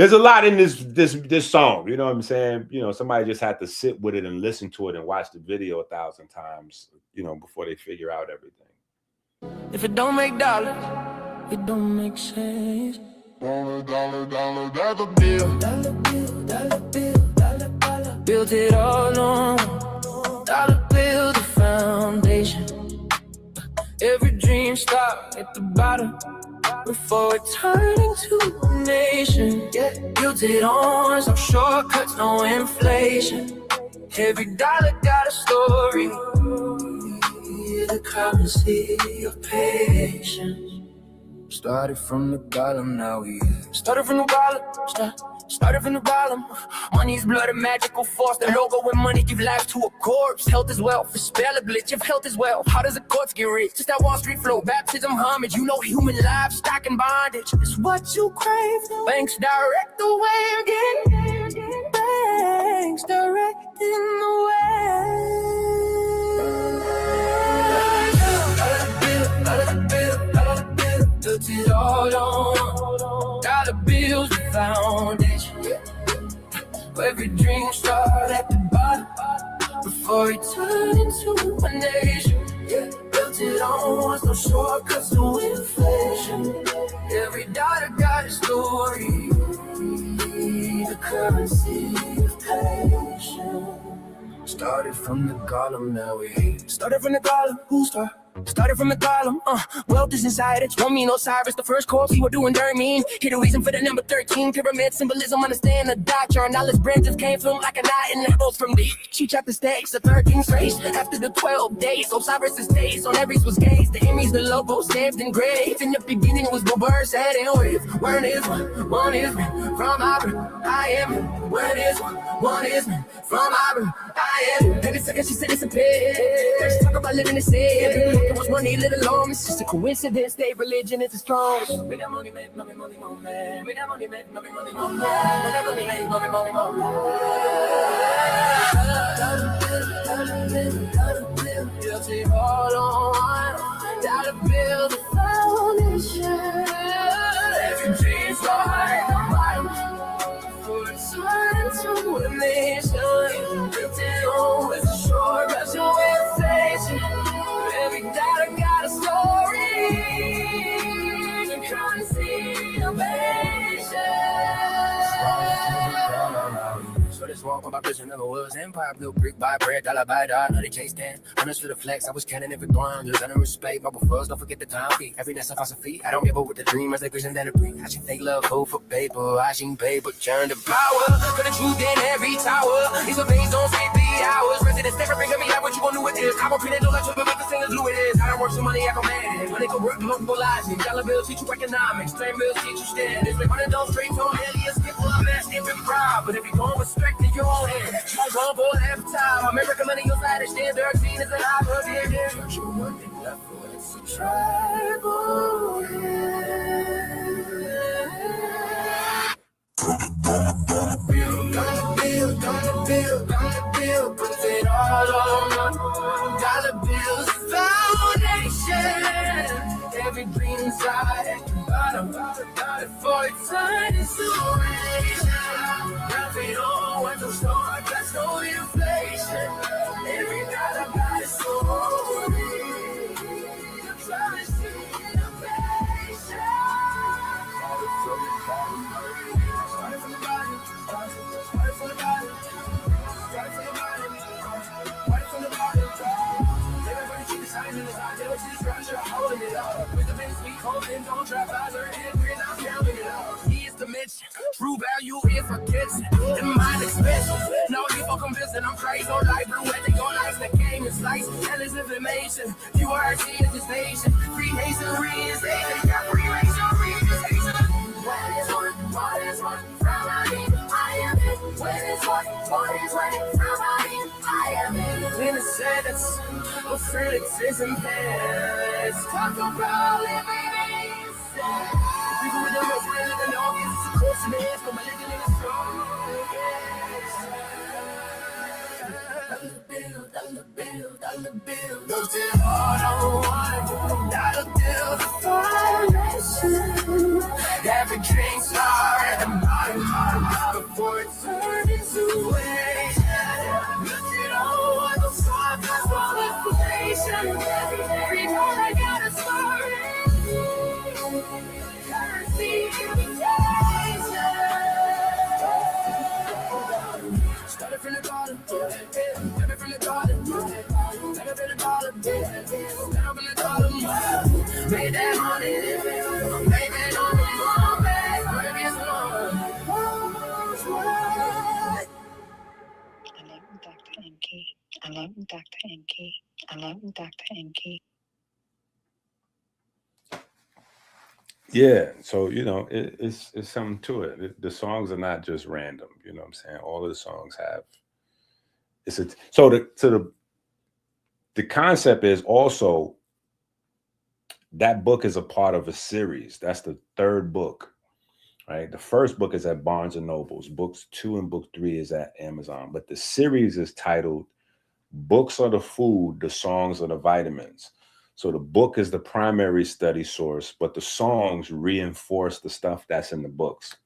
There's a lot in this song. You know what I'm saying? You know, somebody just had to sit with it and listen to it and watch the video 1,000 times, you know, before they figure out everything. If it don't make dollars, it don't make sense. Dollar, dollar, dollar, dollar bill. Dollar bill, dollar bill, dollar, dollar. Built it all on dollar bill, the foundation. Every dream start at the bottom before it turned into a nation. Yeah, built it on some shortcuts, no inflation. Every dollar got a story, the currency of patience. Started from the bottom, now we started from the bottom. Started from the bottom. Money's blood, a magical force. The logo with money give life to a corpse. Health is wealth, spell a glitch. If health is wealth, how does a corpse get rich? Just that Wall Street flow, baptism, homage. You know human life, stock and bondage. It's what you crave. Banks direct the way again. Banks directing the way. Dollar bill, built it all on dollar bills, the foundation. Every dream started at the bottom before it turned into a nation. Built it on no shortcuts, no inflation. Every dollar got a story, the currency of patience. Started from the column, now we started from the column. Who started from the column, wealth is inside it. Don't mean Osiris, the first course we were doing dirt mean. Here the reason for the number 13, pyramid symbolism, understand the doctrine. Knowledge branches came from like a knot in the holes from the she chopped the stakes, the 13th race. After the 12 days, Osiris' days on every was gaze. The enemies, the logo stamped engraved. In the beginning was the bird said and wave. One is one is me, from Abra, I am him. One is one is me, from Abra, I am him. Every second she said it's a pit. Let's talk about living in sin. It was money, little long. It's just a coincidence. State religion is the strongest. With that money, make money, money, more man. With that money, make money, money, more man. With that money, make money, money, more man. Dollar bill, built it all on dollar bill, the foundation. Every dream started before it turned into a nation. Built it on with a short rush of inflation. Every dollar got a story, the currency of patience. So this walk on my vision never was empire, built brick by brick, dollar by dollar, another chase stand. Honest for the flex, I was cannon every ground, just under respect, my befores, don't forget the time feet. Every nest I feet, I don't give up with the dream as they vision that it bring. I should take love, hope for paper, I seen paper, turn to power. For the truth in every tower, these are based on safety hours. Residents never bring me out what you gon' do with this. I won't pretend to let you but the singers do it is. I don't work some money, I can manage it. When they can work multiple lives, dollar bills teach you economics, train bills teach you standards. Like one of those straight from aliens, people are best, if and proud. But if you don't respect it, you're on it. I go for half time. American money, your side is stand 13 is an opera. You one thing left for it's a tribal. Dollar bill, put it all on dollar bills, foundation. Every dream inside at the bottom, before it turned into a nation. Wrap it on with no start, that's no inflation. Every dollar got a story, the currency of patience. Started from the bottom, started from the bottom, started from the bottom, started from the bottom, started from the bottom. Everybody keep the signs in the side, they don't see the structure, holding it up. With the bins we holding, don't trap eyes or head, we're not counting it up. He is the mission, true value is for kids, and mine is special. No people convincing I'm crazy, on life, blue, and they gon' ice, the game is slice, hell is information. You are seeing the station, Freemasonry is Asian, got Freemasonry is Asian. What is one, from I am it. What is one, from I am it. In a sentence, of Felix in Paris. Talk about living in people with the most real and obvious, of course, it is, but my living in a strong. Dollar bill, built it all on dollar bill, the foundation. Every dream star at the bottom. Everybody got a story. Started from the bottom, never from the bottom, never from the bottom, never from the bottom. Made that money, baby, don't be one back, baby, it's Hello, Dr. Enke. Hello, Dr. Enke. Hello, Dr. Enke. Yeah, so it's something to it. The songs are not just random. You know what I'm saying? All of the songs have. The concept is also that book is a part of a series. That's the third book, right? The first book is at Barnes and Nobles. Books 2 and book 3 is at Amazon. But the series is titled "Books Are the Food, the Songs Are the Vitamins." So the book is the primary study source, but the songs reinforce the stuff that's in the books.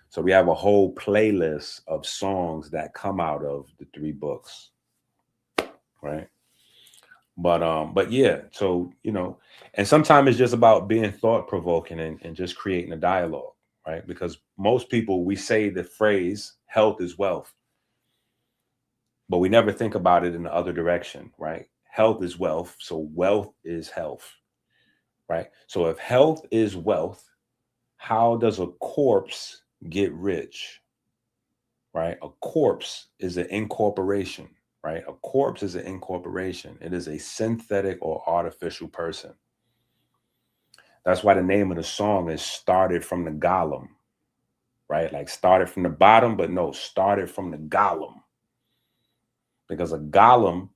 So we have a whole playlist of songs that come out of the 3 books, right? But yeah, so and sometimes it's just about being thought-provoking and just creating a dialogue, right? Because most people, we say the phrase health is wealth, but we never think about it in the other direction, right? Health is wealth, so wealth is health, right? So if health is wealth, how does a corpse get rich, right? A corpse is an incorporation, right? A corpse is an incorporation. It is a synthetic or artificial person. That's why the name of the song is Started from the Golem, right? Like started from the bottom, but no, started from the golem. Because a golem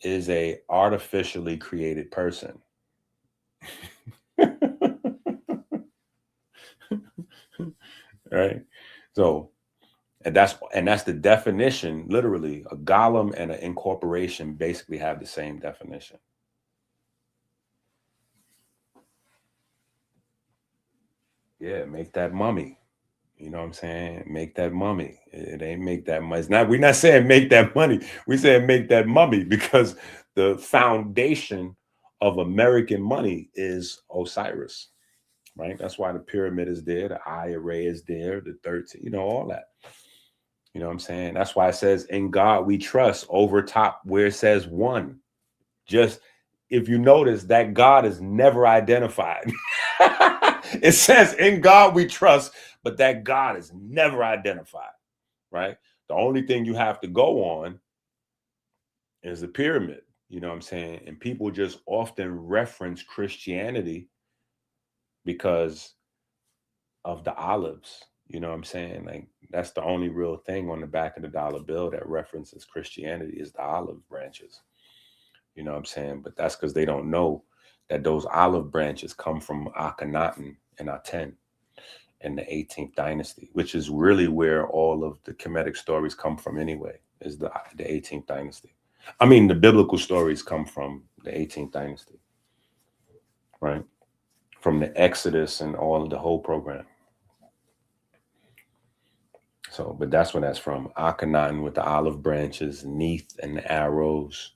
is a artificially created person. Right? So, and that's the definition. Literally, a golem and an incorporation basically have the same definition. Yeah, make that mummy. You know what I'm saying? Make that mummy. It ain't make that money. It's not, we're not saying make that money. We're saying make that mummy, because the foundation of American money is Osiris, right? That's why the pyramid is there. The eye array is there. The 13, all that. You know what I'm saying? That's why it says, in God we trust, over top where it says one. Just, if you notice, that God is never identified. It says, in God we trust, but that God is never identified, right? The only thing you have to go on is the pyramid, you know what I'm saying? And people just often reference Christianity because of the olives, you know what I'm saying? Like, that's the only real thing on the back of the dollar bill that references Christianity is the olive branches, you know what I'm saying? But that's because they don't know that those olive branches come from Akhenaten and Aten in the 18th dynasty, which is really where all of the Kemetic stories come from anyway, is the 18th dynasty. I mean, the biblical stories come from the 18th dynasty, right? From the Exodus and all of the whole program. So, but that's where that's from. Akhenaten with the olive branches, Neith and the arrows,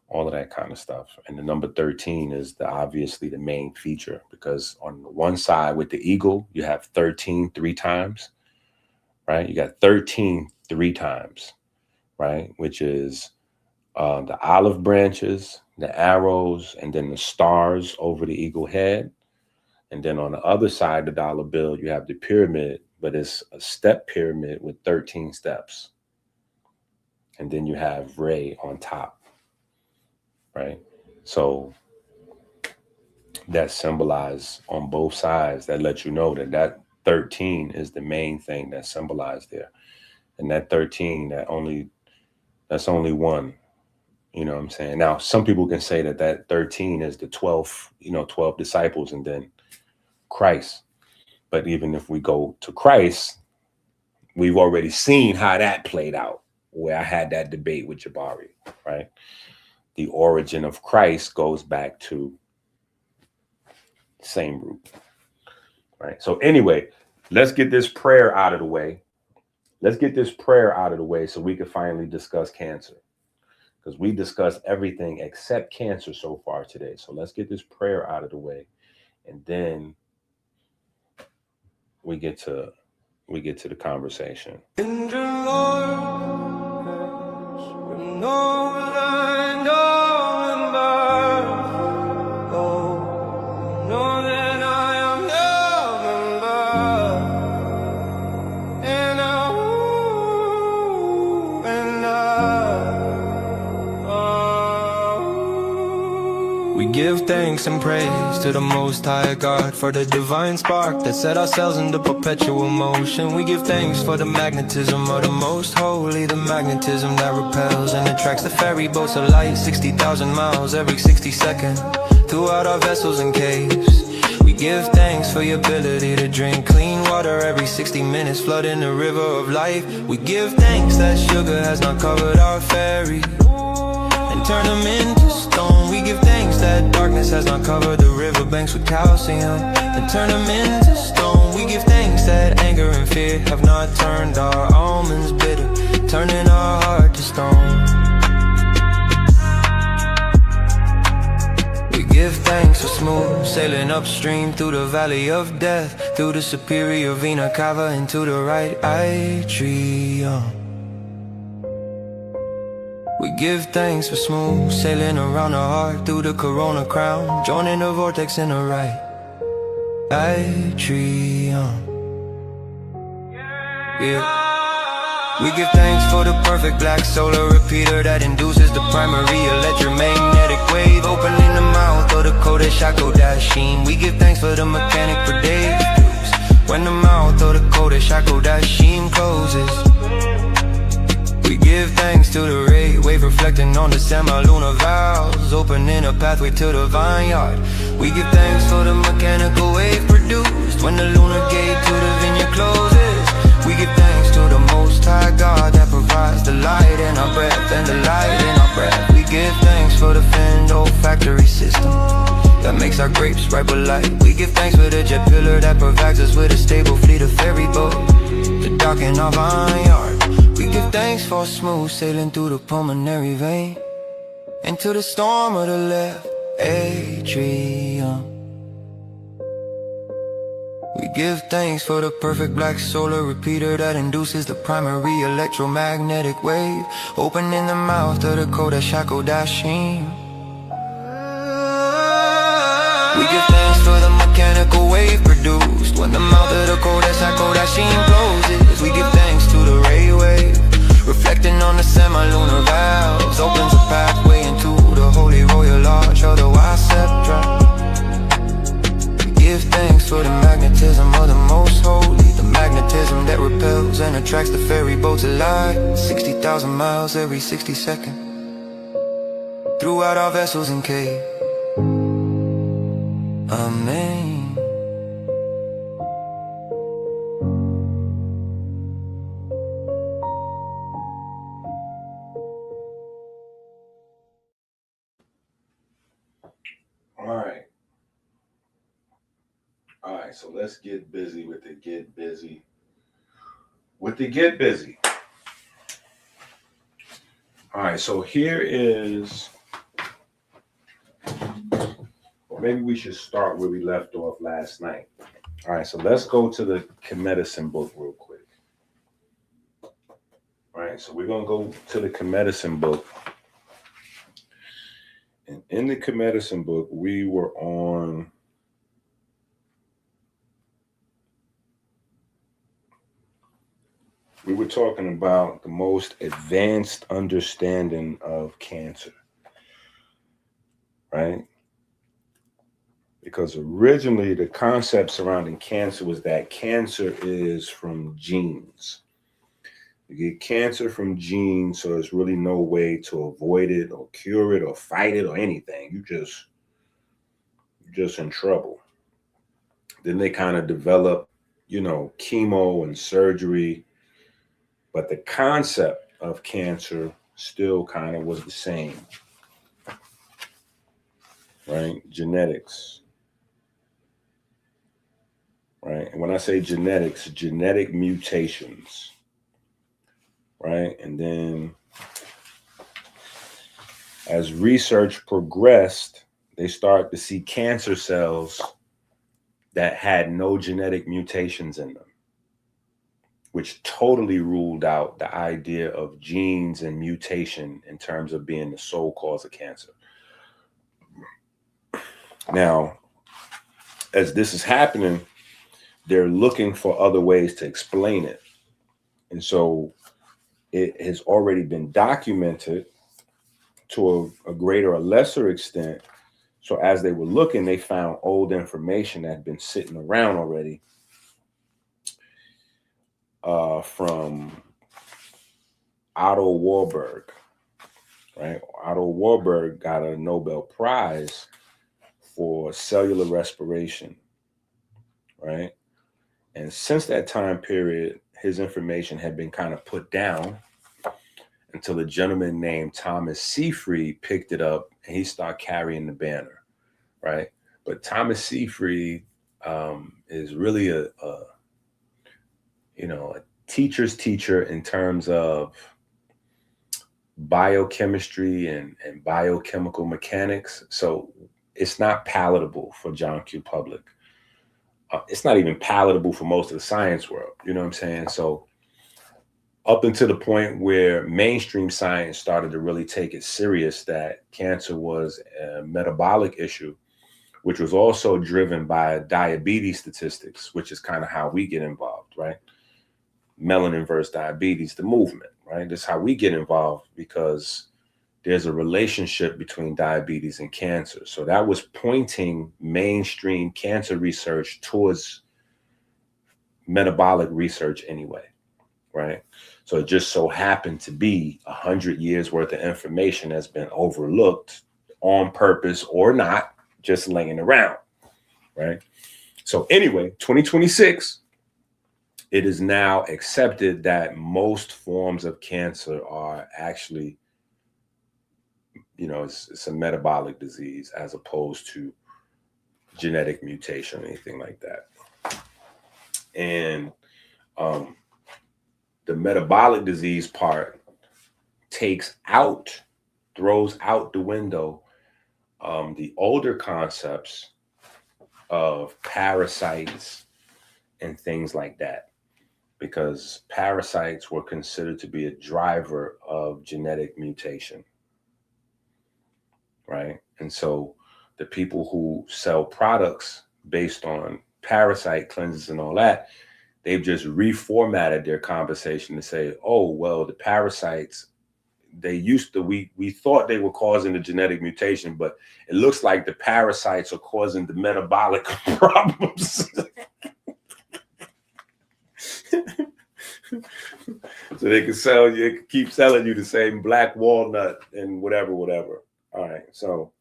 all of that kind of stuff. And the number 13 is obviously the main feature, because on the one side with the eagle, you have 13 3 times, right? You got 13 3 times, right? Which is the olive branches, the arrows, and then the stars over the eagle head. And then on the other side of the dollar bill, you have the pyramid, but it's a step pyramid with 13 steps. And then you have Re on top. Right? So that symbolized on both sides, that lets you know that 13 is the main thing that's symbolized there. And that 13, that's only one, you know what I'm saying? Now, some people can say that 13 is the 12, 12 disciples and then Christ. But even if we go to Christ, we've already seen how that played out, where I had that debate with Jabari, right? The origin of Christ goes back to the same root, right? So anyway, let's get this prayer out of the way. Let's get this prayer out of the way so we can finally discuss cancer. because we discussed everything except cancer so far today. So let's get this prayer out of the way, and then we get to the conversation. In the Lord, with no line, no embargo. Oh, know that I am your member, and we give thanks and praise to the Most High God for the divine spark that set ourselves into perpetual motion. We give thanks for the magnetism of the Most Holy, the magnetism that repels and attracts the ferry boats of light 60,000 miles every 60 seconds throughout our vessels and caves. We give thanks for your ability to drink clean water every 60 minutes, flooding the river of life. We give thanks that sugar has not covered our ferry and turn them into stone. We give thanks that darkness has not covered the riverbanks with calcium and turn them into stone. We give thanks that anger and fear have not turned our almonds bitter, turning our heart to stone. We give thanks for smooth sailing upstream through the valley of death, through the superior vena cava into the right atrium. We give thanks for smooth sailing around the heart through the corona crown, joining the vortex in the right atrium. Yeah. We give thanks for the perfect black solar repeater that induces the primary electromagnetic wave, opening the mouth of the Kodesh HaKodashim. We give thanks for the mechanic predictors when the mouth of the Kodesh HaKodashim closes. We give thanks to the ray wave reflecting on the semi-lunar valves, opening a pathway to the vineyard. We give thanks for the mechanical wave produced when the lunar gate to the vineyard closes. We give thanks to the Most High God that provides the light in our breath and the light in our breath. We give thanks for the finned olfactory system that makes our grapes ripe with light. We give thanks for the jet pillar that provides us with a stable fleet of ferry boats to dock in our vineyard. We give thanks for smooth sailing through the pulmonary vein into the storm of the left atrium. We give thanks for the perfect black solar repeater that induces the primary electromagnetic wave, opening the mouth of the Kodesh HaKodashim. We give thanks for the mechanical wave produced when the mouth of the Kodesh HaKodashim closes. We give thanks to the ray wave reflecting on the semi-lunar valves, opens a pathway into the holy royal arch of the Waceptra. Give thanks for the magnetism of the Most Holy, the magnetism that repels and attracts the ferry boats of light 60,000 miles every 60 seconds throughout our vessels and caves. Amen. All right, so let's get busy with the get busy. All right, so here is, or maybe we should start where we left off last night. All right, so let's go to the Medicine book real quick. All right, so we're going to go to the Medicine book. And in the Medicine book, we were talking about the most advanced understanding of cancer, right? Because originally the concept surrounding cancer was that cancer is from genes. You get cancer from genes, so there's really no way to avoid it or cure it or fight it or anything. You're just in trouble. Then they kind of develop, chemo and surgery. But the concept of cancer still kind of was the same, right? Genetics, right? And when I say genetics, genetic mutations, right? And then As research progressed, they started to see cancer cells that had no genetic mutations in them, which totally ruled out the idea of genes and mutation in terms of being the sole cause of cancer. Now, as this is happening, they're looking for other ways to explain it. And so it has already been documented to a greater or lesser extent. So as they were looking, they found old information that had been sitting around already from Otto Warburg, right? Otto Warburg got a Nobel Prize for cellular respiration, right? And since that time period, his information had been kind of put down until a gentleman named Thomas Seyfried picked it up and he started carrying the banner, right? But Thomas Seyfried is really a teacher's teacher in terms of biochemistry and biochemical mechanics. So it's not palatable for John Q. Public. It's not even palatable for most of the science world. You know what I'm saying? So up until the point where mainstream science started to really take it serious that cancer was a metabolic issue, which was also driven by diabetes statistics, which is kind of how we get involved, right? Melanin versus diabetes, the movement, right? That's how we get involved because there's a relationship between diabetes and cancer. So that was pointing mainstream cancer research towards metabolic research anyway, right? So it just so happened to be 100 years worth of information that's been overlooked on purpose or not, just laying around, right? So anyway, 2026, it is now accepted that most forms of cancer are actually, it's a metabolic disease as opposed to genetic mutation or anything like that. And the metabolic disease part throws out the window the older concepts of parasites and things like that, because parasites were considered to be a driver of genetic mutation, right? And so the people who sell products based on parasite cleanses and all that, they've just reformatted their conversation to say, oh, well, the parasites, we thought they were causing the genetic mutation, but it looks like the parasites are causing the metabolic problems. So they can keep selling you the same black walnut and whatever. All right. So,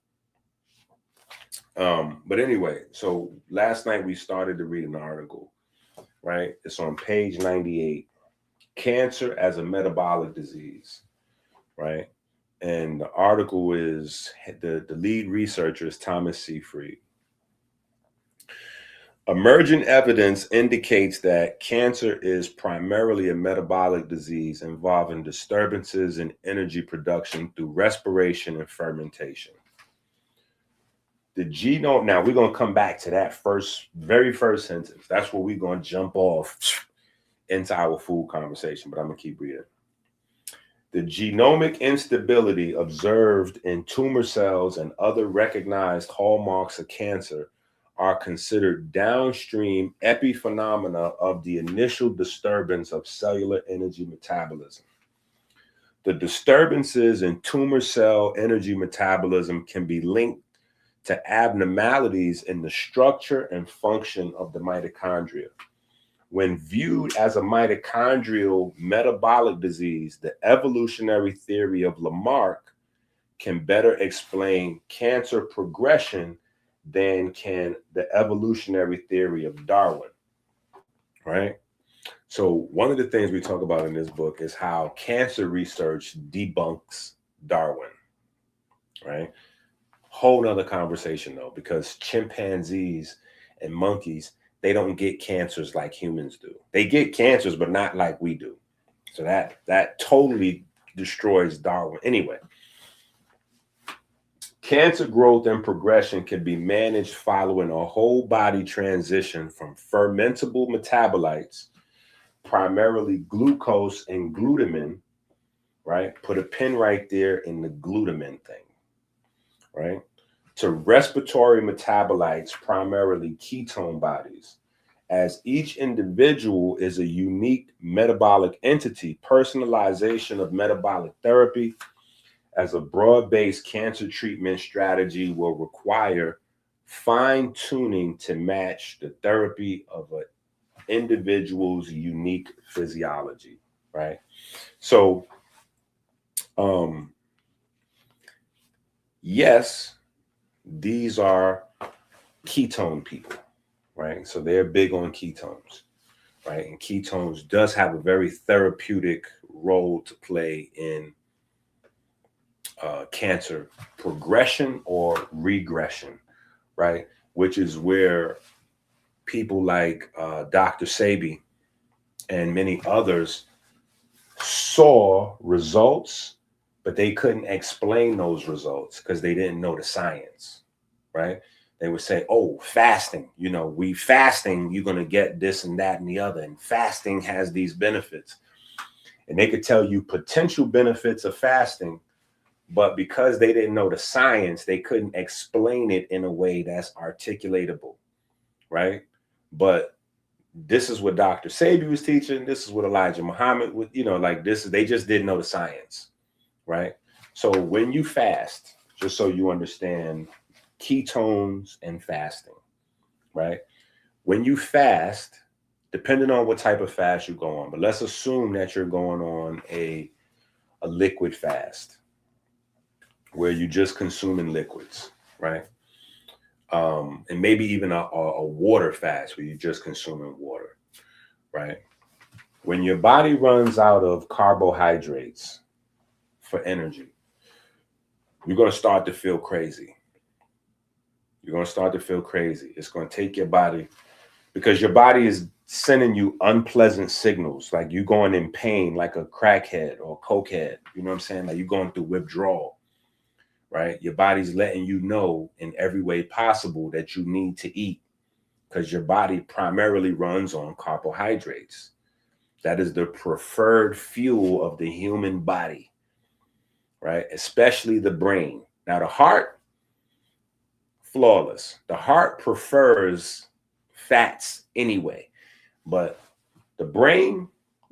but anyway, so last night we started to read an article, right? It's on page 98, Cancer as a Metabolic Disease, right? And the article is, the lead researcher is Thomas Seyfried. Emergent evidence indicates that cancer is primarily a metabolic disease involving disturbances in energy production through respiration and fermentation. The genome, now we're going to come back to that very first sentence. That's where we're going to jump off into our food conversation, but I'm going to keep reading. The genomic instability observed in tumor cells and other recognized hallmarks of cancer are considered downstream epiphenomena of the initial disturbance of cellular energy metabolism. The disturbances in tumor cell energy metabolism can be linked to abnormalities in the structure and function of the mitochondria. When viewed as a mitochondrial metabolic disease, the evolutionary theory of Lamarck can better explain cancer progression than can the evolutionary theory of Darwin, right? So one of the things we talk about in this book is how cancer research debunks Darwin, right? Whole nother conversation though, because chimpanzees and monkeys, they don't get cancers like humans do. They get cancers, but not like we do. So that totally destroys Darwin. Anyway, Cancer growth and progression can be managed following a whole body transition from fermentable metabolites, primarily glucose and glutamine, right? Put a pin right there in the glutamine thing, right? To respiratory metabolites, primarily ketone bodies. As each individual is a unique metabolic entity, personalization of metabolic therapy as a broad-based cancer treatment strategy will require fine-tuning to match the therapy of an individual's unique physiology, right? So, yes, these are ketone people, right? So they're big on ketones, right? And ketones does have a very therapeutic role to play in cancer progression or regression, right? Which is where people like Dr. Sebi and many others saw results, but they couldn't explain those results because they didn't know the science, right? They would say, oh, fasting, you know, we fasting, you're going to get this and that and the other. And fasting has these benefits. And they could tell you potential benefits of fasting, but because they didn't know the science, they couldn't explain it in a way that's articulatable, right? But this is what Dr. Sebi was teaching. This is what Elijah Muhammad would, you know, like this, they just didn't know the science, right? So when you fast, just so you understand ketones and fasting, right? When you fast, depending on what type of fast you go on, but let's assume that you're going on a liquid fast where you're just consuming liquids, right? And maybe even a water fast where you're just consuming water, right? When your body runs out of carbohydrates for energy, you're going to start to feel crazy. You're going to start to feel crazy. It's going to take your body, because your body is sending you unpleasant signals, like you going in pain, like a crackhead or cokehead. You know what I'm saying? Like you're going through withdrawal, right? Your body's letting you know in every way possible that you need to eat, because your body primarily runs on carbohydrates. That is the preferred fuel of the human body, right? Especially the brain. Now, the heart, flawless. The heart prefers fats anyway, but the brain,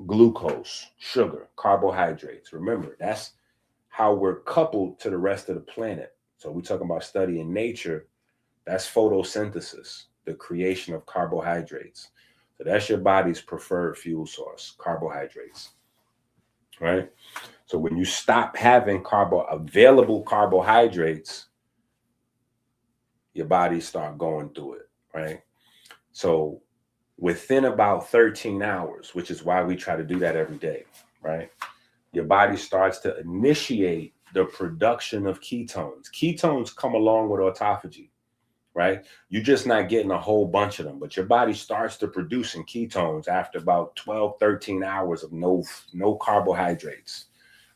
glucose, sugar, carbohydrates. Remember, that's how we're coupled to the rest of the planet. So we're talking about studying nature. That's photosynthesis, the creation of carbohydrates. So that's your body's preferred fuel source, carbohydrates, right? So when you stop having available carbohydrates, your body start going through it, right? So within about 13 hours, which is why we try to do that every day, right? Your body starts to initiate the production of ketones. Ketones come along with autophagy, right? You're just not getting a whole bunch of them, but your body starts to producing ketones after about 12, 13 hours of no carbohydrates,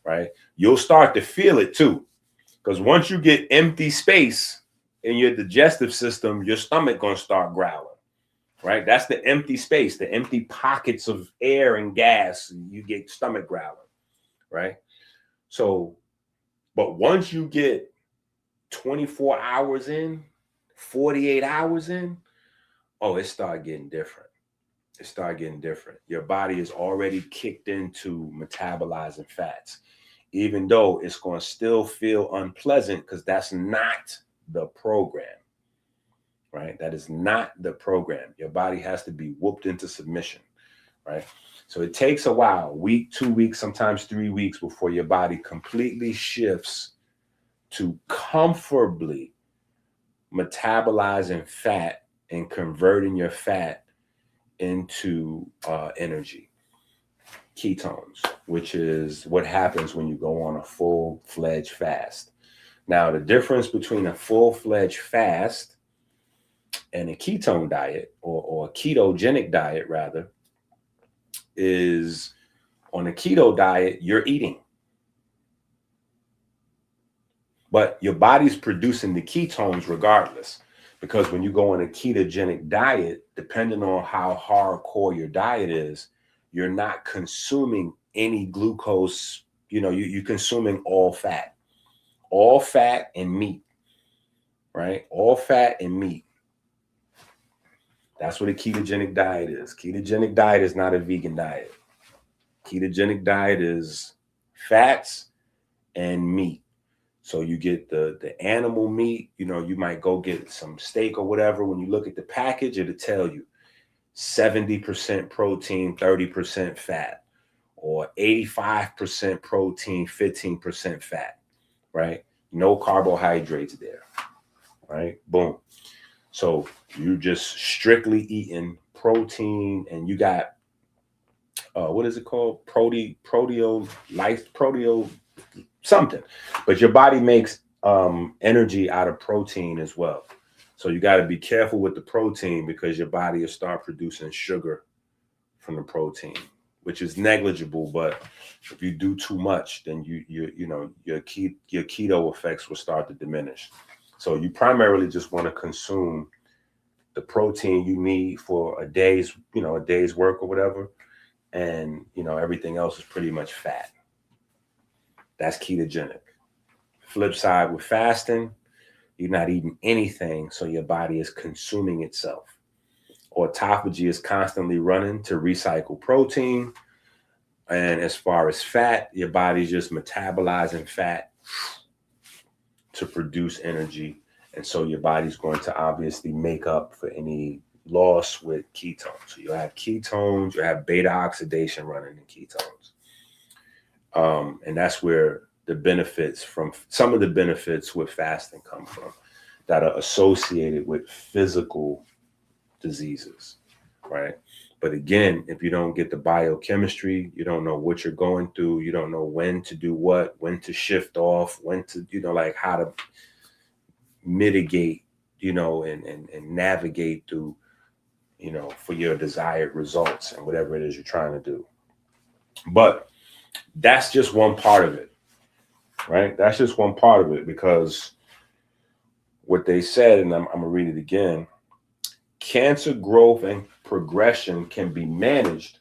right? You'll start to feel it too, because once you get empty space in your digestive system, your stomach gonna start growling, right? That's the empty space, the empty pockets of air and gas. You get stomach growling, right? So, but once you get 24 hours in, 48 hours in, oh, it started getting different. It started getting different. Your body is already kicked into metabolizing fats, even though it's going to still feel unpleasant, because that's not the program, right? That is not the program. Your body has to be whooped into submission, right? So it takes a while, week, 2 weeks, sometimes 3 weeks, before your body completely shifts to comfortably metabolizing fat and converting your fat into energy, ketones, which is what happens when you go on a full-fledged fast. Now, the difference between a full-fledged fast and a ketone diet, or a ketogenic diet rather, is on a keto diet, you're eating. But your body's producing the ketones regardless, because when you go on a ketogenic diet, depending on how hardcore your diet is, you're not consuming any glucose. You know, you're consuming all fat and meat, right? All fat and meat. That's what a ketogenic diet is. Ketogenic diet is not a vegan diet. Ketogenic diet is fats and meat. So you get the animal meat, you know, you might go get some steak or whatever. When you look at the package, it'll tell you 70% protein, 30% fat, or 85% protein, 15% fat, right? No carbohydrates there, right? Boom. So you're just strictly eating protein, and you got what is it called? Proteol something. But your body makes energy out of protein as well. So you got to be careful with the protein, because your body will start producing sugar from the protein, which is negligible. But if you do too much, then your keto effects will start to diminish. So you primarily just want to consume the protein you need for a day's work or whatever. And, everything else is pretty much fat. That's ketogenic. Flip side with fasting, you're not eating anything, so your body is consuming itself. Autophagy is constantly running to recycle protein. And as far as fat, your body's just metabolizing fat to produce energy. And so your body's going to obviously make up for any loss with ketones. So you have ketones, you have beta oxidation running in ketones. And that's where some of the benefits with fasting come from, that are associated with physical diseases, right? But again, if you don't get the biochemistry, you don't know what you're going through, you don't know when to do what, when to shift off, when to, like how to mitigate, and navigate through, for your desired results and whatever it is you're trying to do. But that's just one part of it, right? That's just one part of it, because what they said, and I'm going to read it again, cancer growth and progression can be managed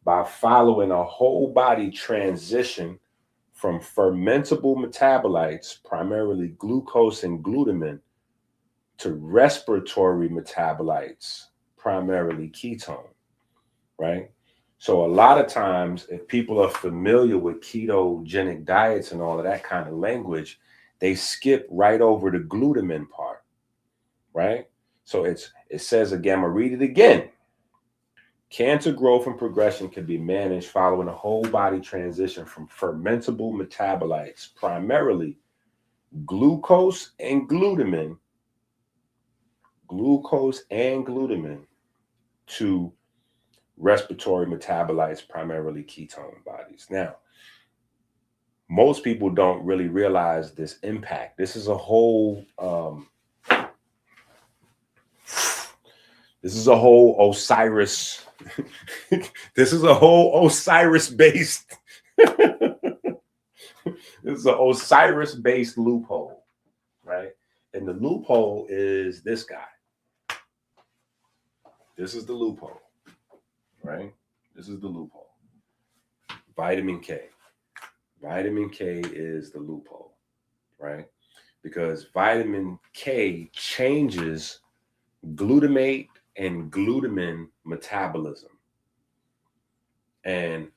by following a whole body transition from fermentable metabolites, primarily glucose and glutamine, to respiratory metabolites, primarily ketone, right? So a lot of times, if people are familiar with ketogenic diets and all of that kind of language, they skip right over the glutamine part, right? So it says again, I'm gonna read it again. Cancer growth and progression can be managed following a whole body transition from fermentable metabolites, primarily glucose and glutamine, to respiratory metabolites, primarily ketone bodies. Now, most people don't really realize this impact. This is a whole Osiris. This is a whole Osiris-based. This is an Osiris-based loophole, right? And the loophole is this guy. This is the loophole, right? This is the loophole. Vitamin K. Vitamin K is the loophole, right? Because vitamin K changes glutamate and glutamine metabolism. And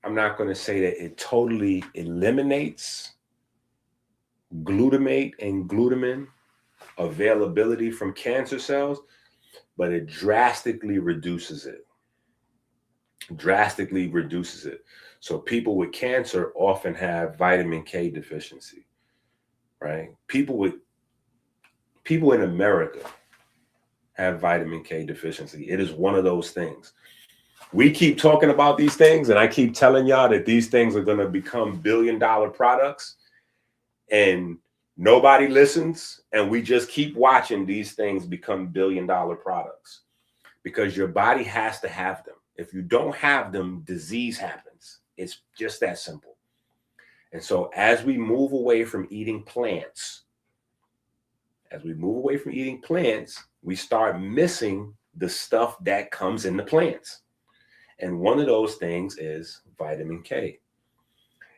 I'm not going to say that it totally eliminates glutamate and glutamine availability from cancer cells, but it drastically reduces it. So people with cancer often have vitamin K deficiency, right? People in America have vitamin K deficiency. It is one of those things. We keep talking about these things, and I keep telling y'all that these things are going to become billion-dollar products, and nobody listens, and we just keep watching these things become billion-dollar products, because your body has to have them. If you don't have them, disease happens. It's just that simple. And so as we move away from eating plants, we start missing the stuff that comes in the plants. And one of those things is vitamin K.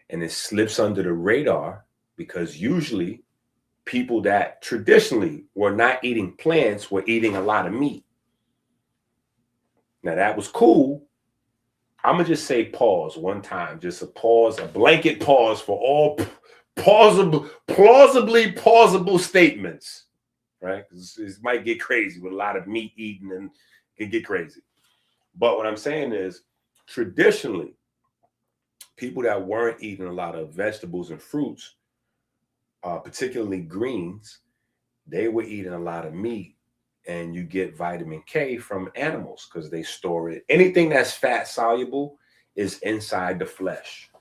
And it slips under the radar because usually people that traditionally were not eating plants were eating a lot of meat. Now that was cool. I'm going to just say pause one time, just a pause, a blanket pause for all plausibly plausible statements, right? Because it might get crazy with a lot of meat eating and it can get crazy. But what I'm saying is traditionally, people that weren't eating a lot of vegetables and fruits, particularly greens, they were eating a lot of meat. And you get vitamin K from animals because they store it. Anything that's fat soluble is inside the flesh,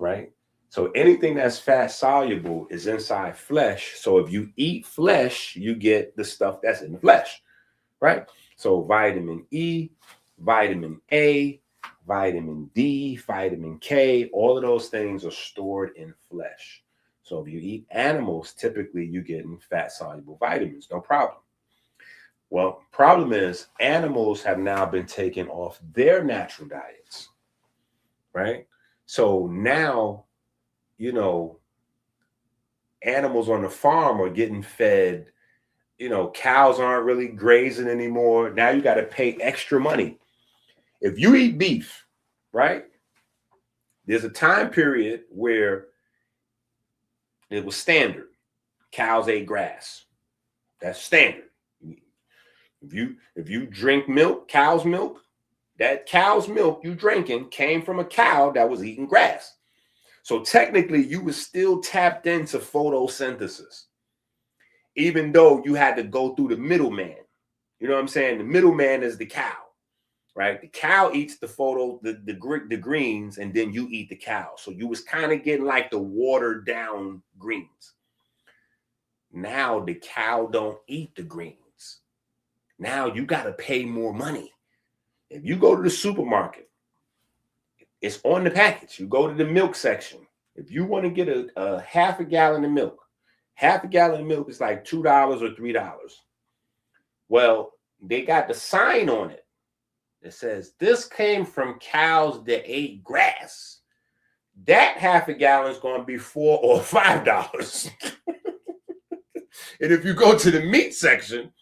right? So anything that's fat soluble is inside flesh. So if you eat flesh, you get the stuff that's in the flesh, right? So vitamin E, vitamin A, vitamin D, vitamin K, all of those things are stored in flesh. So if you eat animals, typically you get fat soluble vitamins, no problem. Well, problem is animals have now been taken off their natural diets, right? So now, animals on the farm are getting fed, cows aren't really grazing anymore. Now you got to pay extra money. If you eat beef, right? There's a time period where it was standard. Cows ate grass. That's standard. If you drink milk, cow's milk, that cow's milk you drinking came from a cow that was eating grass. So technically you were still tapped into photosynthesis, even though you had to go through the middleman. You know what I'm saying? The middleman is the cow, right? The cow eats the greens, and then you eat the cow. So you was kind of getting like the watered down greens. Now the cow don't eat the greens. Now you got to pay more money. If you go to the supermarket, it's on the package. You go to the milk section. If you want to get a half a gallon of milk is like $2 or $3. Well, they got the sign on it that says this came from cows that ate grass. That half a gallon is going to be $4 or $5. And if you go to the meat section,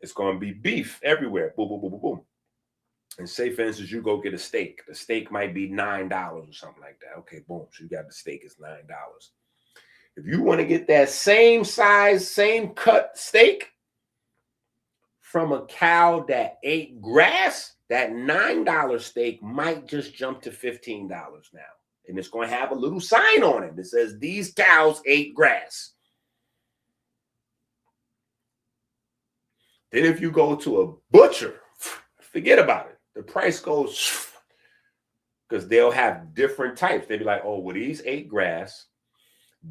it's going to be beef everywhere. Boom, boom, boom, boom, boom. And say, for instance, you go get a steak. The steak might be $9 or something like that. Okay, boom. So you got the steak is $9. If you want to get that same size, same cut steak from a cow that ate grass, that $9 steak might just jump to $15 now. And it's going to have a little sign on it that says, these cows ate grass. Then if you go to a butcher, forget about it. The price goes, because they'll have different types. They'll be like, oh, well, these ate grass.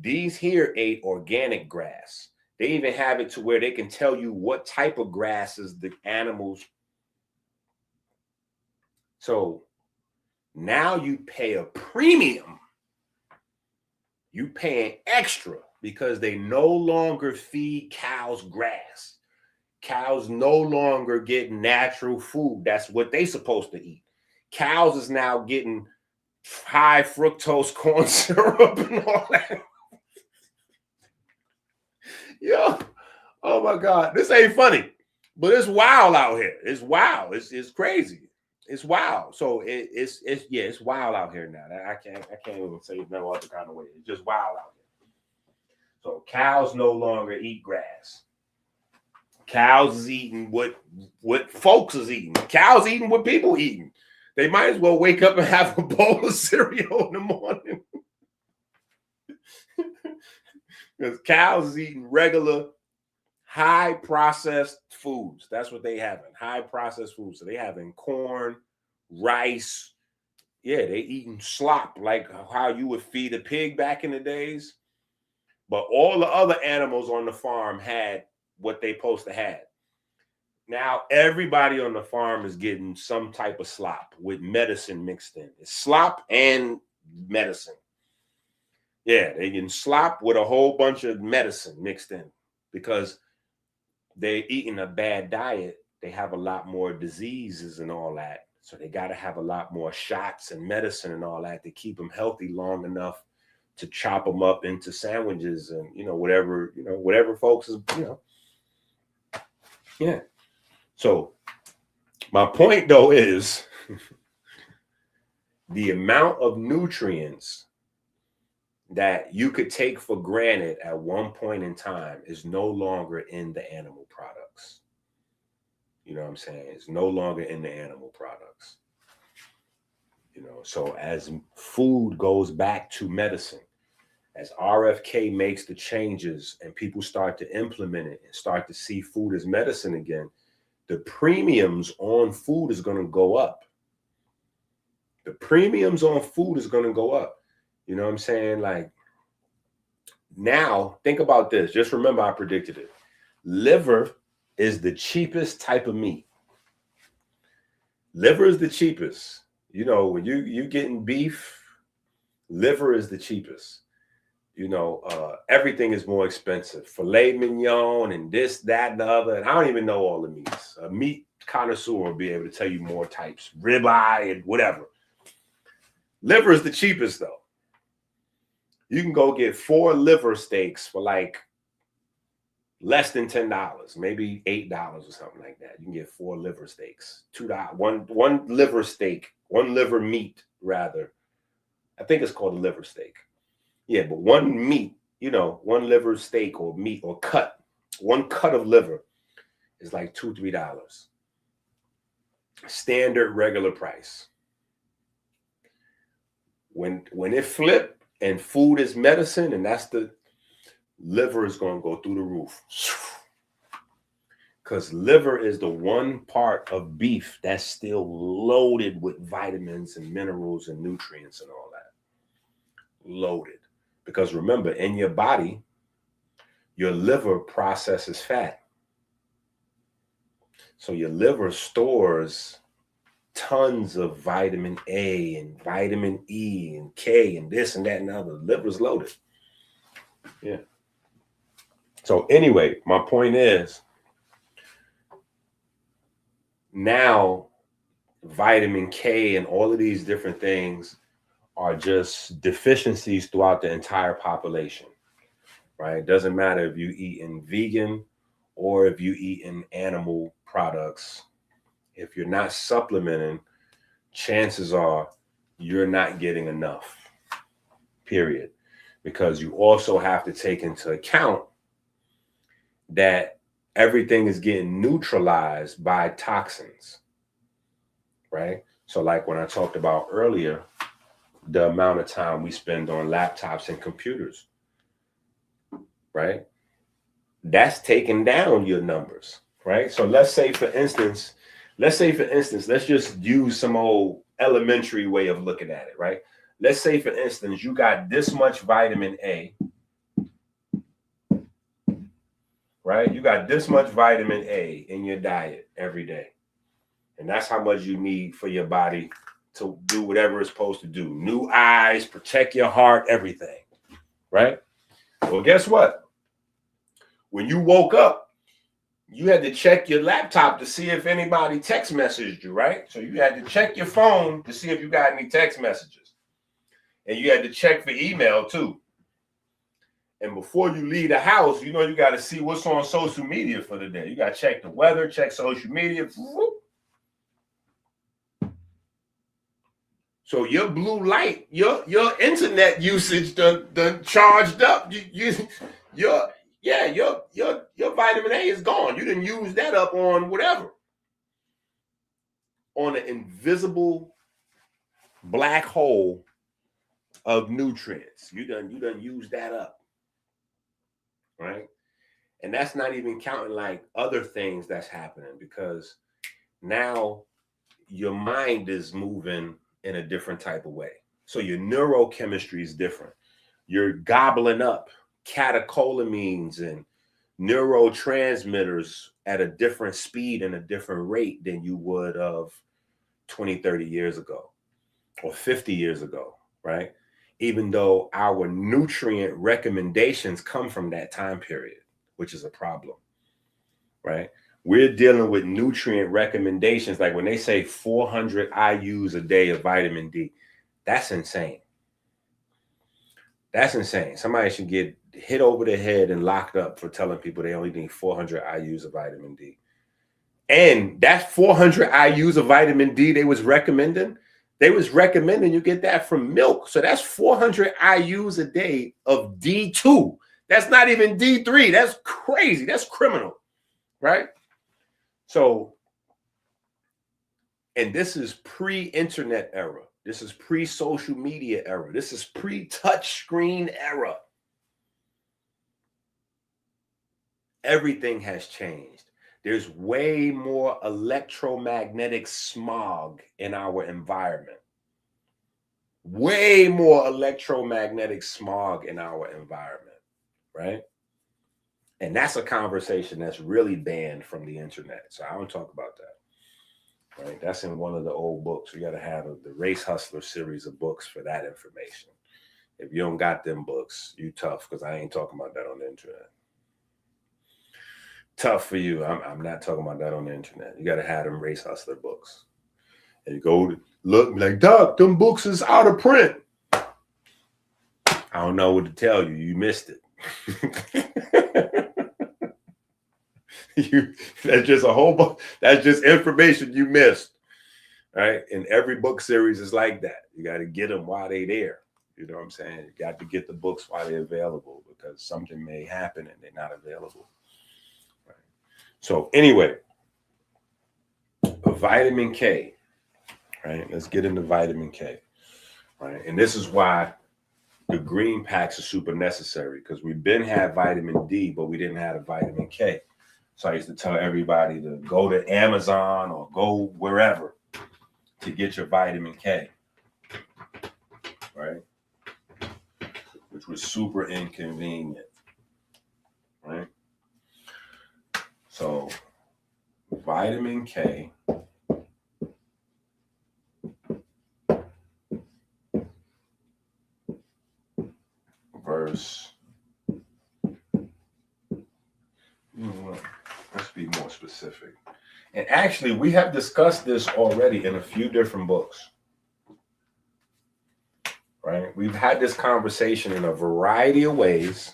These here ate organic grass. They even have it to where they can tell you what type of grasses the animals. So now you pay a premium. You paying extra because they no longer feed cows grass. Cows no longer get natural food. That's what they supposed to eat. Cows is now getting high fructose corn syrup and all that. Yo, oh my God, this ain't funny, but it's wild out here. It's wild. It's crazy. It's wild. So it's wild out here now. I can't even say it no other kind of way. It's just wild out here. So cows no longer eat grass. Cows is eating what folks is eating. Cows eating what people eating. They might as well wake up and have a bowl of cereal in the morning. Because cows is eating regular high processed foods. That's what they having. High processed foods. So they having corn, rice. Yeah, they eating slop like how you would feed a pig back in the days. But all the other animals on the farm had what they supposed to have. Now everybody on the farm is getting some type of slop with medicine mixed in. It's slop and medicine. Yeah, they getting slop with a whole bunch of medicine mixed in because they're eating a bad diet. They have a lot more diseases and all that. So they got to have a lot more shots and medicine and all that to keep them healthy long enough to chop them up into sandwiches and, whatever folks is, Yeah. So my point though is the amount of nutrients that you could take for granted at one point in time is no longer in the animal products. You know what I'm saying? It's no longer in the animal products. So as food goes back to medicine, as RFK makes the changes and people start to implement it and start to see food as medicine again, the premiums on food is going to go up. The premiums on food is going to go up. You know what I'm saying? Like, now, think about this. Just remember, I predicted it. Liver is the cheapest type of meat. Liver is the cheapest. When you getting beef, liver is the cheapest. Everything is more expensive. Filet mignon and this, that, and the other. And I don't even know all the meats. A meat connoisseur will be able to tell you more types. Ribeye and whatever. Liver is the cheapest, though. You can go get 4 liver steaks for like less than $10, maybe $8 or something like that. You can get 4 liver steaks, $2. One liver steak, one liver meat, rather. I think it's called a liver steak. Yeah, but one meat, one liver steak or meat or cut, one cut of liver is like $2, $3. Standard regular price. When it flipped and food is medicine, and that's the liver is going to go through the roof. Because liver is the one part of beef that's still loaded with vitamins and minerals and nutrients and all that. Loaded. Because remember, in your body, your liver processes fat. So your liver stores tons of vitamin A and vitamin E and K and this and that and the other. The liver's loaded. Yeah. So anyway, my point is, now vitamin K and all of these different things are just deficiencies throughout the entire population, right? It doesn't matter if you eat in vegan or if you eat in animal products. If you're not supplementing, chances are you're not getting enough, period. Because you also have to take into account that everything is getting neutralized by toxins, right? So like when I talked about earlier, the amount of time we spend on laptops and computers, right? That's taking down your numbers, right? So let's say for instance, let's just use some old elementary way of looking at it, right? Let's say for instance, you got this much vitamin A, right? You got this much vitamin A in your diet every day. And that's how much you need for your body to do whatever it's supposed to do. New eyes, protect your heart, everything, right? Well, guess what? When you woke up, you had to check your laptop to see if anybody text messaged you, right? So you had to check your phone to see if you got any text messages. And you had to check for email too. And before you leave the house, you got to see what's on social media for the day. You got to check the weather, check social media. So your blue light, your internet usage done charged up. Your vitamin A is gone. You didn't use that up on whatever. On an invisible black hole of nutrients. You done use that up. Right? And that's not even counting like other things that's happening, because now your mind is moving in a different type of way. So your neurochemistry is different. You're gobbling up catecholamines and neurotransmitters at a different speed and a different rate than you would of 20, 30 years ago or 50 years ago, right? even though our nutrient recommendations come from that time period, which is a problem, right? We're dealing with nutrient recommendations. Like when they say 400 IUs a day of vitamin D, that's insane. That's insane. Somebody should get hit over the head and locked up for telling people they only need 400 IUs of vitamin D. And that's 400 IUs of vitamin D they was recommending. They was recommending you get that from milk. So that's 400 IUs a day of D2. That's not even D3. That's crazy. That's criminal, right? So, and this is pre-internet era. This is pre-social media era. This is pre-touch screen era. Everything has changed. There's way more electromagnetic smog in our environment. Way more electromagnetic smog in our environment, right? And that's a conversation that's really banned from the internet. So I don't talk about that, right? That's in one of the old books. You got to have the Race Hustler series of books for that information. If you don't got them books, you tough, because I ain't talking about that on the internet. Tough for you. I'm not talking about that on the internet. You got to have them Race Hustler books. And you go look like, Doc, them books is out of print. I don't know what to tell you. You missed it. That's just a whole book. That's just information you missed. Right? And every book series is like that. You got to get them while they're there. You know what I'm saying? You got to get the books while they're available, because something may happen and they're not available. So anyway, vitamin K, right? Let's get into vitamin K, right? And this is why the green packs are super necessary, because we've been had vitamin D, but we didn't have a vitamin K. So I used to tell everybody to go to Amazon or go wherever to get your vitamin K, right? Which was super inconvenient, right? So vitamin K versus, let's be more specific. And actually, we have discussed this already in a few different books, right? We've had this conversation in a variety of ways,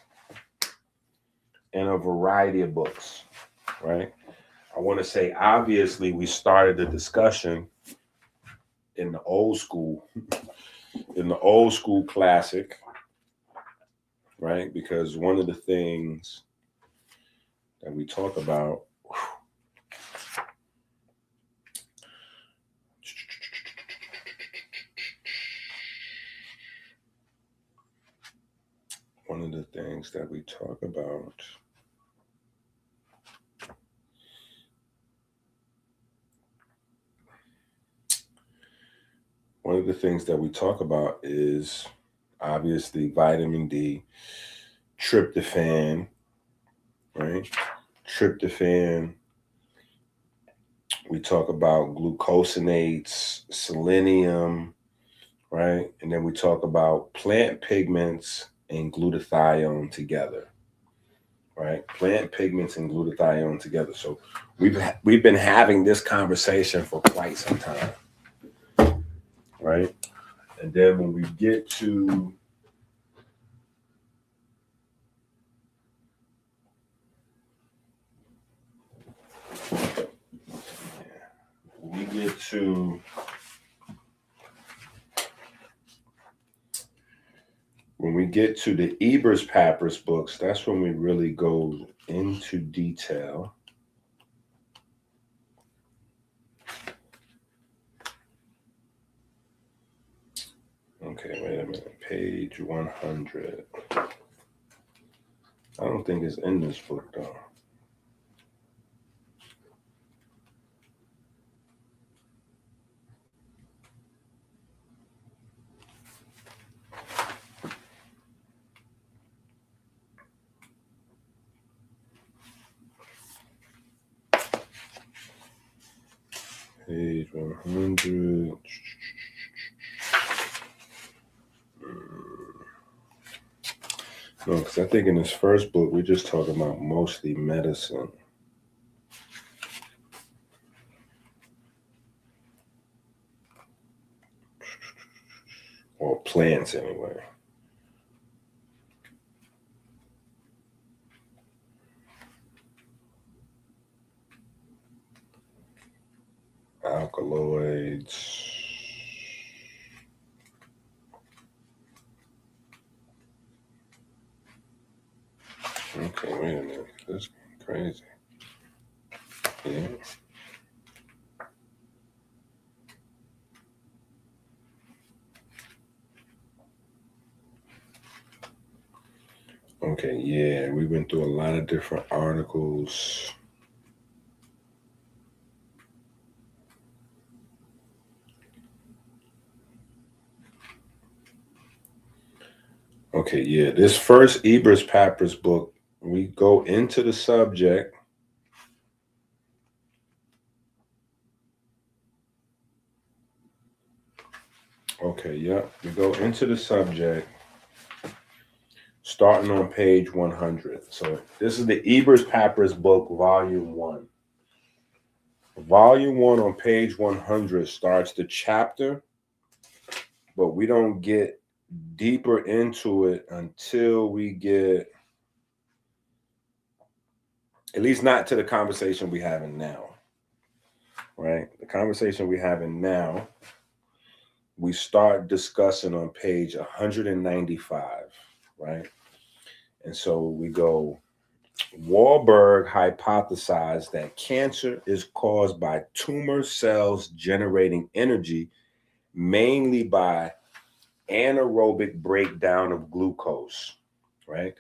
in a variety of books, right? I want to say, obviously, we started the discussion in the old school classic, right? Because one of the things that we talk about, is obviously vitamin D, tryptophan, right? Tryptophan. We talk about glucosinates, selenium, right? And then we talk about plant pigments and glutathione together, right? Plant pigments and glutathione together. So we've been having this conversation for quite some time, right? And then when we get to when we get to the Ebers Papyrus books, that's when we really go into detail. Okay, wait a minute. Page 100. I don't think it's in this book, though. Page 100. No, because I think in this first book, we're just talking about mostly medicine. Or plants, anyway. Alkaloids. Okay, wait a minute. This is crazy. Yeah. Okay, yeah, we went through a lot of different articles. Okay, yeah, this first Ebers Papyrus book, we go into the subject. Okay, yeah, we go into the subject starting on page 100. So this is the Ebers Papyrus book, volume 1. Volume 1 on page 100 starts the chapter, but we don't get deeper into it until we get, at least not to the conversation we having now, right? The conversation we having now, we start discussing on page 195, right? And so we go, Wahlberg hypothesized that cancer is caused by tumor cells generating energy mainly by anaerobic breakdown of glucose, right?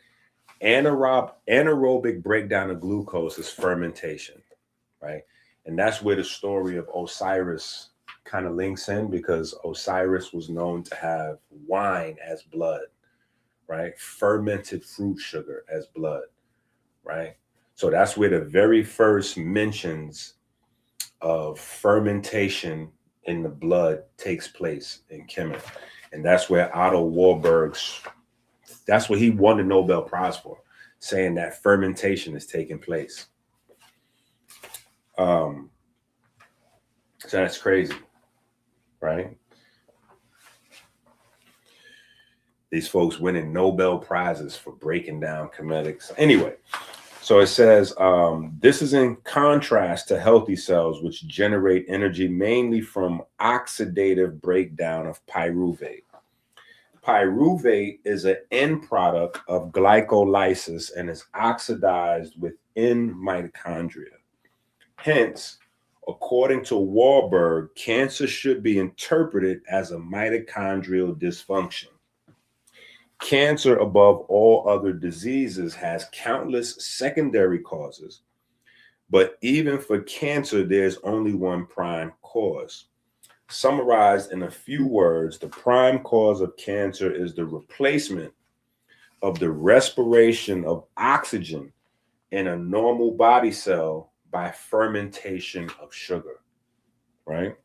Anaerobic breakdown of glucose is fermentation, right? And that's where the story of Osiris kind of links in, because Osiris was known to have wine as blood, right? Fermented fruit sugar as blood, right? So that's where the very first mentions of fermentation in the blood takes place in Kemet. And that's where Otto Warburg's, that's what he won the Nobel Prize for, saying that fermentation is taking place. So that's crazy, right? These folks winning Nobel Prizes for breaking down cometics. Anyway, so it says, this is in contrast to healthy cells, which generate energy mainly from oxidative breakdown of pyruvate. Pyruvate is an end product of glycolysis and is oxidized within mitochondria. Hence, according to Wahlberg, cancer should be interpreted as a mitochondrial dysfunction. Cancer, above all other diseases, has countless secondary causes, but even for cancer, there's only one prime cause. Summarized in a few words, the prime cause of cancer is the replacement of the respiration of oxygen in a normal body cell by fermentation of sugar, right?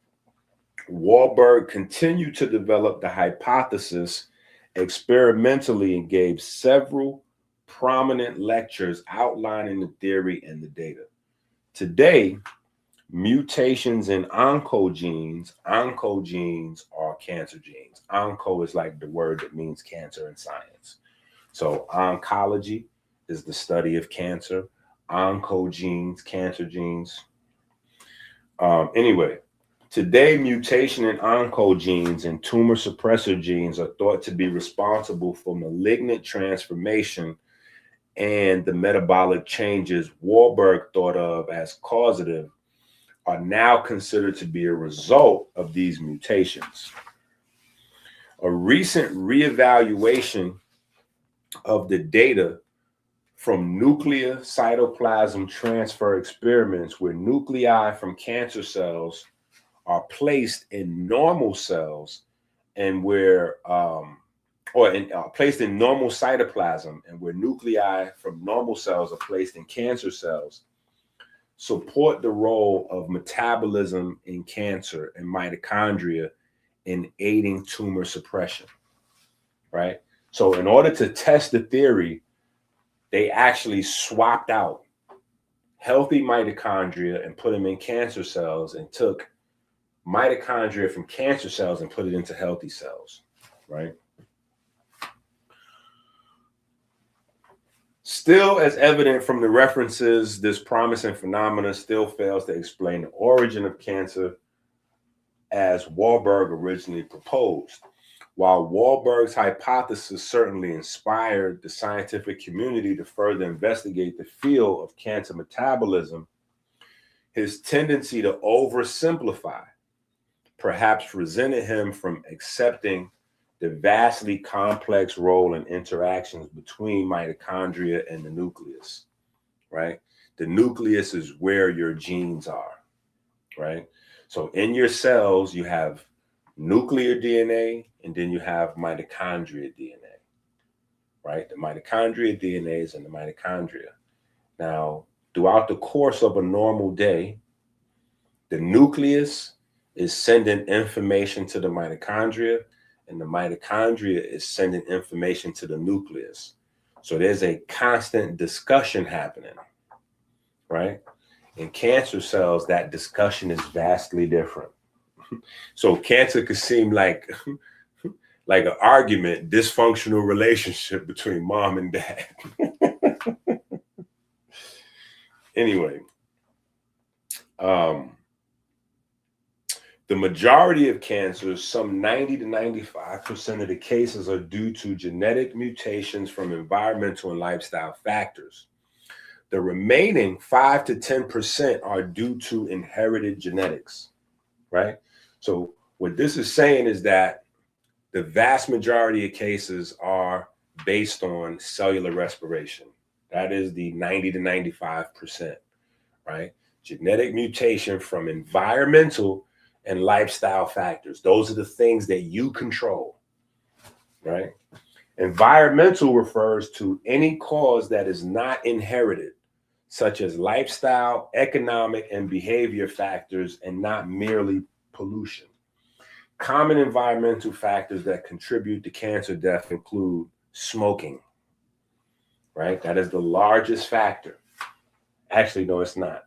Wahlberg continued to develop the hypothesis experimentally and gave several prominent lectures outlining the theory and the data. Today, mutations in oncogenes are cancer genes. Onco is like the word that means cancer in science. So oncology is the study of cancer. Oncogenes, cancer genes. Anyway, today, mutation in oncogenes and tumor suppressor genes are thought to be responsible for malignant transformation and the metabolic changes Wahlberg thought of as causative are now considered to be a result of these mutations. A recent reevaluation of the data from nuclear cytoplasm transfer experiments where nuclei from cancer cells are placed in normal cells and where placed in normal cytoplasm, and where nuclei from normal cells are placed in cancer cells, support the role of metabolism in cancer and mitochondria in aiding tumor suppression, right? So in order to test the theory, they actually swapped out healthy mitochondria and put them in cancer cells and took mitochondria from cancer cells and put it into healthy cells, right? Still, as evident from the references, this promising phenomena still fails to explain the origin of cancer as Wahlberg originally proposed. While Wahlberg's hypothesis certainly inspired the scientific community to further investigate the field of cancer metabolism, his tendency to oversimplify perhaps prevented him from accepting the vastly complex role and interactions between mitochondria and the nucleus, right? The nucleus is where your genes are, right? So in your cells, you have nuclear DNA, and then you have mitochondria DNA, right? The mitochondria DNA is in the mitochondria. Now, throughout the course of a normal day, the nucleus is sending information to the mitochondria, and the mitochondria is sending information to the nucleus. So there's a constant discussion happening, right? In cancer cells, that discussion is vastly different. So cancer could seem like an argument, dysfunctional relationship between mom and dad. Anyway, the majority of cancers, some 90 to 95% of the cases, are due to genetic mutations from environmental and lifestyle factors. The remaining 5 to 10% are due to inherited genetics, right? So what this is saying is that the vast majority of cases are based on cellular respiration. That is the 90 to 95%, right? Genetic mutation from environmental and lifestyle factors. Those are the things that you control, right? Environmental refers to any cause that is not inherited, such as lifestyle, economic, and behavior factors, and not merely pollution. Common environmental factors that contribute to cancer death include smoking, right? That is the largest factor. Actually, no, it's not.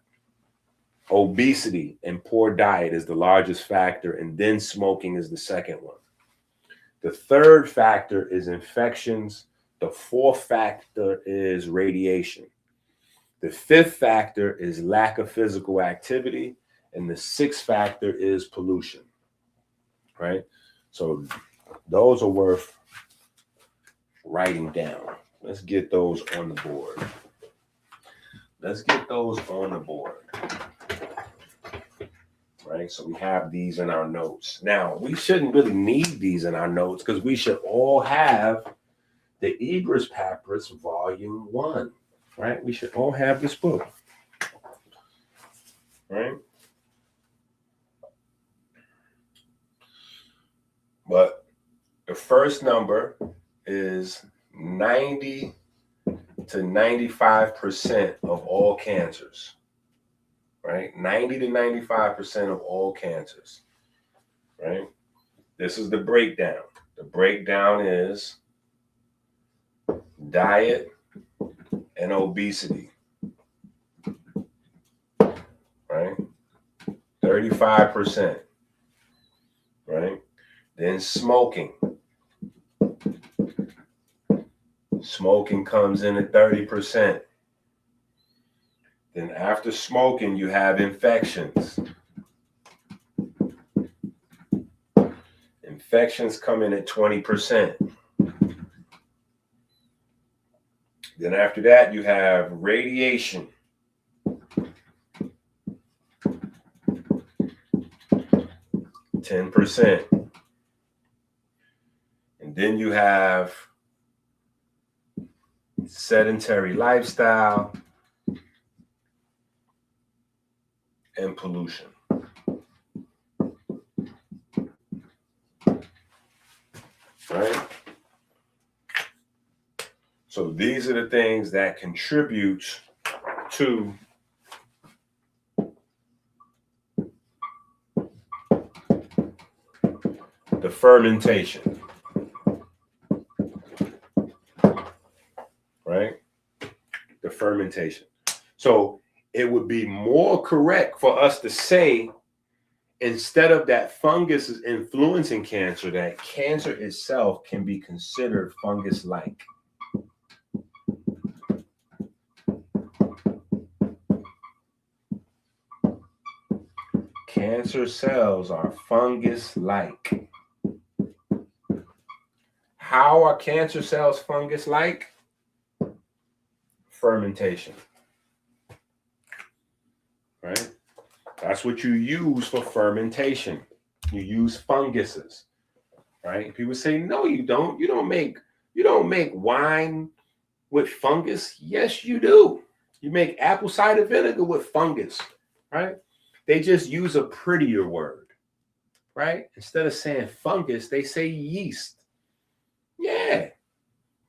Obesity and poor diet is the largest factor, and then smoking is the second one. The third factor is infections. The fourth factor is radiation. The fifth factor is lack of physical activity, and the sixth factor is pollution, right? So those are worth writing down. Let's get those on the board. Right? So we have these in our notes. Now, we shouldn't really need these in our notes because we should all have the Ebers Papyrus Volume 1, right? We should all have this book, right? But the first number is 90 to 95% of all cancers, right? 90 to 95% of all cancers, right? This is the breakdown. The breakdown is diet and obesity, right? 35%, right? Then smoking. Smoking comes in at 30%. Then after smoking, you have infections. Infections come in at 20%. Then after that, you have radiation. 10%. And then you have sedentary lifestyle and pollution. Right? So these are the things that contribute to the fermentation. fermentation. So it would be more correct for us to say, instead of that fungus is influencing cancer, that cancer itself can be considered fungus-like. Cancer cells are fungus-like. How are cancer cells fungus-like? Fermentation. Right? That's what you use for fermentation. You use funguses. Right? People say, no, you don't. You don't make wine with fungus. Yes, you do. You make apple cider vinegar with fungus. Right? They just use a prettier word. Right? Instead of saying fungus, they say yeast. Yeah.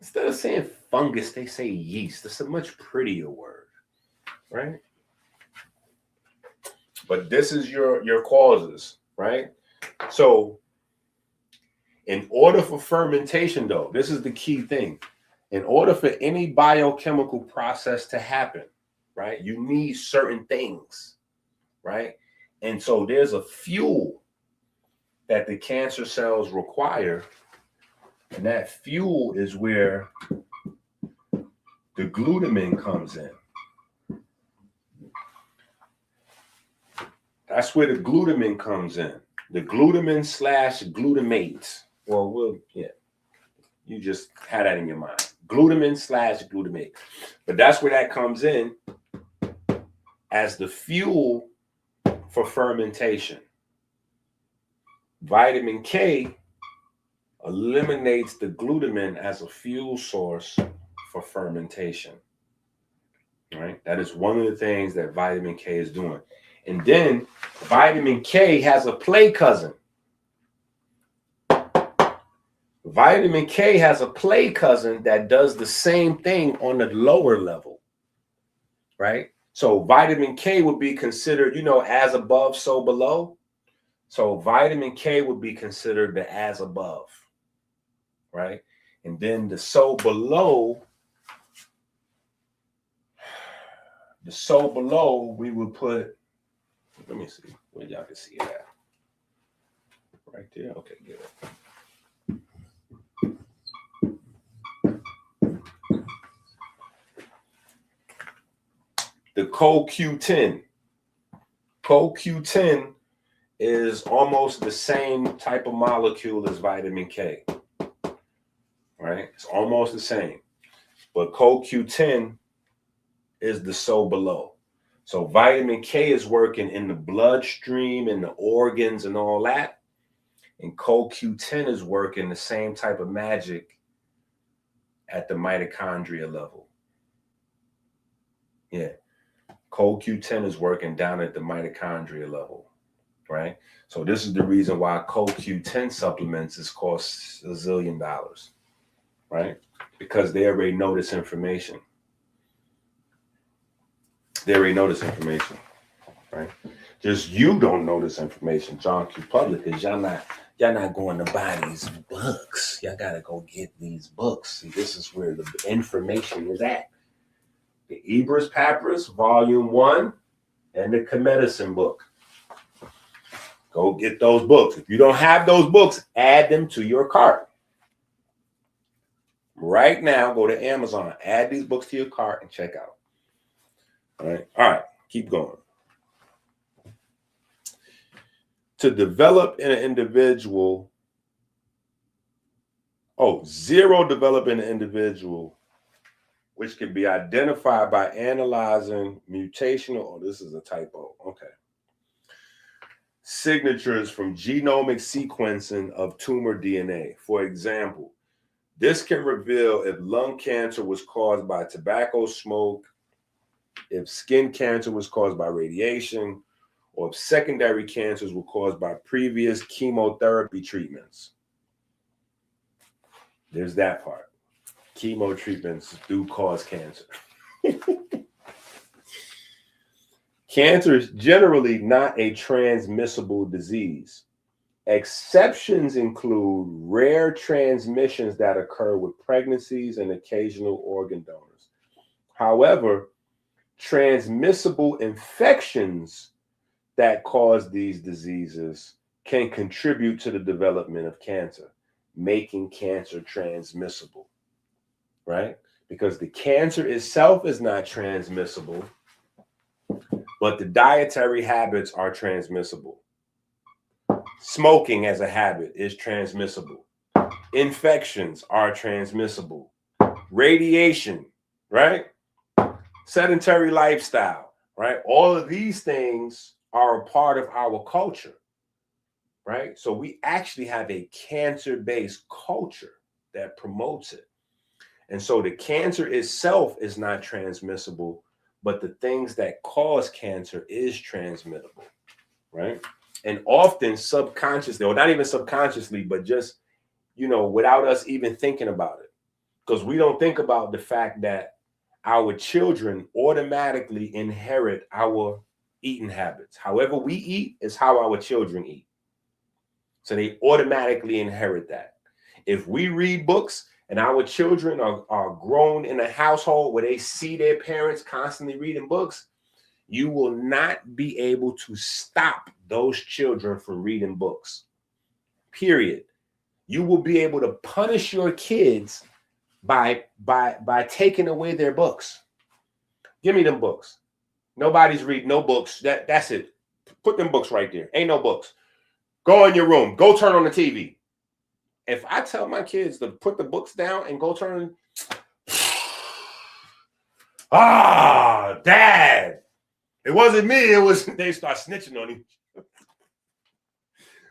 Instead of saying fungus, they say yeast. It's a much prettier word, right? But this is your causes, right? So in order for fermentation, though, this is the key thing. In order for any biochemical process to happen, right, you need certain things, right? And so there's a fuel that the cancer cells require. And that fuel is where the glutamine comes in. That's where the glutamine comes in. The glutamine / glutamate. Well, yeah, you just had that in your mind. Glutamine / glutamate. But that's where that comes in as the fuel for fermentation. Vitamin K eliminates the glutamine as a fuel source for fermentation. Right? That is one of the things that vitamin K is doing. And then vitamin K has a play cousin. Vitamin K has a play cousin that does the same thing on the lower level. Right? So vitamin K would be considered, as above, so below. So vitamin K would be considered the as above. Right? And then the so below, we would put, let me see where y'all can see it at. Right there. Okay, good. The CoQ10. CoQ10 is almost the same type of molecule as vitamin K. Right? It's almost the same. But CoQ10 is the so below. So vitamin K is working in the bloodstream and the organs and all that. And CoQ10 is working the same type of magic at the mitochondria level. Yeah. CoQ10 is working down at the mitochondria level. Right? So this is the reason why CoQ10 supplements is cost $1 zillion. Right? Because they already know this information. Right? Just you don't know this information, John Q. Public, because y'all not going to buy these books. Y'all gotta go get these books. See, this is where the information is at. The Ebers Papyrus, Volume 1, and the Comedicine book. Go get those books. If you don't have those books, add them to your cart. Right now, go to Amazon, add these books to your cart and check out. All right, keep going. To develop in an individual, zero develop in an individual, which can be identified by analyzing mutational, this is a typo, okay. Signatures from genomic sequencing of tumor DNA. For example, this can reveal if lung cancer was caused by tobacco smoke, if skin cancer was caused by radiation, or if secondary cancers were caused by previous chemotherapy treatments. There's that part. Chemo treatments do cause cancer. Cancer is generally not a transmissible disease. Exceptions include rare transmissions that occur with pregnancies and occasional organ donors. However, transmissible infections that cause these diseases can contribute to the development of cancer, making cancer transmissible, right? Because the cancer itself is not transmissible, but the dietary habits are transmissible. Smoking as a habit is transmissible. Infections are transmissible. Radiation, right? Sedentary lifestyle, right? All of these things are a part of our culture, right? So we actually have a cancer-based culture that promotes it. And so the cancer itself is not transmissible, but the things that cause cancer is transmittable, right? And often subconsciously, or not even subconsciously, but just, without us even thinking about it. Because we don't think about the fact that our children automatically inherit our eating habits. However we eat is how our children eat. So they automatically inherit that. If we read books and our children are grown in a household where they see their parents constantly reading books, you will not be able to stop those children from reading books. Period. You will be able to punish your kids by taking away their books. Give me them books. Nobody's reading no books. That's it. Put them books right there. Ain't no books. Go in your room. Go turn on the TV. If I tell my kids to put the books down and go turn, Dad, it wasn't me. It was, they start snitching on him.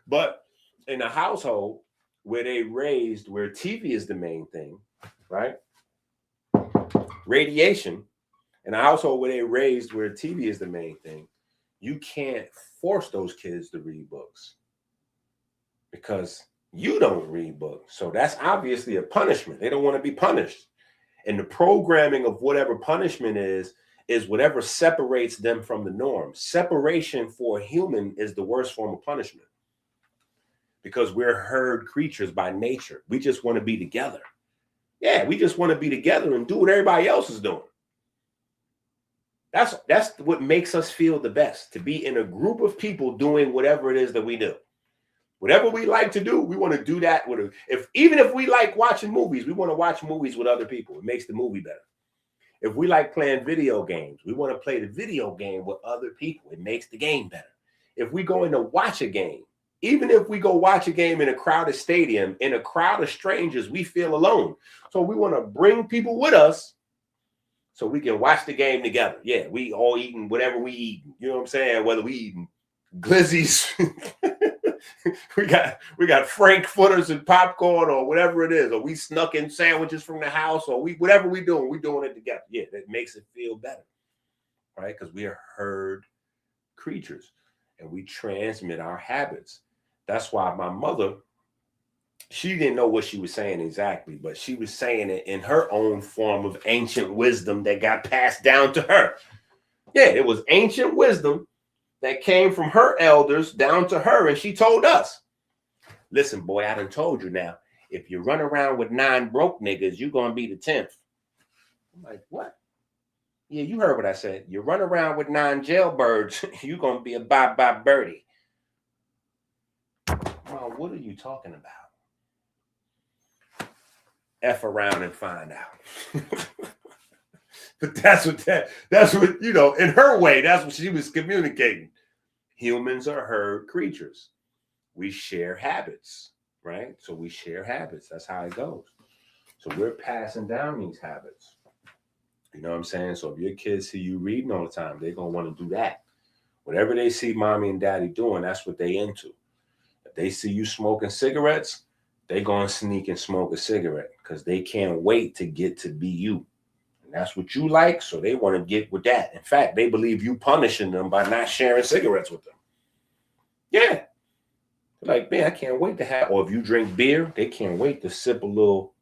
But in a household where where TV is the main thing, right? Radiation, in a household where where TV is the main thing, you can't force those kids to read books because you don't read books. So that's obviously a punishment. They don't want to be punished. And the programming of whatever punishment is whatever separates them from the norm. Separation for a human is the worst form of punishment because we're herd creatures by nature. We just want to be together. Yeah, we just want to be together and do what everybody else is doing. That's what makes us feel the best, to be in a group of people doing whatever it is that we do. Whatever we like to do, we want to do that with even if we like watching movies, we want to watch movies with other people. It makes the movie better. If we like playing video games, we want to play the video game with other people. It makes the game better. If we go in to watch a game, even if we go watch a game in a crowded stadium, in a crowd of strangers, we feel alone. So we want to bring people with us so we can watch the game together. Yeah, we all eating whatever we eat. You know what I'm saying? Whether we eating glizzies, we got frankfurters and popcorn or whatever it is, or we snuck in sandwiches from the house, or whatever we doing it together. Yeah, that makes it feel better, right? Because we are herd creatures and we transmit our habits. That's why my mother, she didn't know what she was saying exactly, but she was saying it in her own form of ancient wisdom that got passed down to her. Yeah, it was ancient wisdom that came from her elders down to her, and she told us, listen, boy, I done told you now, if you run around with 9 broke niggas, you're going to be the 10th. I'm like, what? Yeah, you heard what I said. You run around with 9 jailbirds, you're going to be a bye-bye birdie. Well, what are you talking about? F around and find out. But that's what, in her way, that's what she was communicating. Humans are herd creatures. We share habits, right? So we share habits. That's how it goes. So we're passing down these habits. You know what I'm saying? So if your kids see you reading all the time, they're going to want to do that. Whatever they see mommy and daddy doing, that's what they into. If they see you smoking cigarettes, they're going to sneak and smoke a cigarette because they can't wait to get to be you. And that's what you like, so they want to get with that. In fact, they believe you punishing them by not sharing cigarettes with them. Yeah. They're like, man, I can't wait to have, or if you drink beer, they can't wait to sip a little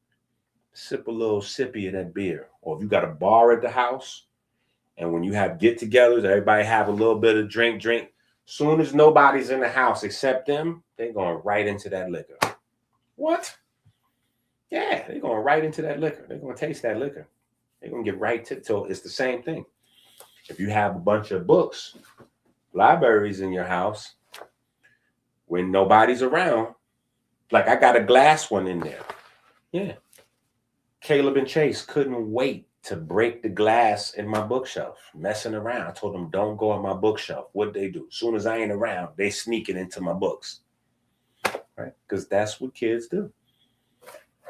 sippy of that beer. Or if you got a bar at the house, and when you have get-togethers, everybody have a little bit of drink. Soon as nobody's in the house except them, they're going right into that liquor. What? Yeah, they're going right into that liquor. They're going to taste that liquor. They're going to get right to. So it's the same thing. If you have a bunch of books, libraries in your house, when nobody's around, like I got a glass one in there. Yeah. Caleb and Chase couldn't wait to break the glass in my bookshelf, messing around. I told them, don't go on my bookshelf. What'd they do? As soon as I ain't around, they sneaking into my books. Right? Because that's what kids do.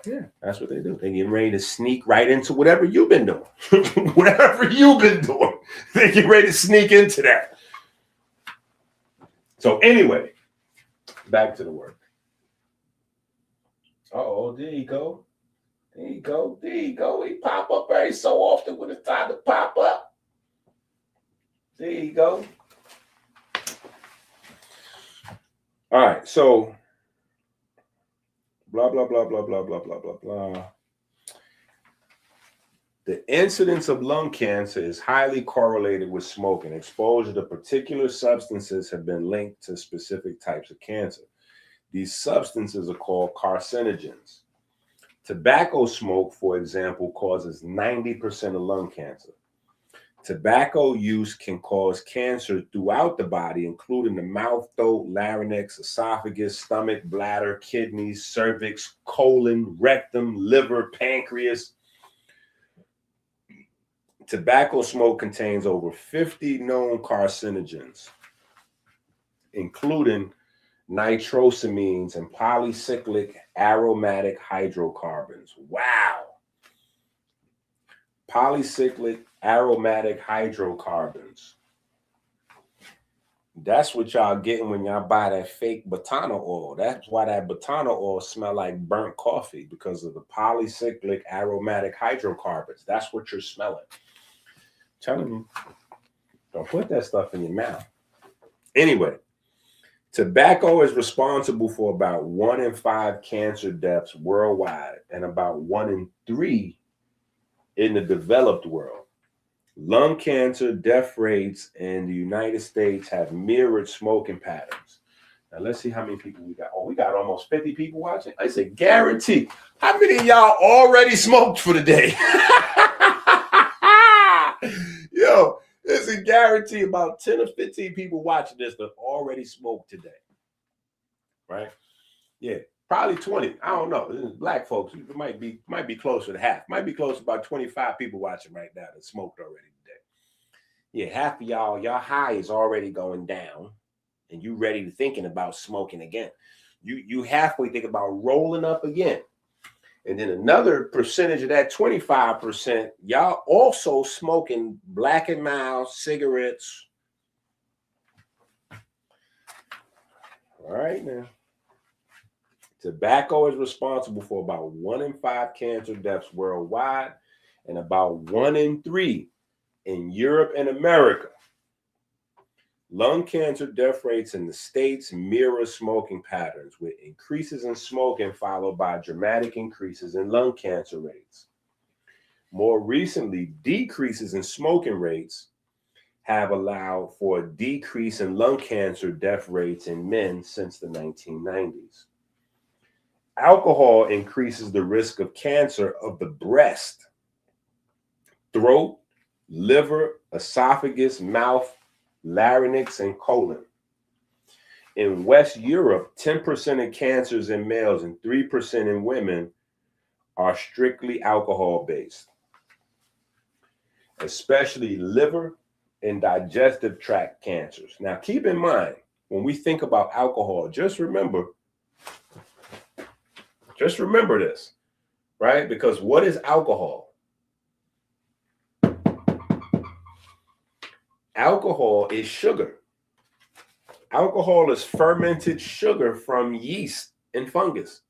Yeah, that's what they do. They get ready to sneak right into whatever you've been doing. Whatever you've been doing, they get ready to sneak into that. So anyway, back to the work. Uh-oh, there you go. There you go. There you go. He pop up every so often when it's time to pop up. There you go. All right, so blah, blah, blah, blah, blah, blah, blah, blah, blah. The incidence of lung cancer is highly correlated with smoking. Exposure to particular substances have been linked to specific types of cancer. These substances are called carcinogens. Tobacco smoke, for example, causes 90% of lung cancer. Tobacco use can cause cancer throughout the body, including the mouth, throat, larynx, esophagus, stomach, bladder, kidneys, cervix, colon, rectum, liver, pancreas. Tobacco smoke contains over 50 known carcinogens, including nitrosamines and polycyclic aromatic hydrocarbons. Wow. Polycyclic aromatic hydrocarbons. That's what y'all getting when y'all buy that fake Botana oil. That's why that Botana oil smell like burnt coffee, because of the polycyclic aromatic hydrocarbons. That's what you're smelling. Telling you, don't put that stuff in your mouth. Anyway, tobacco is responsible for about 1 in 5 cancer deaths worldwide and about 1 in 3 in the developed world. Lung cancer death rates in the United States have mirrored smoking patterns. Now let's see how many people we got. Oh, we got almost 50 people watching. I say guarantee. How many of y'all already smoked for the day? Yo, there's a guarantee about 10 or 15 people watching this that already smoked today. Right? Yeah, probably 20. I don't know. Black folks, it might be closer to half. Might be close to about 25 people watching right now that smoked already today. Yeah, half of y'all high is already going down, and you ready to thinking about smoking again. You halfway think about rolling up again. And then another percentage of that 25%, y'all also smoking Black and Mild cigarettes. All right now. Tobacco is responsible for about 1 in 5 cancer deaths worldwide and about 1 in 3 in Europe and America. Lung cancer death rates in the States mirror smoking patterns, with increases in smoking followed by dramatic increases in lung cancer rates. More recently, decreases in smoking rates have allowed for a decrease in lung cancer death rates in men since the 1990s. Alcohol increases the risk of cancer of the breast, throat, liver, esophagus, mouth, larynx, and colon. In West Europe, 10% of cancers in males and 3% in women are strictly alcohol-based, especially liver and digestive tract cancers. Now, keep in mind, when we think about alcohol, just remember this, right? Because what is alcohol? Alcohol is sugar. Alcohol is fermented sugar from yeast and fungus.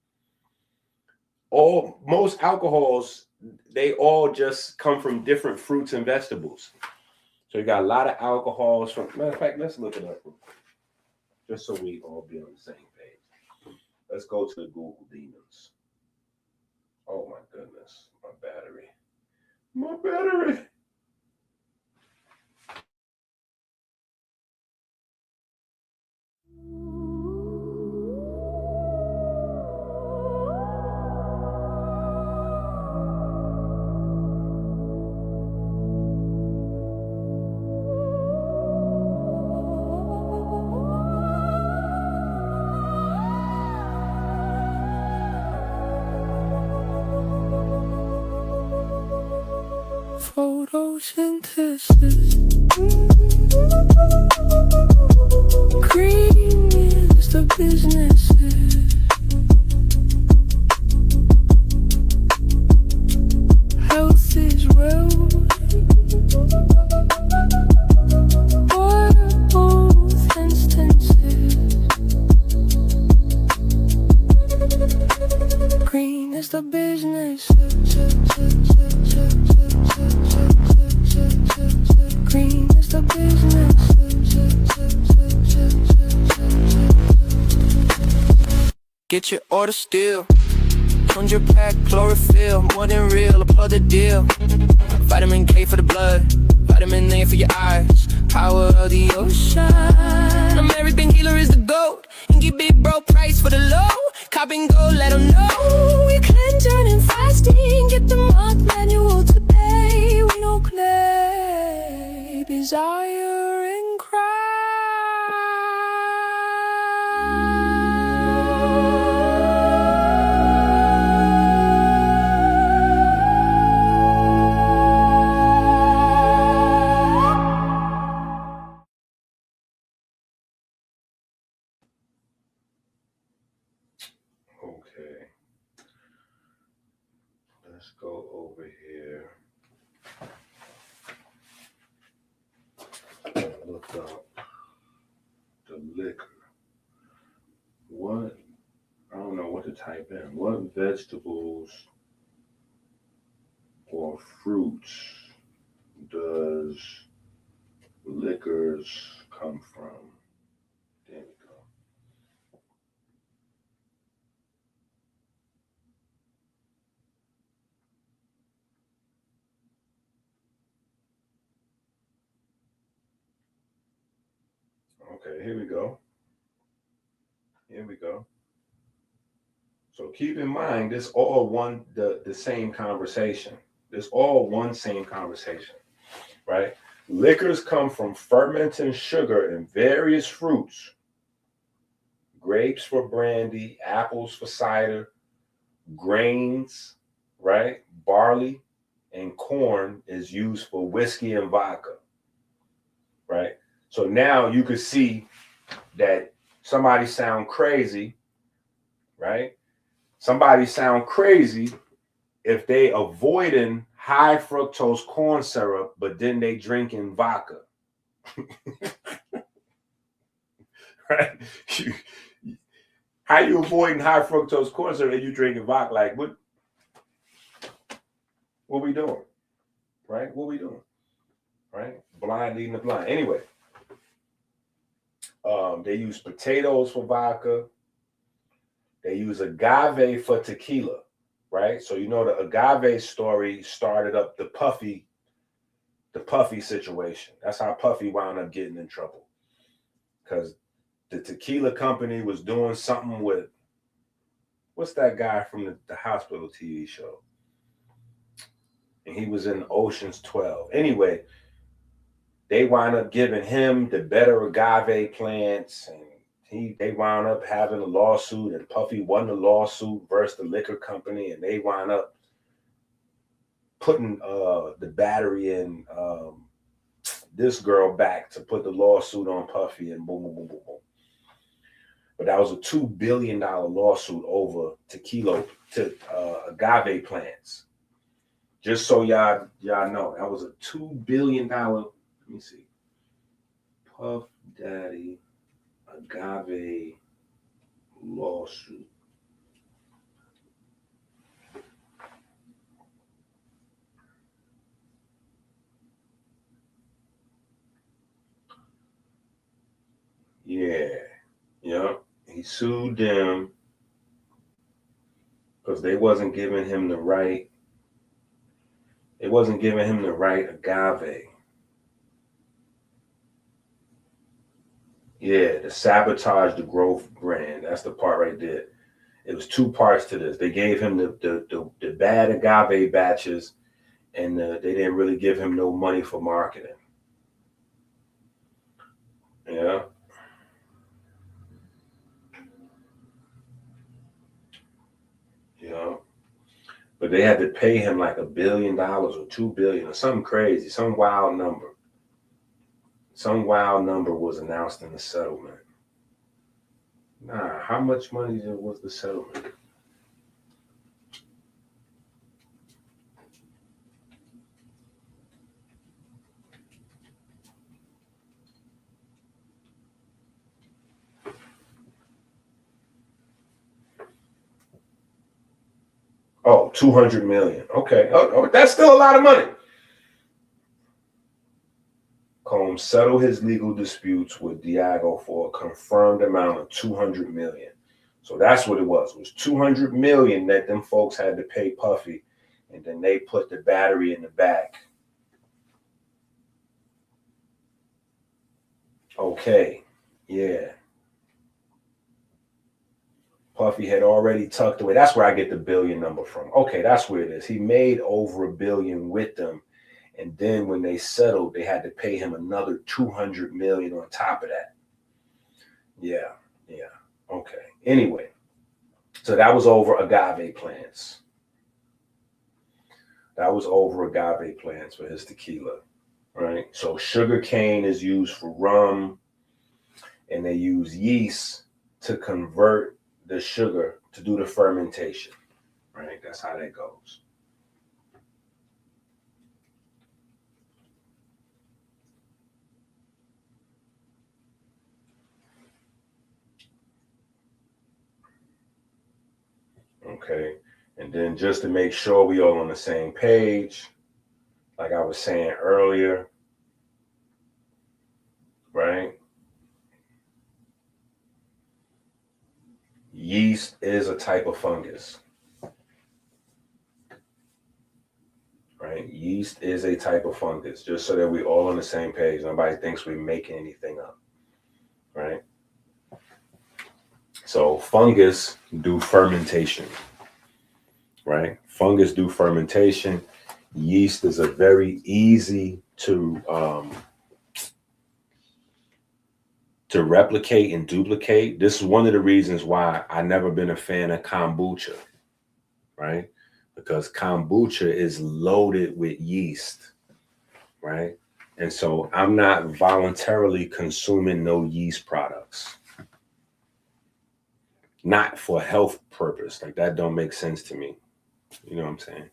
Most alcohols, they all just come from different fruits and vegetables. So you got a lot of alcohols from, matter of fact, let's look it up real quick, just so we all be on the same page. Let's go to the Google demons. Oh my goodness, my battery. My battery. photosynthesis. Green is the businesses. Health is wealth. What are both instances? Green is the business. Green is the business. Get your order still. 100-pack chlorophyll, more than real, applaud the deal. Vitamin K for the blood, vitamin A for your eyes. Power of the ocean. American Healer is the GOAT. Inky big bro price for the low. Cop and go, let them know. We cleanse and fasting. Get the month manual today. We don't clay. Desire and cry. Okay, let's go over here. Look up the liquor. What? I don't know what to type in. What vegetables or fruits does liquors come from? There we go. Okay, here we go. Here we go. So keep in mind, this all the same conversation. This all one same conversation, right? Liquors come from fermenting sugar in various fruits. Grapes for brandy, apples for cider, grains, right? Barley and corn is used for whiskey and vodka, right? So now you could see that somebody sound crazy, right? Somebody sound crazy if they avoiding high fructose corn syrup, but then they drinking vodka, right? How you avoiding high fructose corn syrup and you drinking vodka? Like what we doing, right? What we doing, right? Blind leading the blind. Anyway, they use potatoes for vodka. They use agave for tequila, right? So you know the agave story started up the Puffy situation. That's how Puffy wound up getting in trouble, because the tequila company was doing something with what's that guy from the hospital TV show, and he was in Ocean's 12. Anyway, they wound up giving him the better agave plants, and they wound up having a lawsuit, and Puffy won the lawsuit versus the liquor company, and they wound up putting the battery in this girl back to put the lawsuit on Puffy, and boom, boom, boom, boom, boom. But that was a $2 billion lawsuit over tequila to agave plants. Just so y'all know, that was a $2 billion. Let me see, Puff Daddy agave lawsuit. Yeah. He sued them because they wasn't giving him the right. It wasn't giving him the right agave. Yeah, to sabotage the growth brand. That's the part right there. It was two parts to this. They gave him the bad agave batches, and they didn't really give him no money for marketing. Yeah. But but they had to pay him like $1 billion or $2 billion or something crazy, some wild number. Some wild number was announced in the settlement. Nah, how much money was the settlement? Oh, 200 million. Okay. Oh, that's still a lot of money. Combs settled his legal disputes with Diageo for a confirmed amount of 200 million. So that's what it was. It was 200 million that them folks had to pay Puffy, and then they put the battery in the back. Okay. Yeah. Puffy had already tucked away. That's where I get the billion number from. Okay, that's where it is. He made over $1 billion with them. And then when they settled, they had to pay him another 200 million on top of that. Yeah. Okay. Anyway, so that was over agave plants. That was over agave plants for his tequila, right? So sugar cane is used for rum, and they use yeast to convert the sugar to do the fermentation, right? That's how that goes. Okay. And then just to make sure we all on the same page, like I was saying earlier, right? Yeast is a type of fungus, right? Yeast is a type of fungus, just so that we all on the same page. Nobody thinks we're making anything up, right? So fungus do fermentation, right? Fungus do fermentation. Yeast is a very easy to replicate and duplicate. This is one of the reasons why I've never been a fan of kombucha, right? Because kombucha is loaded with yeast, right? And so I'm not voluntarily consuming no yeast products. Not for health purpose. Like that don't make sense to me. You know what I'm saying?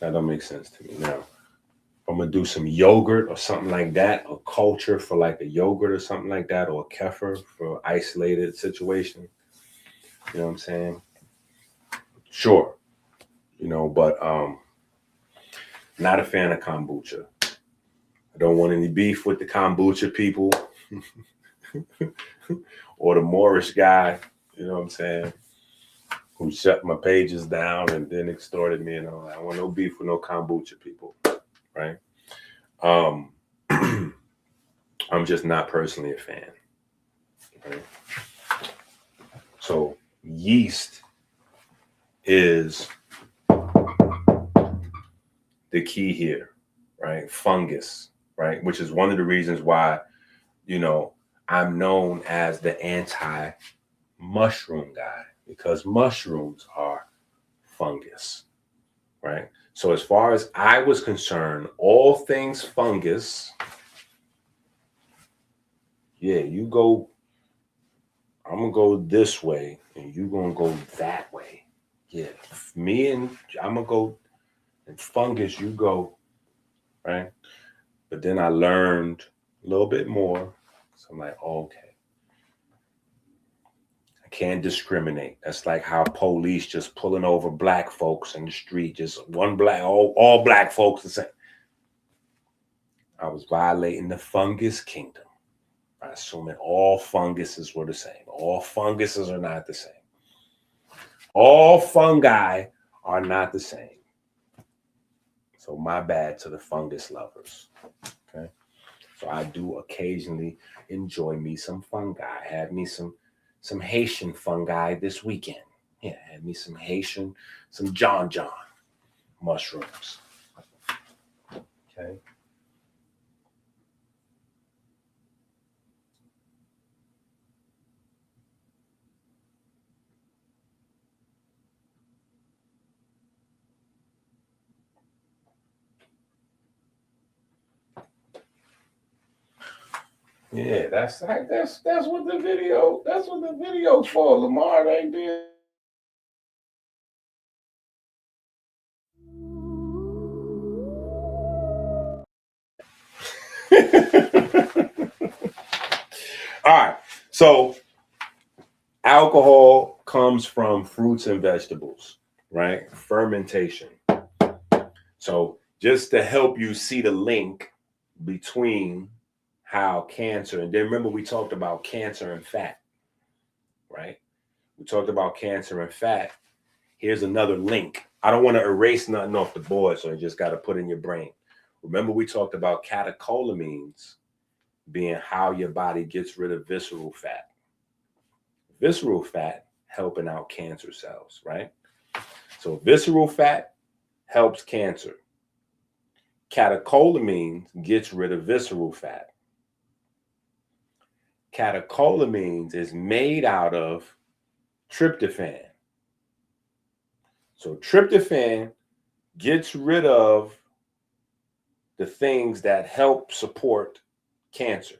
That don't make sense to me. Now, I'm gonna do some yogurt or something like that, a culture for like a yogurt or something like that, or a kefir for isolated situation. You know what I'm saying? Sure. You know, but not a fan of kombucha. I don't want any beef with the kombucha people or the Moorish guy, you know what I'm saying, who shut my pages down and then extorted me and all that. I want no beef with no kombucha people, right? I'm just not personally a fan, right? So yeast is the key here, right? Fungus, right? Which is one of the reasons why, you know, I'm known as the anti-mushroom guy, because mushrooms are fungus, right? So as far as I was concerned, all things fungus, yeah, you go, I'm gonna go this way and you gonna go that way. Yeah, me and I'm gonna go, and fungus, you go, right? But then I learned a little bit more. So I'm like, oh, okay. I can't discriminate. That's like how police just pulling over black folks in the street, just one black, all black folks the same. I was violating the fungus kingdom by assuming all funguses were the same. All funguses are not the same. All fungi are not the same. So my bad to the fungus lovers. Okay. So I do occasionally enjoy me some fungi. I had me some Haitian fungi this weekend. Yeah, I had me some Haitian, some John mushrooms. Okay. Yeah, that's what the video's for, Lamar. They ain't being. All right. So alcohol comes from fruits and vegetables, right? Fermentation. So just to help you see the link between how cancer, and then remember we talked about cancer and fat, right? We talked about cancer and fat. Here's another link. I don't want to erase nothing off the board, so you just got to put in your brain. Remember we talked about catecholamines being how your body gets rid of visceral fat. Visceral fat helping out cancer cells, right? So visceral fat helps cancer. Catecholamines gets rid of visceral fat. Catecholamines is made out of tryptophan. So tryptophan gets rid of the things that help support cancer.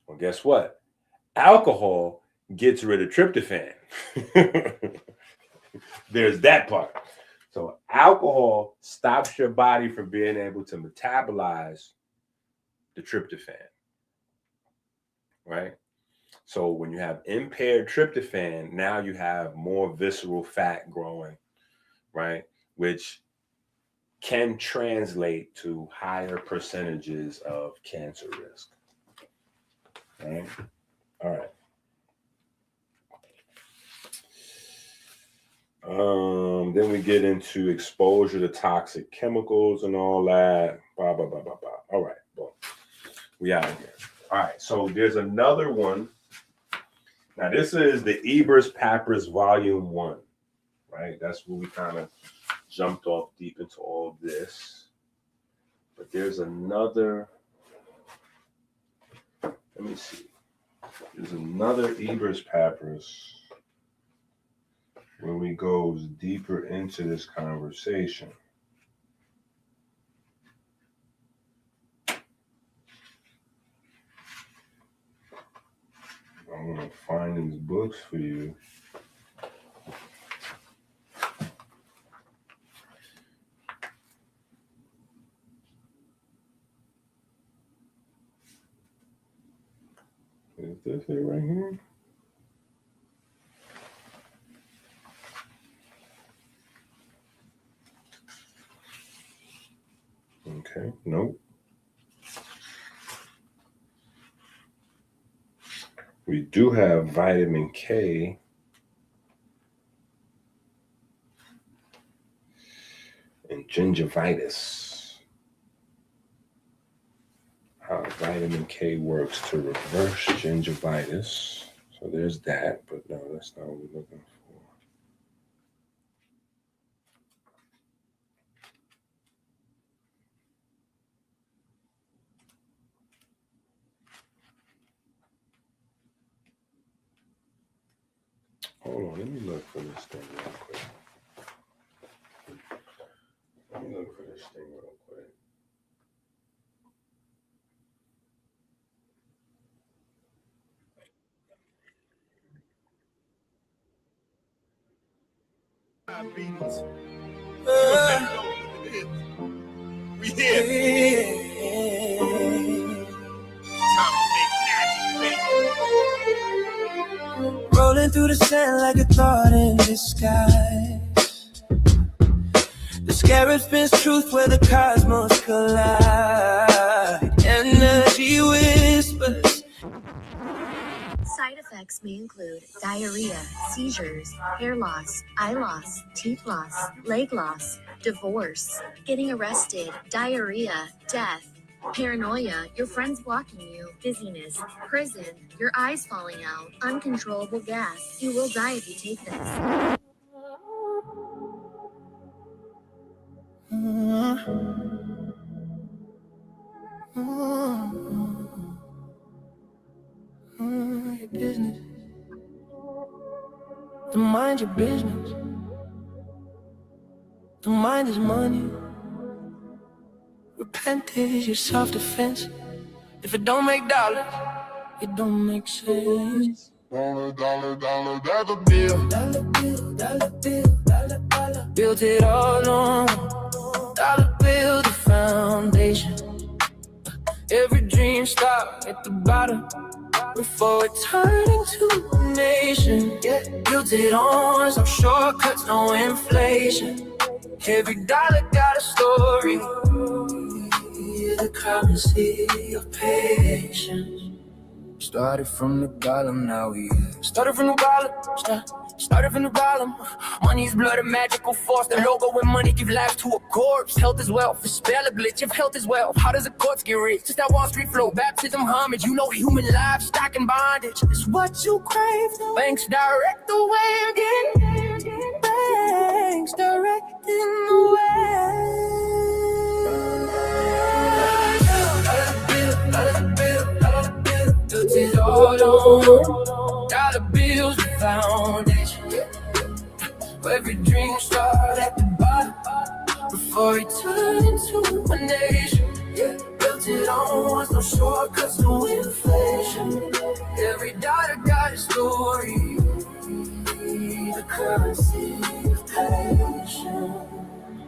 Well, guess what? Alcohol gets rid of tryptophan. There's that part. So alcohol stops your body from being able to metabolize the tryptophan, right? So when you have impaired tryptophan, now you have more visceral fat growing, right? Which can translate to higher percentages of cancer risk, right? All right. Then we get into exposure to toxic chemicals and all that. Blah, blah, blah, blah, blah. All right. Well, we out of here. All right. So there's another one. Now, this is the Ebers-Pappas Volume 1, right? That's where we kind of jumped off deep into all this. But there's another, let me see. There's another Ebers-Pappas where we goes deeper into this conversation. I'm going to find these books for you. Is this it right here? Okay, nope. We do have vitamin K and gingivitis. How vitamin K works to reverse gingivitis. So there's that, but no, that's not what we're looking for. Hold on, let me look for this thing real quick. Let me look for this thing real quick. We here. Rolling through the sand like a thought in the sky. The scarab spins truth where the cosmos collide. Energy whispers. Side effects may include diarrhea, seizures, hair loss, eye loss, teeth loss, leg loss, divorce, getting arrested, diarrhea, death, paranoia, your friends blocking you, dizziness, prison, your eyes falling out, uncontrollable gas. You will die if you take this. Your business. The mind your business. The mind is money. Repent is your self-defense. If it don't make dollars, it don't make sense. Dollar, that's a bill. Dollar bill, dollar bill, dollar, dollar. Built it all on dollar bill, the foundation. Every dream starts at the bottom before it turned into a nation. Yeah, built it on some shortcuts, no inflation. Every dollar got a story. The currency of patience. Started from the bottom, now we started from the bottom. Started from the bottom. Money's blood, a magical force. The logo when money give life to a corpse. Health is wealth, a spell, a glitch. If health is wealth, how does a corpse get rich? Just that Wall Street flow, baptism, homage. You know human lives, stock and bondage. It's what you crave. Banks direct the way again. Banks directing the way. Built it all on dollar bills, the foundation. Every dream started at the bottom before it turned into a nation. Built it on no shortcuts, no inflation. Every dollar got a story. The currency of patience.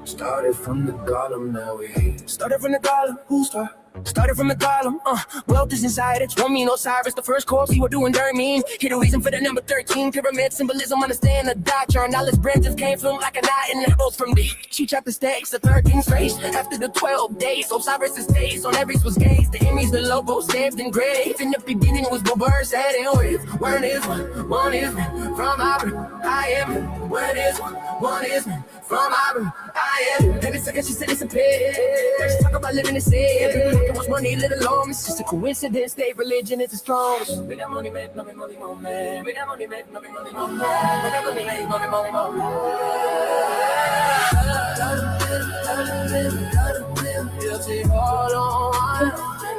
Started from the column, now we started from the column. Who started? Started from the column, wealth is inside it. Romeo Osiris, the first corpse, he was doing dirt mean. Hit a reason for the number 13, pyramid symbolism, understand the doctrine. All his branches came from like a knot in the both from the. She chopped the stakes, the 13th race. After the 12 days, Osiris' days on every was gaze. The enemies, the logo, stamped and engraved. In the beginning was the birds, head and wave. One is one is me, from I am. One is one is me, from I am. Every second she said it's a pit. Let's talk about living in sin. It was money, little long. It's just a coincidence. State religion is the strongest. With that money, make money, money, more man. With that money, make money, money, more man. With that money, make money, money, more man. Dollar bill, built it all on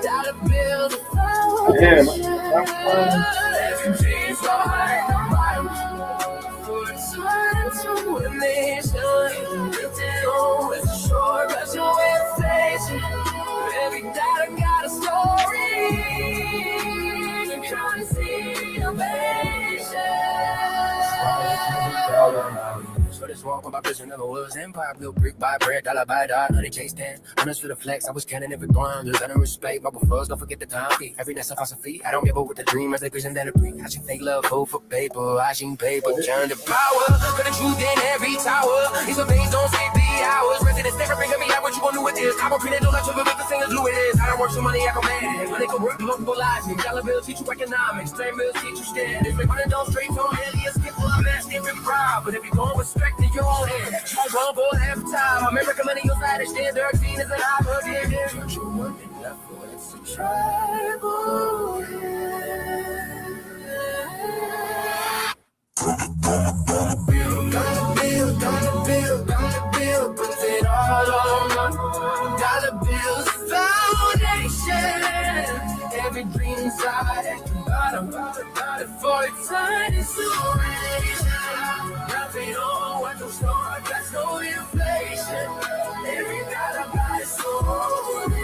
dollar bill, the foundation. Every dream's like a bottom for a time to a nation. Built it on with a short rush of inflation. Every dollar got a story. The currency of patience. So this walk on my vision never was empire. Built brick by brick, dollar by dollar. Honey chase stand, honest for the flex. I was cannon every grind. There's better respect. Bubble fuzz, don't forget the time. Every nest of feet. I don't give up with the dream as they vision that a breathe. I should fake love, hope for paper. I seen paper turn to power. For the truth in every tower. These are things don't say the hours. Residents never bring me out what you gon' do with this. I won't print it, don't let you make the singers do it is. I don't work so money, I can manage. Money can work multiple lives. Dollar bills teach you economics. Strain bills teach you standards. Make money don't straight from aliens. People are best, even proud. But if you don't respect it, you're on it. Try one for half time. American money, your side is stand 13 is an opportunity. You want it left for it's a tribal. Dollar bill, put it all on dollar bills, foundation. Every dream inside at the bottom, before it turns into nothing on what you start, that's no inflation. Every dollar got a story.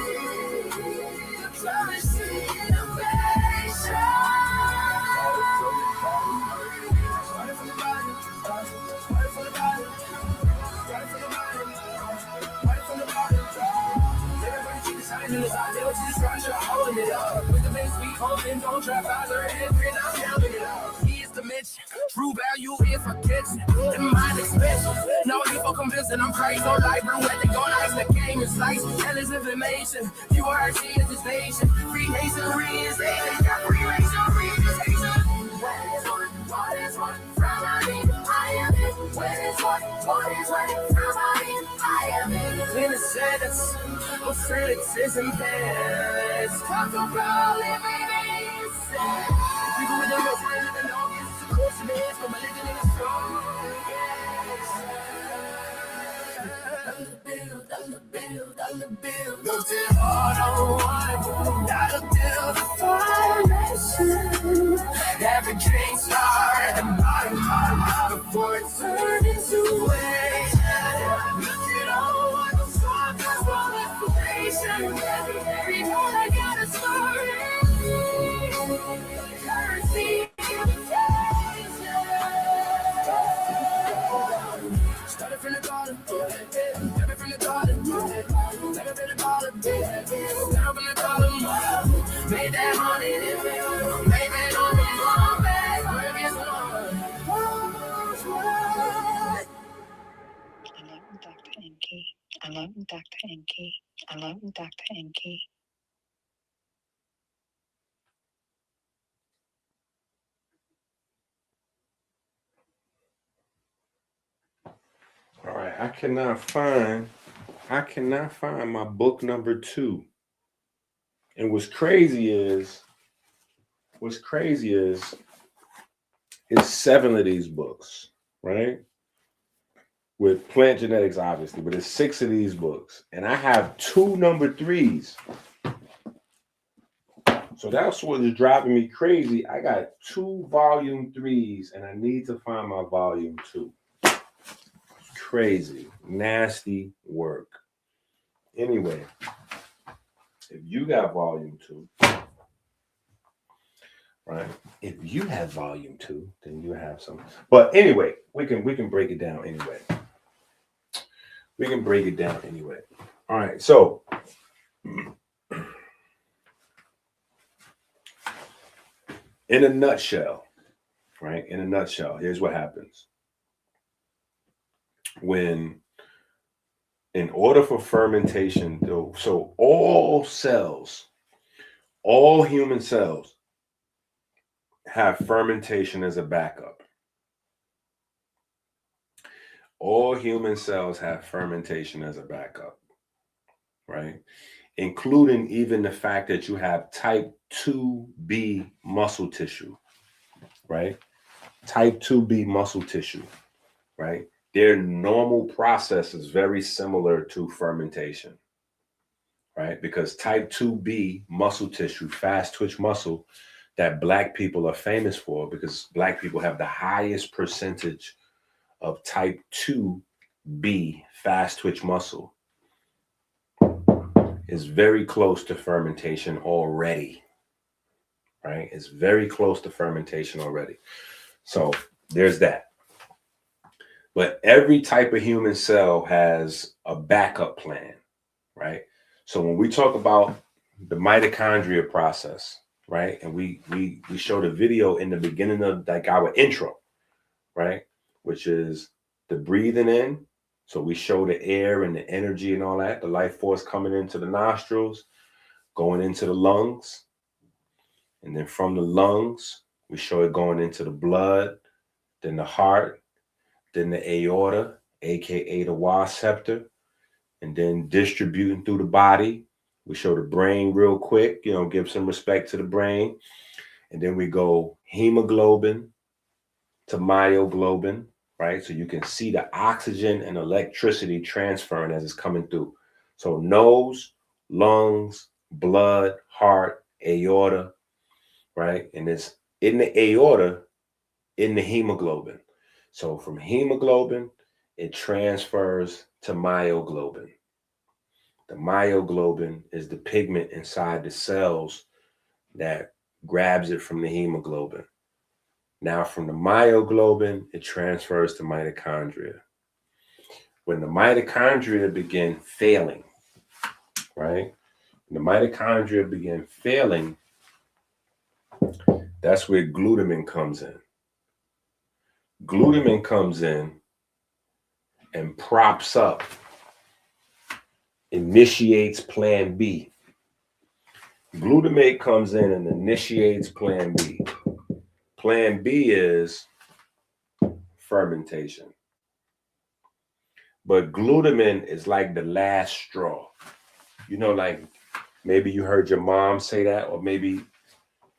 The currency of Started from the bottom. Started from the bottom. Started from the bottom. Started from the bottom. Everybody keep deciding in this idea, which is structure, holding it up. With the base we hoping, don't trap out their head, we're not counting it up. Dimension. True value if I catch it. The mind is special. No people convincing I'm crazy. No life, blue at the goal, ice the game is slice. Hell is information. You are seeing the station. Freemasonry is Asian. Got Freemasonry is Asian. What is one? From I am it. What is one? What is one? From I am it. In a sentence, what sentence isn't there? Let's talk about living in sin. People with the most friends and all. From a living in a strong, dollar bill, built it all on dollar bill, the foundation. Every dream started at the bottom before it turned into waste. Built it all on the surface of information. Every dollar got a story. Started from the bottom, never from the bottom, never been a bottom, never from the bottom, made that money, made that on the work is Hello, Dr. Enki. Hello, Dr. Enki. Hello, Dr. Enki. All right, I cannot find my book number 2. And what's crazy is it's 7 of these books, right? With plant genetics, obviously, but it's 6 of these books. And I have 2 number 3s. So that's what is driving me crazy. I got 2 volume 3s and I need to find my volume 2. Crazy, nasty work. Anyway, if you got volume 2, right? If you have volume 2, then you have some. But anyway, we can break it down anyway. We can break it down anyway. All right, so in a nutshell, right? In a nutshell, here's what happens. When, in order for fermentation, so all human cells have fermentation as a backup. All human cells have fermentation as a backup, right? Including even the fact that you have type 2B muscle tissue, right? Type 2B muscle tissue, right? Their normal process is very similar to fermentation, right? Because type 2B muscle tissue, fast twitch muscle, that Black people are famous for, because Black people have the highest percentage of type 2B fast twitch muscle, is very close to fermentation already, right? It's very close to fermentation already. So there's that. But every type of human cell has a backup plan, right? So when we talk about the mitochondria process, right? And we showed a video in the beginning of like our intro, right? Which is the breathing in. So we show the air and the energy and all that, the life force coming into the nostrils, going into the lungs. And then from the lungs, we show it going into the blood, then the heart, then the aorta, aka the Y septum, and then distributing through the body. We show the brain real quick, give some respect to the brain. And then we go hemoglobin to myoglobin, right? So you can see the oxygen and electricity transferring as it's coming through. So nose, lungs, blood, heart, aorta, right? And it's in the aorta, in the hemoglobin. So from hemoglobin, it transfers to myoglobin. The myoglobin is the pigment inside the cells that grabs it from the hemoglobin. Now from the myoglobin, it transfers to mitochondria. When the mitochondria begin failing, right? When the mitochondria begin failing, that's where glutamine comes in. Glutamine comes in and props up, initiates plan B. Glutamate comes in and initiates plan B. Plan B is fermentation. But glutamine is like the last straw. Like maybe you heard your mom say that, or maybe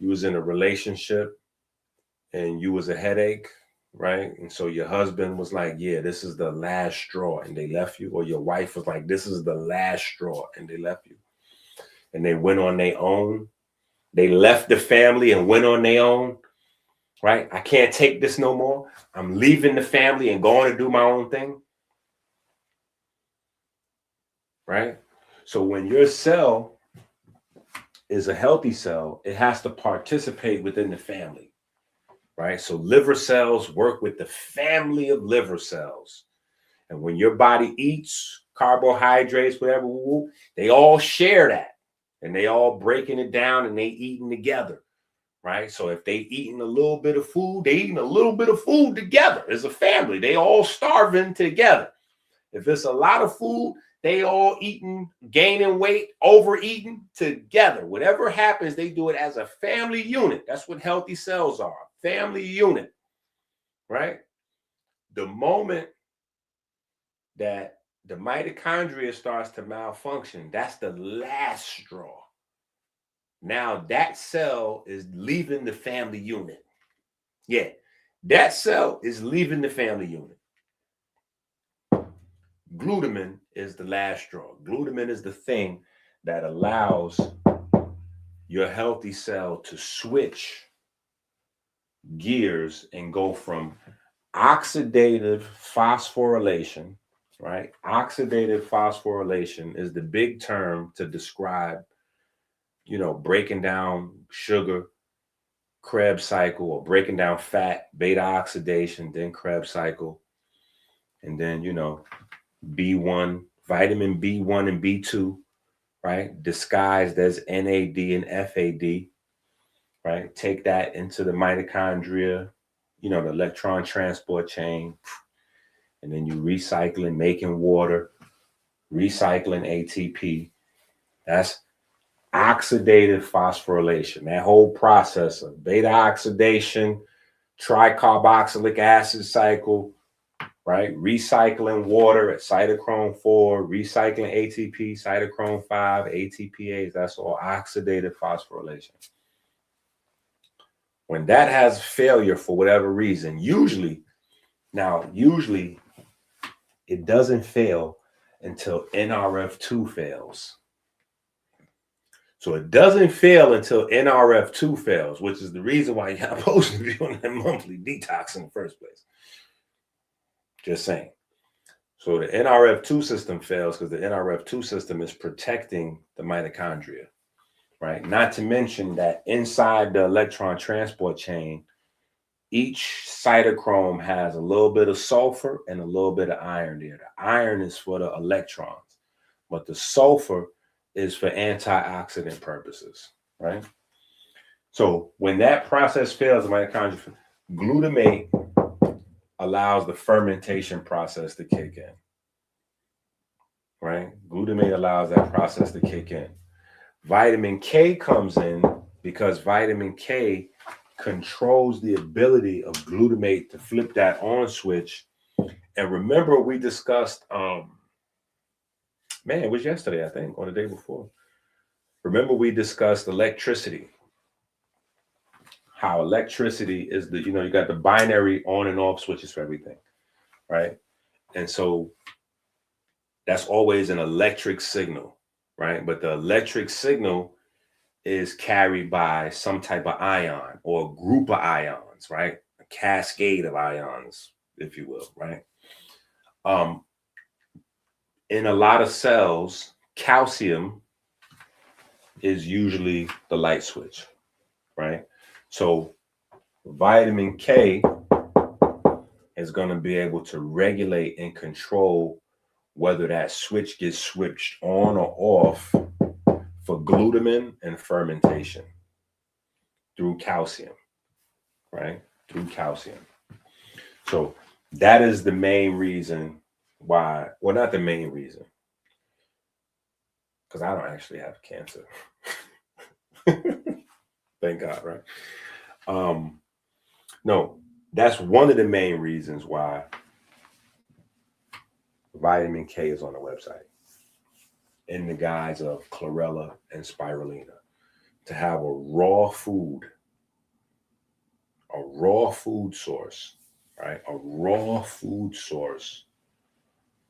you was in a relationship and you was a headache, right? And so your husband was like, yeah, this is the last straw, and they left you. Or your wife was like, this is the last straw, and they left you. And they went on their own. They left the family and went on their own, right? I can't take this no more. I'm leaving the family and going to do my own thing, right? So when your cell is a healthy cell, it has to participate within the family, right? So liver cells work with the family of liver cells. And when your body eats carbohydrates, whatever, they all share that. And they all breaking it down and they eating together, right? So if they eating a little bit of food, they eating a little bit of food together as a family. They all starving together. If it's a lot of food, they all eating, gaining weight, overeating together. Whatever happens, they do it as a family unit. That's what healthy cells are, family unit, right? The moment that the mitochondria starts to malfunction, that's the last straw. Now that cell is leaving the family unit. Yeah, that cell is leaving the family unit. Glutamine is the last straw. Glutamine is the thing that allows your healthy cell to switch gears and go from oxidative phosphorylation, right? Oxidative phosphorylation is the big term to describe, breaking down sugar, Krebs cycle, or breaking down fat, beta oxidation, then Krebs cycle, and then, B1, vitamin B1 and B2, right? Disguised as NAD and FAD, right? Take that into the mitochondria, the electron transport chain, and then you recycling, making water, recycling ATP. That's oxidative phosphorylation. That whole process of beta oxidation, tricarboxylic acid cycle, right? Recycling water at cytochrome 4, recycling ATP, cytochrome 5, ATPase. That's all oxidative phosphorylation. When that has failure for whatever reason, usually it doesn't fail until NRF2 fails. So it doesn't fail until NRF2 fails, which is the reason why you're not supposed to be on that monthly detox in the first place. Just saying. So the NRF2 system fails because the NRF2 system is protecting the mitochondria, right? Not to mention that inside the electron transport chain, each cytochrome has a little bit of sulfur and a little bit of iron there. The iron is for the electrons, but the sulfur is for antioxidant purposes, right? So when that process fails, the mitochondria, glutamate allows the fermentation process to kick in, right? Glutamate allows that process to kick in. Vitamin K comes in because vitamin K controls the ability of glutamate to flip that on switch. And remember, we discussed, it was yesterday, I think, or the day before. Remember, we discussed electricity. How electricity is you got the binary on and off switches for everything, right? And so that's always an electric signal, right? But the electric signal is carried by some type of ion or a group of ions, right? A cascade of ions, if you will, right? In a lot of cells, calcium is usually the light switch, right? So vitamin K is going to be able to regulate and control whether that switch gets switched on or off for glutamine and fermentation through calcium, right? Through calcium. So that is the main reason why, well, not the main reason, because I don't actually have cancer. Thank God, right? No, that's one of the main reasons why vitamin K is on the website in the guise of chlorella and spirulina, to have a raw food source, right? A raw food source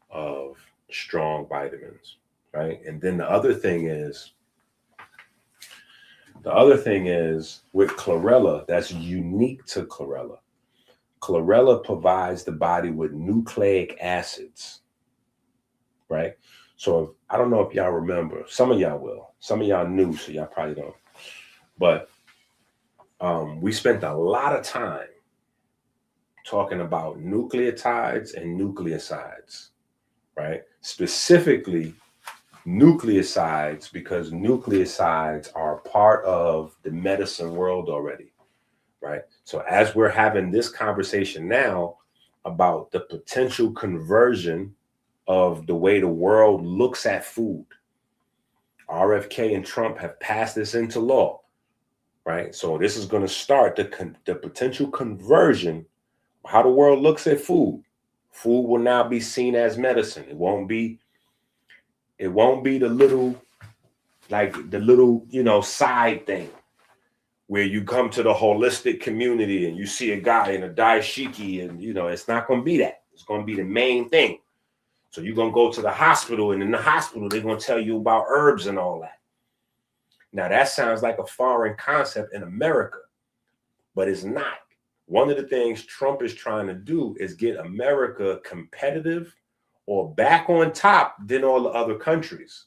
of strong vitamins, right? And then the other thing is with chlorella, that's unique to chlorella. Chlorella provides the body with nucleic acids, right? So I don't know if y'all remember. Some of y'all will. Some of y'all new, so y'all probably don't. But we spent a lot of time talking about nucleotides and nucleosides, right? Specifically, nucleosides, because nucleosides are part of the medicine world already, right? So as we're having this conversation now about the potential conversion of the way the world looks at food, RFK and Trump have passed this into law, right? So this is going to start the potential conversion of how the world looks at food. Food will now be seen as medicine. It won't be the little, side thing where you come to the holistic community and you see a guy in a dashiki and, it's not going to be that. It's going to be the main thing. So you're going to go to the hospital, and in the hospital, they're going to tell you about herbs and all that. Now, that sounds like a foreign concept in America, but it's not. One of the things Trump is trying to do is get America competitive or back on top than all the other countries,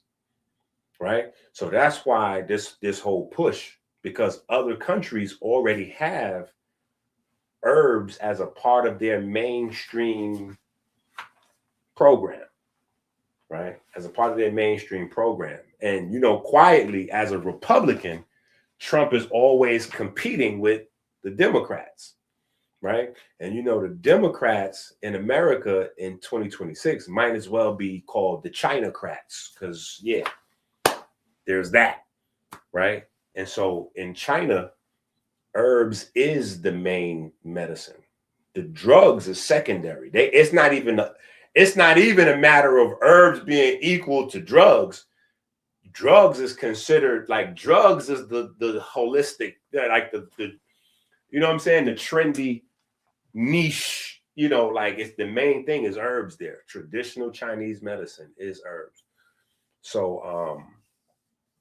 right? So that's why this whole push, because other countries already have herbs as a part of their mainstream program, right? As a part of their mainstream program. And, quietly as a Republican, Trump is always competing with the Democrats, right? And, the Democrats in America in 2026 might as well be called the Chinocrats, because, there's that, right? And so in China, herbs is the main medicine. The drugs is secondary. It's not even a matter of herbs being equal to drugs. Drugs is considered drugs is the holistic, like the you know what I'm saying, the trendy niche, it's the main thing is herbs there. Traditional Chinese medicine is herbs. So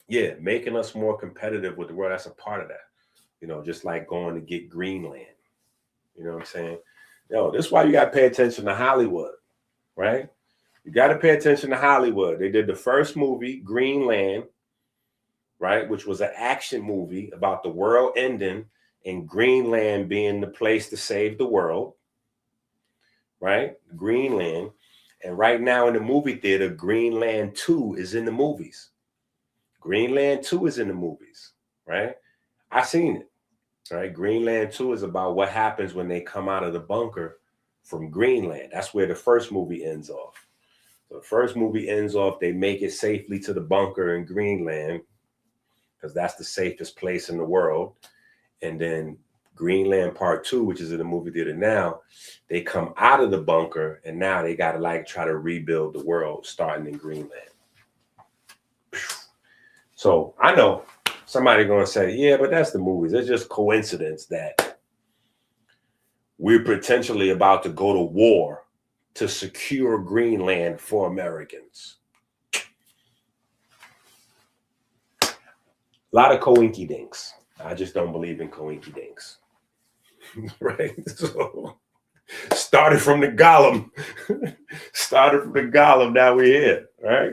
making us more competitive with the world, that's a part of that. Just like going to get Greenland. You know what I'm saying? This is why you got to pay attention to Hollywood, right? You got to pay attention to Hollywood. They did the first movie, Greenland, right, which was an action movie about the world ending and Greenland being the place to save the world, right? Greenland. And right now in the movie theater, Greenland 2 is in the movies. Greenland 2 is in the movies, right? I seen it, right? Greenland 2 is about what happens when they come out of the bunker from Greenland. That's where the first movie ends off. So the first movie ends off, they make it safely to the bunker in Greenland because that's the safest place in the world. And then Greenland Part 2, which is in the movie theater now, they come out of the bunker and now they got to try to rebuild the world starting in Greenland. So I know somebody going to say, yeah, but that's the movies. It's just coincidence that we're potentially about to go to war to secure Greenland for Americans. A lot of coinky dinks. I just don't believe in coinky dinks. Right? So started from the Gollum. Now we're here, right?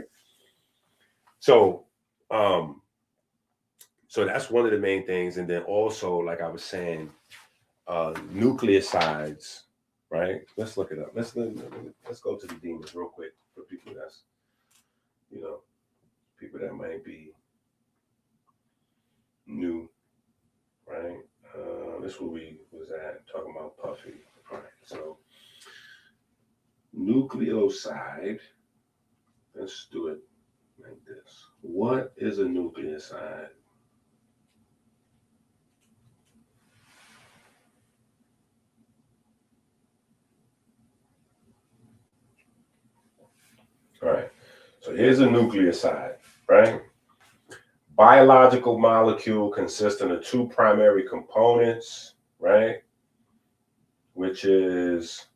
So that's one of the main things. And then also, like I was saying, nucleosides, right? Let's look it up. Let's go to the demons real quick for people that's, people that might be new, right? This where we was at, talking about Puffy. All right, so nucleoside, let's do it like this. What is a nucleoside? All right, so here's a nucleoside, right? Biological molecule consisting of two primary components, right? Which is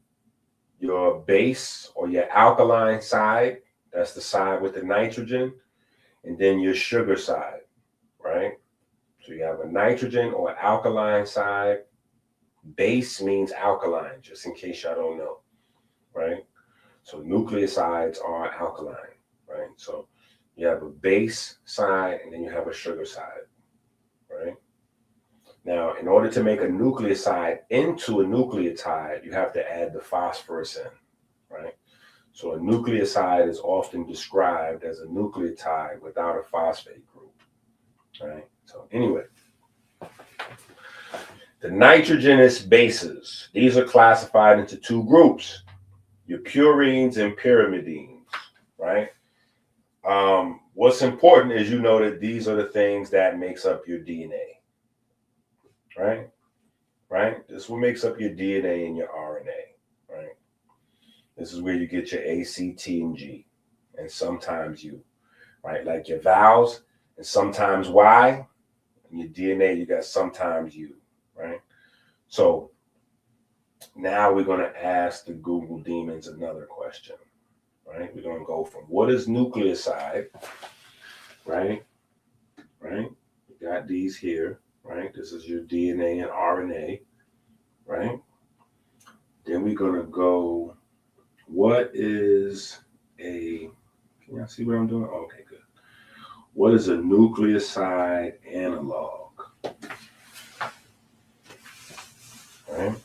your base or your alkaline side. That's the side with the nitrogen. And then your sugar side, right? So you have a nitrogen or alkaline side. Base means alkaline, just in case y'all don't know, right? So nucleosides are alkaline, right? So you have a base side and then you have a sugar side, right? Now, in order to make a nucleoside into a nucleotide, you have to add the phosphorus in, right? So a nucleoside is often described as a nucleotide without a phosphate group, right? So anyway, the nitrogenous bases, these are classified into two groups, your purines and pyrimidines, right? What's important is you know that these are the things that makes up your DNA, right? Right? This is what makes up your DNA and your RNA, right? This is where you get your A, C, T, and G, and sometimes U, right? Like your vowels and sometimes Y. In your DNA, you got sometimes U, right? So now we're going to ask the Google demons another question, right? We're going to go from what is nucleoside, right? Right? We got these here, right? This is your DNA and RNA, right? Then we're going to go, what is a, can y'all see what I'm doing? Okay, good. What is a nucleoside analog? Right?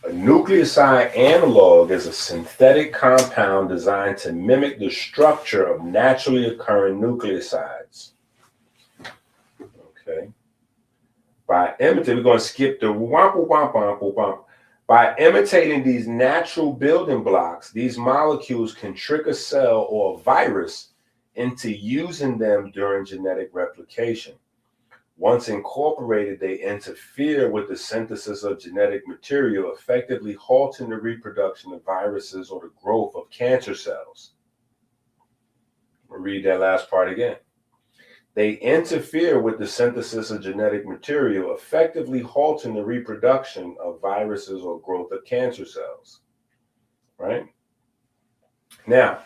A nucleoside analog is a synthetic compound designed to mimic the structure of naturally occurring nucleosides. Okay. By imitating, we're going to skip the womp. By imitating these natural building blocks, these molecules can trick a cell or a virus into using them during genetic replication. Once incorporated, they interfere with the synthesis of genetic material, effectively halting the reproduction of viruses or the growth of cancer cells. I'll read that last part again. They interfere with the synthesis of genetic material, effectively halting the reproduction of viruses or growth of cancer cells. Right? Now,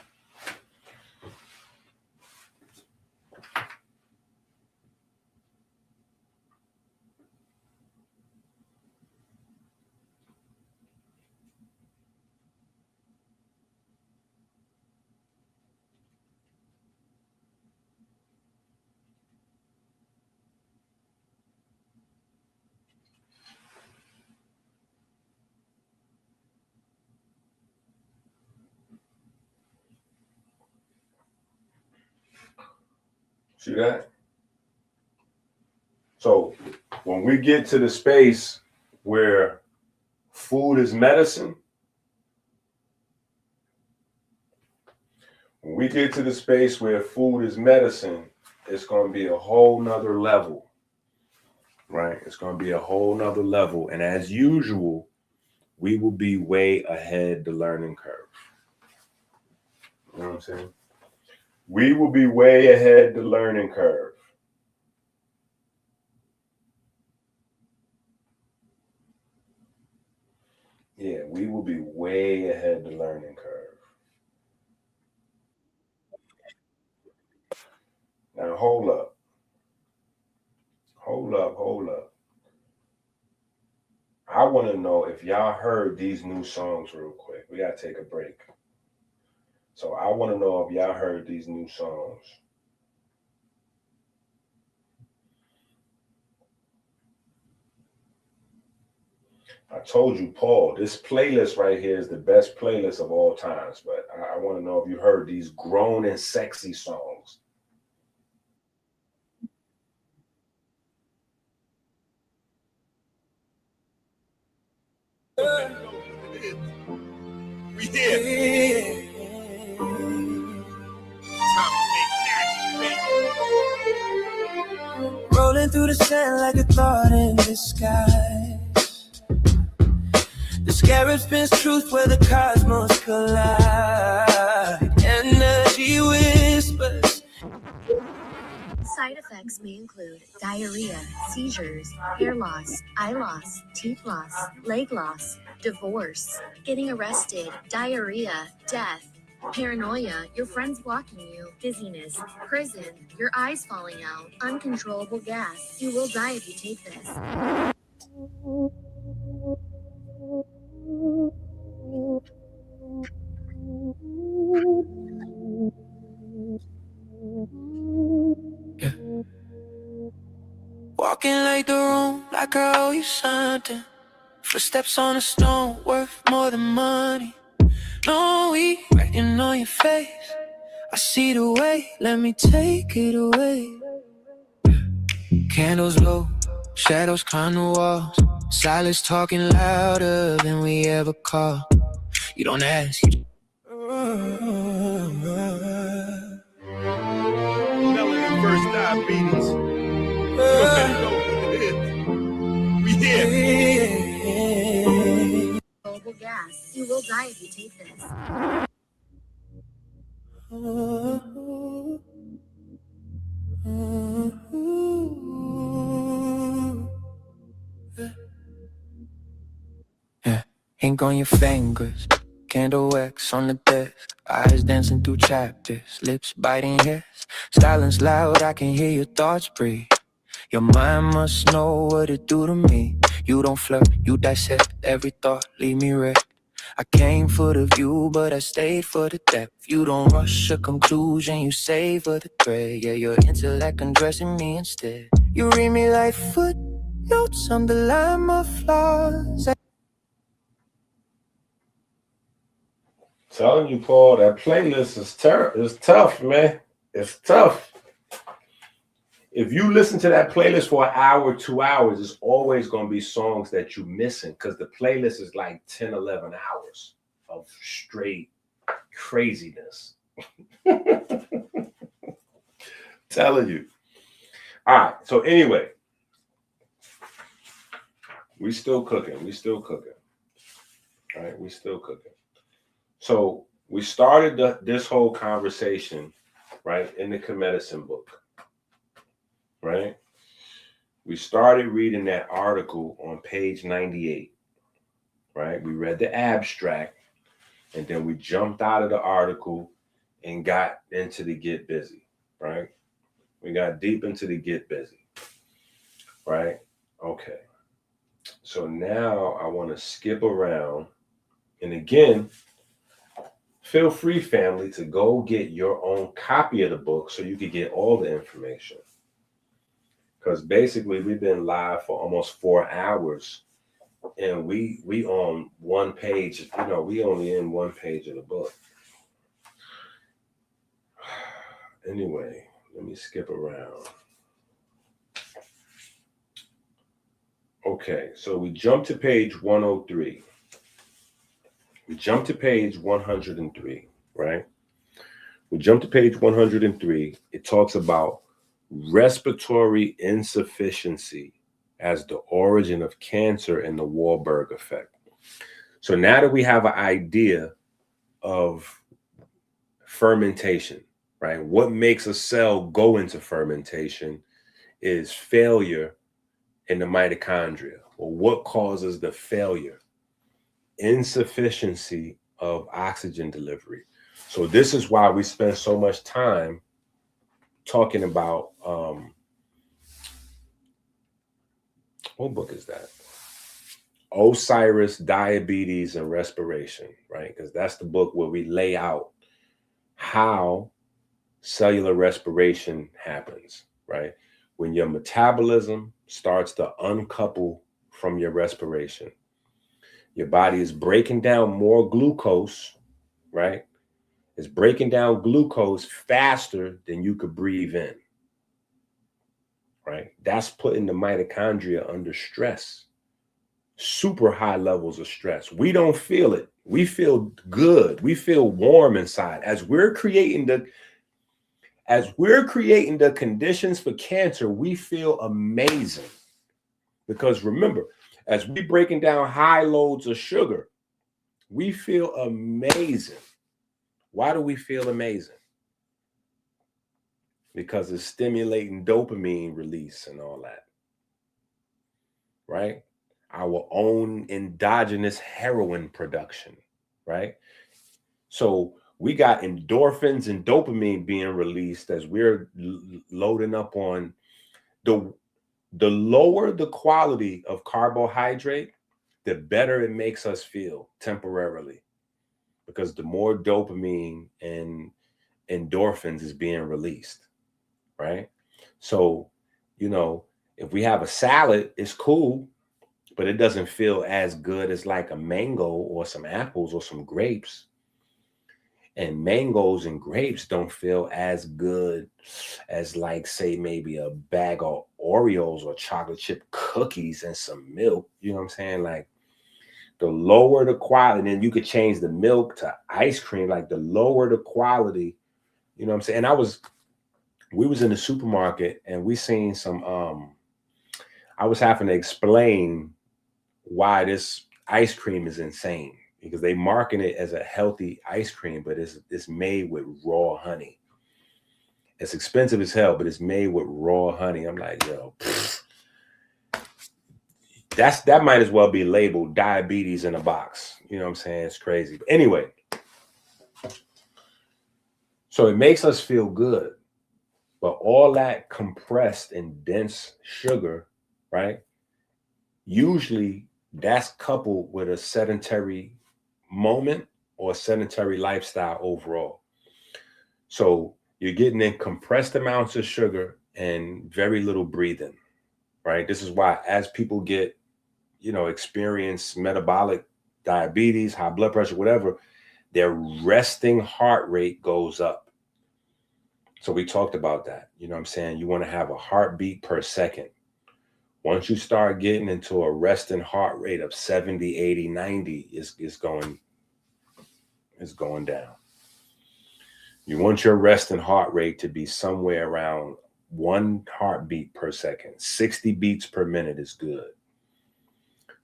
see that? So when we get to the space where food is medicine, when we get to the space where food is medicine, it's going to be a whole nother level, right? It's going to be a whole nother level. And as usual, we will be way ahead the learning curve. You know what I'm saying? We will be way ahead the learning curve. Yeah, we will be way ahead the learning curve. Now, hold up. I want to know if y'all heard these new songs real quick. We got to take a break. So I want to know if y'all heard these new songs. I told you, Paul, this playlist right here is the best playlist of all times. But I want to know if you heard these grown and sexy songs. We here. Rolling through the sand like a thought in the sky. The scarab spins truth where the cosmos collide. Energy whispers. Side effects may include diarrhea, seizures, hair loss, eye loss, teeth loss, leg loss, divorce, getting arrested, diarrhea, death, paranoia, your friends blocking you, dizziness, prison, your eyes falling out, uncontrollable gas. You will die if you take this. Walking like the room, like I owe you something. Footsteps on the stone, worth more than money. No, we writing on your face. I see the way, let me take it away. Candles low, shadows climb the walls. Silence talking louder than we ever call. You don't ask, you Melanin versus diabetes. You already know what it is. We here. Global gas. You will die if you take this. Yeah, ink on your fingers, candle wax on the desk, eyes dancing through chapters, lips biting hairs, silence loud, I can hear your thoughts breathe. Your mind must know what it do to me. You don't flirt, you dissect every thought, leave me red. I came for the view, but I stayed for the depth. You don't rush a conclusion, you savor the thread. Yeah, your intellect undressing me instead. You read me like footnotes, underline my flaws. Telling you, Paul, that playlist is it's tough, man. It's tough. If you listen to that playlist for an hour, 2 hours, it's always going to be songs that you're missing because the playlist is like 10, 11 hours of straight craziness. Telling you. All right. So anyway, we still cooking. We still cooking. All right. We still cooking. So we started this whole conversation, right, in the medicine book. Right? We started reading that article on page 98, right? We read the abstract, and then we jumped out of the article and got into the get busy, right? We got deep into the get busy, right? Okay. So now I want to skip around. And again, feel free, family, to go get your own copy of the book so you can get all the information. Because basically we've been live for almost 4 hours and we on one page, we only in one page of the book. Anyway, let me skip around. Okay, so we jump to page 103. We jump to page 103, right? We jump to page 103. It talks about respiratory insufficiency as the origin of cancer and the Wahlberg effect. So now that we have an idea of fermentation, right? What makes a cell go into fermentation is failure in the mitochondria. Well, what causes the failure? Insufficiency of oxygen delivery. So this is why we spend so much time talking about what book is that? Osiris, Diabetes, and Respiration, right? Because that's the book where we lay out how cellular respiration happens, right? When your metabolism starts to uncouple from your respiration, your body is breaking down more glucose, right? It's breaking down glucose faster than you could breathe in, right? That's putting the mitochondria under stress, super high levels of stress. We don't feel it. We feel good. We feel warm inside. As we're creating the conditions for cancer, we feel amazing. Because remember, as we breaking down high loads of sugar, we feel amazing. Why do we feel amazing? Because it's stimulating dopamine release and all that, right? Our own endogenous heroin production, right? So we got endorphins and dopamine being released as we're loading up on the lower the quality of carbohydrate, the better it makes us feel temporarily, because the more dopamine and endorphins is being released, right? So, If we have a salad, it's cool, but it doesn't feel as good as like a mango or some apples or some grapes. And mangoes and grapes don't feel as good as, like, say, maybe a bag of Oreos or chocolate chip cookies and some milk. You know what I'm saying? Like, the lower the quality, and then you could change the milk to ice cream. Like, the lower the quality, you know what I'm saying? And we was in the supermarket and we seen some, I was having to explain why this ice cream is insane, because they market it as a healthy ice cream, but it's made with raw honey. It's expensive as hell, but it's made with raw honey. I'm like, yo, that might as well be labeled diabetes in a box. You know what I'm saying? It's crazy. But anyway, so it makes us feel good, but all that compressed and dense sugar, right? Usually that's coupled with a sedentary moment or sedentary lifestyle overall. So you're getting in compressed amounts of sugar and very little breathing, right? This is why as people get, experience metabolic diabetes, high blood pressure, whatever, their resting heart rate goes up. So we talked about that. You know what I'm saying? You want to have a heartbeat per second. Once you start getting into a resting heart rate of 70, 80, 90, it's going down. You want your resting heart rate to be somewhere around 1 heartbeat per second. 60 beats per minute is good.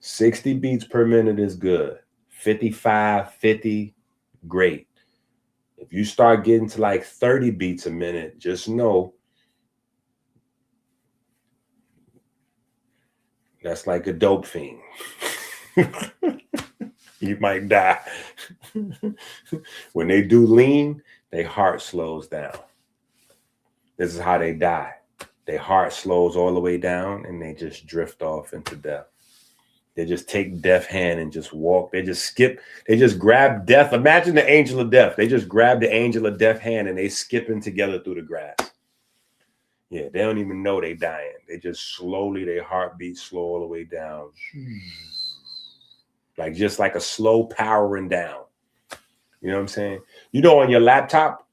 60 beats per minute is good. 55, 50, great. If you start getting to like 30 beats a minute, just know that's like a dope fiend. You might die. When they do lean, their heart slows down. This is how they die. Their heart slows all the way down and they just drift off into death. They just take death hand and just walk. They just skip. They just grab death. Imagine the angel of death. They just grab the angel of death hand and they skipping together through the grass. Yeah, they don't even know they dying. They just slowly, their heartbeat slow all the way down. Like just like a slow powering down. You know what I'm saying? On your laptop,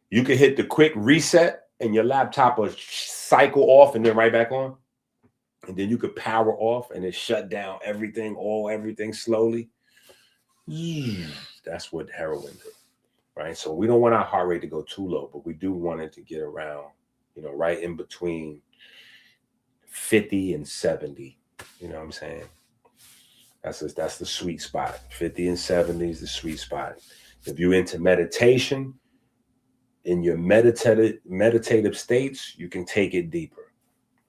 you can hit the quick reset and your laptop will cycle off and then right back on. And then you could power off and it shut down everything slowly. That's what heroin did, right? So we don't want our heart rate to go too low, but we do want it to get around, right in between 50 and 70. You know what I'm saying? That's the sweet spot. 50 and 70 is the sweet spot. If you're into meditation, in your meditative states, you can take it deeper.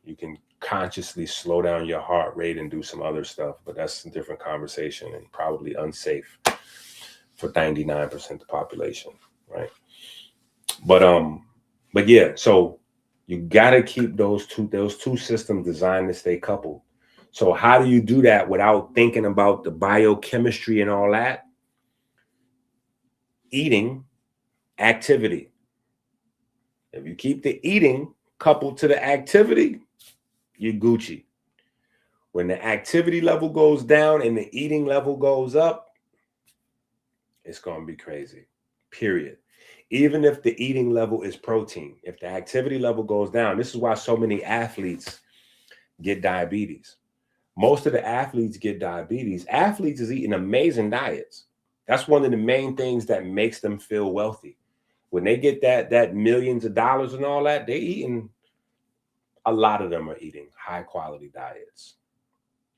You can consciously slow down your heart rate and do some other stuff, but that's a different conversation and probably unsafe for 99% of the population, right? But yeah, so you got to keep those two systems designed to stay coupled. So how do you do that without thinking about the biochemistry and all that? Eating, activity. If you keep the eating coupled to the activity, you're Gucci. When the activity level goes down and the eating level goes up, it's going to be crazy, period. Even if the eating level is protein, if the activity level goes down, this is why so many athletes get diabetes. Most of the athletes get diabetes. Athletes is eating amazing diets. That's one of the main things that makes them feel wealthy. When they get that millions of dollars and all that, they're eating. A lot of them are eating high quality diets,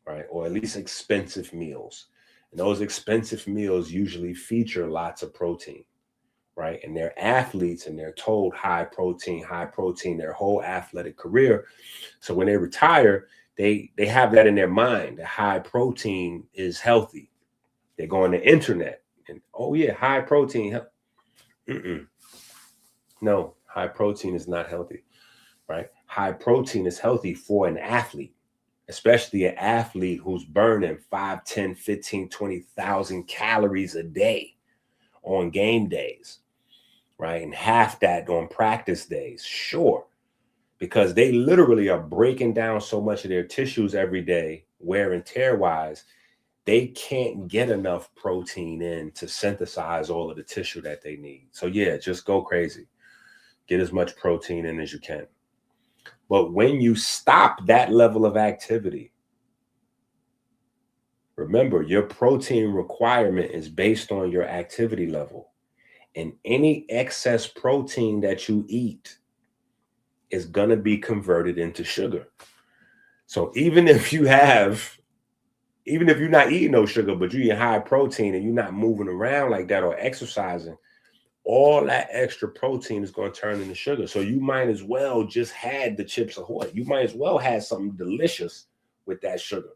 right? Or at least expensive meals. And those expensive meals usually feature lots of protein, right? And they're athletes and they're told high protein their whole athletic career. So when they retire, they have that in their mind. The high protein is healthy. They go on the internet and, oh yeah, high protein. No, high protein is not healthy, right? High protein is healthy for an athlete, especially an athlete who's burning 5, 10, 15, 20,000 calories a day on game days, right? And half that on practice days. Sure, because they literally are breaking down so much of their tissues every day, wear and tear wise. They can't get enough protein in to synthesize all of the tissue that they need. So yeah, just go crazy. Get as much protein in as you can. But when you stop that level of activity, remember, your protein requirement is based on your activity level. And any excess protein that you eat is going to be converted into sugar. So even if you're not eating no sugar, but you're eating high protein and you're not moving around like that or exercising, all that extra protein is going to turn into sugar. So you might as well just had the Chips Ahoy. You might as well have something delicious with that sugar,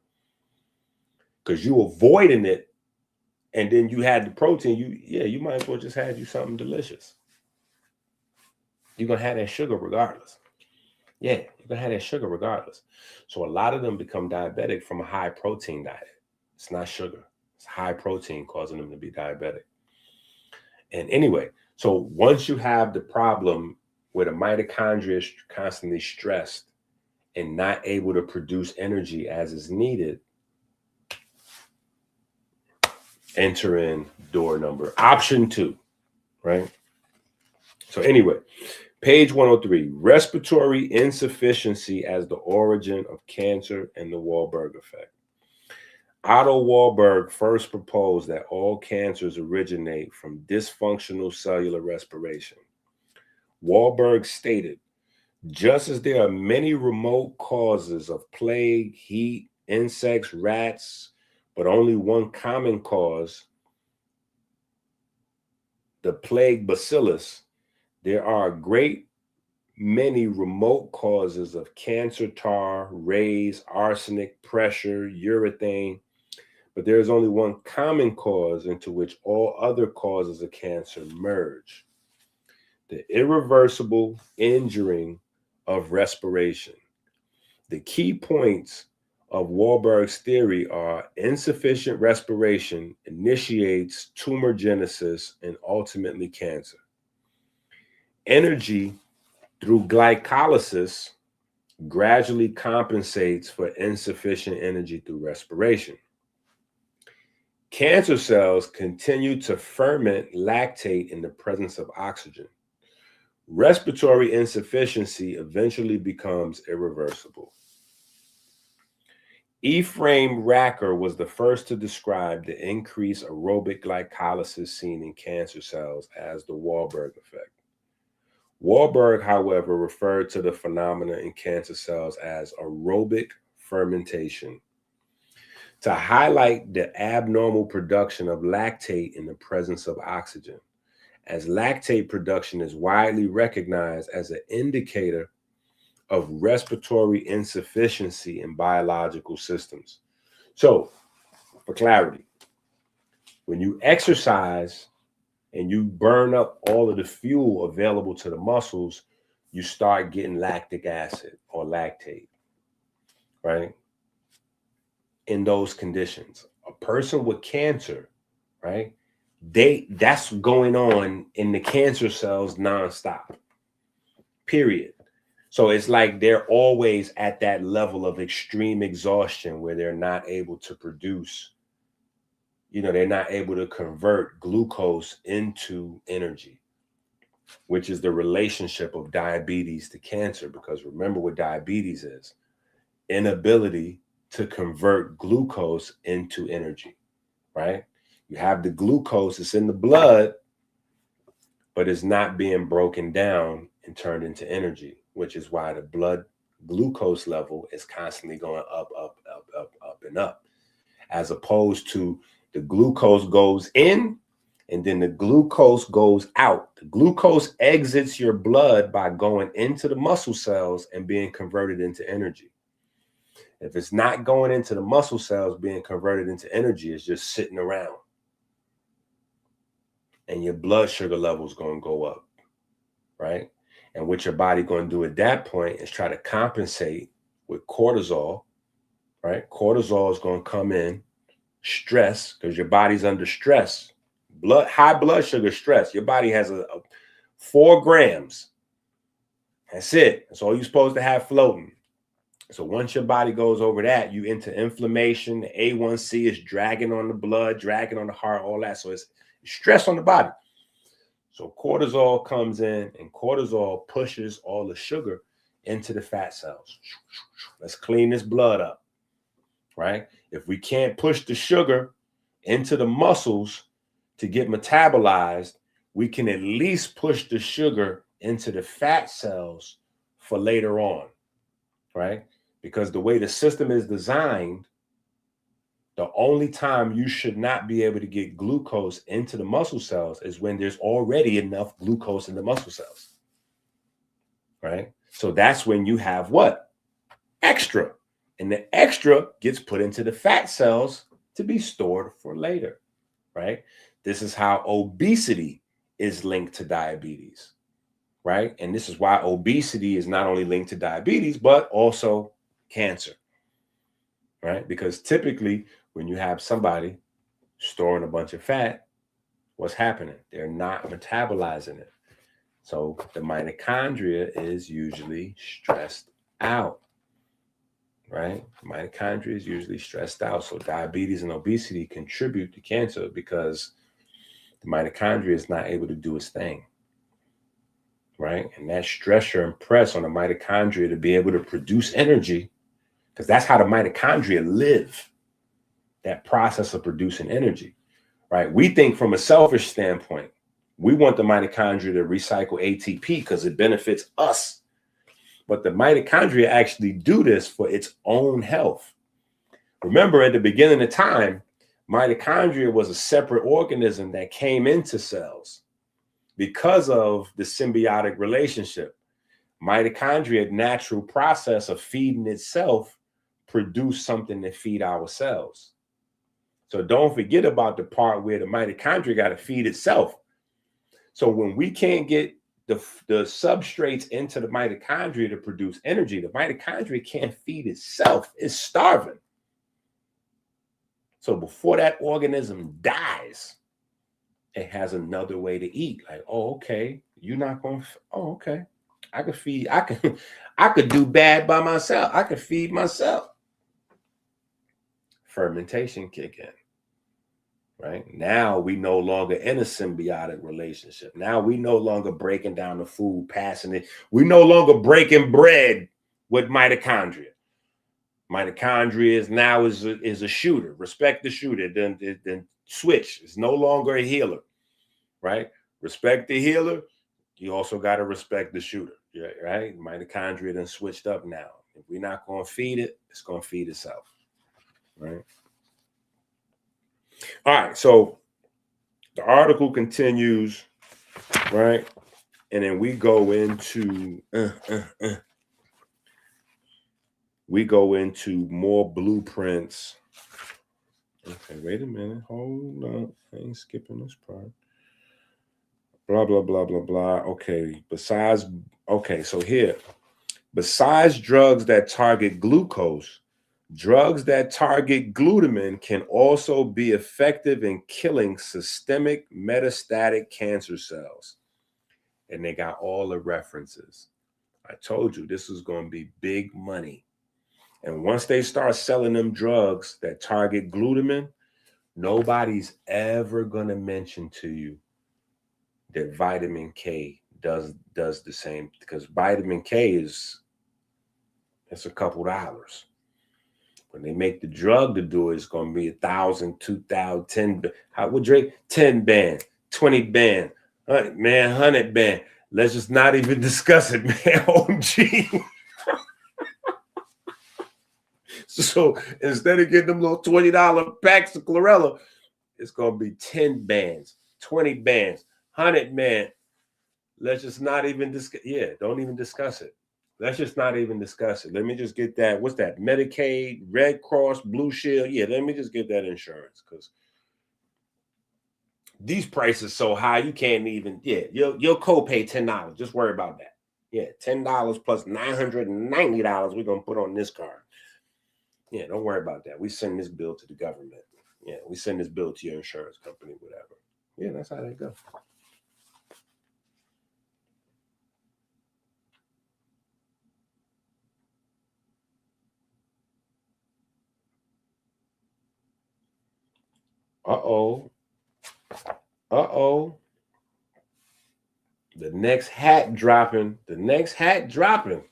because you avoiding it, and then you had the protein. You might as well just have you something delicious. You're going to have that sugar regardless. Yeah, you're going to have that sugar regardless. So a lot of them become diabetic from a high protein diet. It's not sugar. It's high protein causing them to be diabetic. And anyway, so once you have the problem where the mitochondria is constantly stressed and not able to produce energy as is needed, enter in door number option 2, right? So anyway, page 103, respiratory insufficiency as the origin of cancer and the Wahlberg effect. Otto Wahlberg first proposed that all cancers originate from dysfunctional cellular respiration. Wahlberg stated, just as there are many remote causes of plague, heat, insects, rats, but only one common cause, the plague bacillus, there are a great many remote causes of cancer, tar, rays, arsenic, pressure, urethane, but there is only one common cause into which all other causes of cancer merge: the irreversible injuring of respiration. The key points of Wahlberg's theory are insufficient respiration initiates tumor genesis and ultimately cancer. Energy through glycolysis gradually compensates for insufficient energy through respiration. Cancer cells continue to ferment lactate in the presence of oxygen. Respiratory insufficiency eventually becomes irreversible. Ephraim Racker was the first to describe the increased aerobic glycolysis seen in cancer cells as the Wahlberg effect. Wahlberg, however, referred to the phenomena in cancer cells as aerobic fermentation to highlight the abnormal production of lactate in the presence of oxygen, as lactate production is widely recognized as an indicator of respiratory insufficiency in biological systems. So, for clarity, when you exercise and you burn up all of the fuel available to the muscles, you start getting lactic acid or lactate, right? In those conditions, a person with cancer, right? That's going on in the cancer cells nonstop, period. So it's like they're always at that level of extreme exhaustion where they're not able to produce, they're not able to convert glucose into energy, which is the relationship of diabetes to cancer. Because remember what diabetes is: inability to convert glucose into energy, right? You have the glucose, it's in the blood, but it's not being broken down and turned into energy, which is why the blood glucose level is constantly going up, and up, as opposed to the glucose goes in and then the glucose goes out. The glucose exits your blood by going into the muscle cells and being converted into energy. If it's not going into the muscle cells being converted into energy, it's just sitting around. And your blood sugar level is going to go up, right? And what your body going to do at that point is try to compensate with cortisol, right? Cortisol is going to come in, stress, because your body's under stress. High blood sugar stress. Your body has a 4 grams That's it. That's all you're supposed to have floating. So once your body goes over that, you into inflammation. The A1C is dragging on the blood, dragging on the heart, all that. So it's stress on the body. So cortisol comes in, and cortisol pushes all the sugar into the fat cells. Let's clean this blood up, right? If we can't push the sugar into the muscles to get metabolized, we can at least push the sugar into the fat cells for later on, right? Because the way the system is designed, the only time you should not be able to get glucose into the muscle cells is when there's already enough glucose in the muscle cells, right? So that's when you have what? Extra. And the extra gets put into the fat cells to be stored for later, right? This is how obesity is linked to diabetes, right? And this is why obesity is not only linked to diabetes, but also cancer, right? Because typically when you have somebody storing a bunch of fat, what's happening? They're not metabolizing it. So the mitochondria is usually stressed out, right? Mitochondria is usually stressed out. So diabetes and obesity contribute to cancer because the mitochondria is not able to do its thing, right? And that stressor and press on the mitochondria to be able to produce energy, because that's how the mitochondria live, that process of producing energy, right? We think from a selfish standpoint, we want the mitochondria to recycle ATP because it benefits us. But the mitochondria actually do this for its own health. Remember, at the beginning of time, mitochondria was a separate organism that came into cells because of the symbiotic relationship. Mitochondria, natural process of feeding itself, produce something to feed our cells. So don't forget about the part where the mitochondria got to feed itself. So when we can't get the substrates into the mitochondria to produce energy, the mitochondria can't feed itself. It's starving. So before that organism dies, it has another way to eat. Like, oh, okay, you're not going to, oh, okay. I could do bad by myself. I could feed myself. Fermentation kick in. Right? Now we no longer in a symbiotic relationship. Now we no longer breaking down the food, passing it. We no longer breaking bread with mitochondria. Mitochondria is now is a shooter. Respect the shooter. Then switch. It's no longer a healer. Right? Respect the healer. You also got to respect the shooter. Right? Mitochondria then switched up now. If we're not going to feed it, it's going to feed itself. Right? All right, so the article continues, right? And then we go into more blueprints. Okay, wait a minute. Hold on. I ain't skipping this part. Blah, blah, blah, blah, blah. Okay, so here, besides drugs that target glucose, drugs that target glutamine can also be effective in killing systemic metastatic cancer cells. And they got all the references. I told you this is going to be big money. And once they start selling them drugs that target glutamine, nobody's ever going to mention to you that vitamin K does the same, because vitamin K it's a couple dollars. When they make the drug to do it, it's going to be 1,000, 2,000, 10. How would Drake? 10 band, 20 band, 100 band. Let's just not even discuss it, man. OMG. So instead of getting them little $20 packs of chlorella, it's going to be 10 bands, 20 bands, 100 band. Let's just not even discuss. Yeah, don't even discuss it. Let's just not even discuss it. Let me just get that. What's that? Medicaid, Red Cross, Blue Shield. Yeah, let me just get that insurance, because these prices so high you can't even. Yeah, you'll copay $10. Just worry about that. Yeah, $10 plus $990 we're gonna put on this card. Yeah, don't worry about that. We send this bill to the government. Yeah, we send this bill to your insurance company, whatever. Yeah, that's how they go. Uh-oh. Uh-oh. The next hat dropping. The next hat dropping.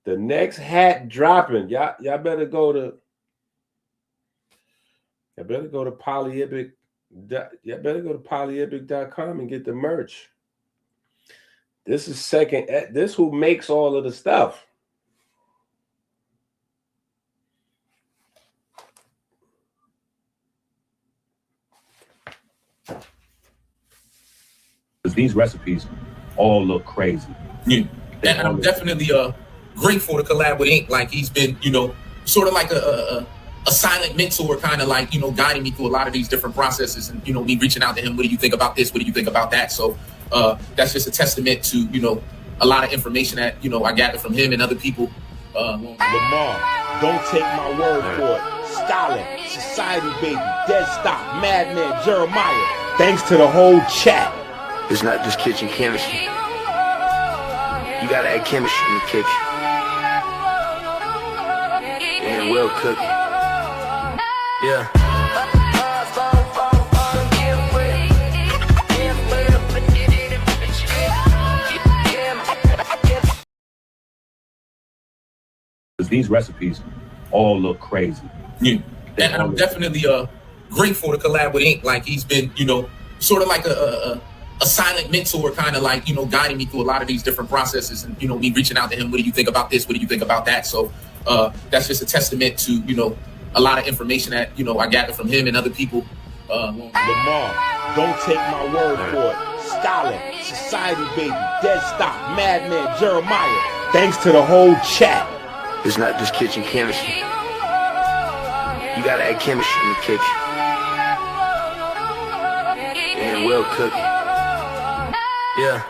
The next hat dropping. Y'all better go to polyibic. Y'all better go to polyibic.com and get the merch. This is second. This who makes all of the stuff. These recipes all look crazy. Yeah. And I'm definitely grateful to collab with Ink. Like he's been, sort of like a silent mentor, kind of like, guiding me through a lot of these different processes and, me reaching out to him. What do you think about this? What do you think about that? So that's just a testament to, a lot of information that, I gathered from him and other people. Lamar, don't take my word for it. Stalin, Society Baby, Dead Stop, Madman, Jeremiah. Thanks to the whole chat. It's not just kitchen chemistry. You gotta add chemistry in the kitchen. And well cooking. Yeah. These recipes all look crazy. Yeah. And I'm definitely grateful to collab with Ink. Like he's been, sort of like a silent mentor, kind of like, guiding me through a lot of these different processes and, me reaching out to him. What do you think about this? What do you think about that? So that's just a testament to, a lot of information that, I gathered from him and other people. Lamar, don't take my word for it. Stalin, Society Baby, Dead Stop, Madman, Jeremiah. Thanks to the whole chat. It's not just kitchen chemistry. You gotta add chemistry in the kitchen. And well cooking. Yeah.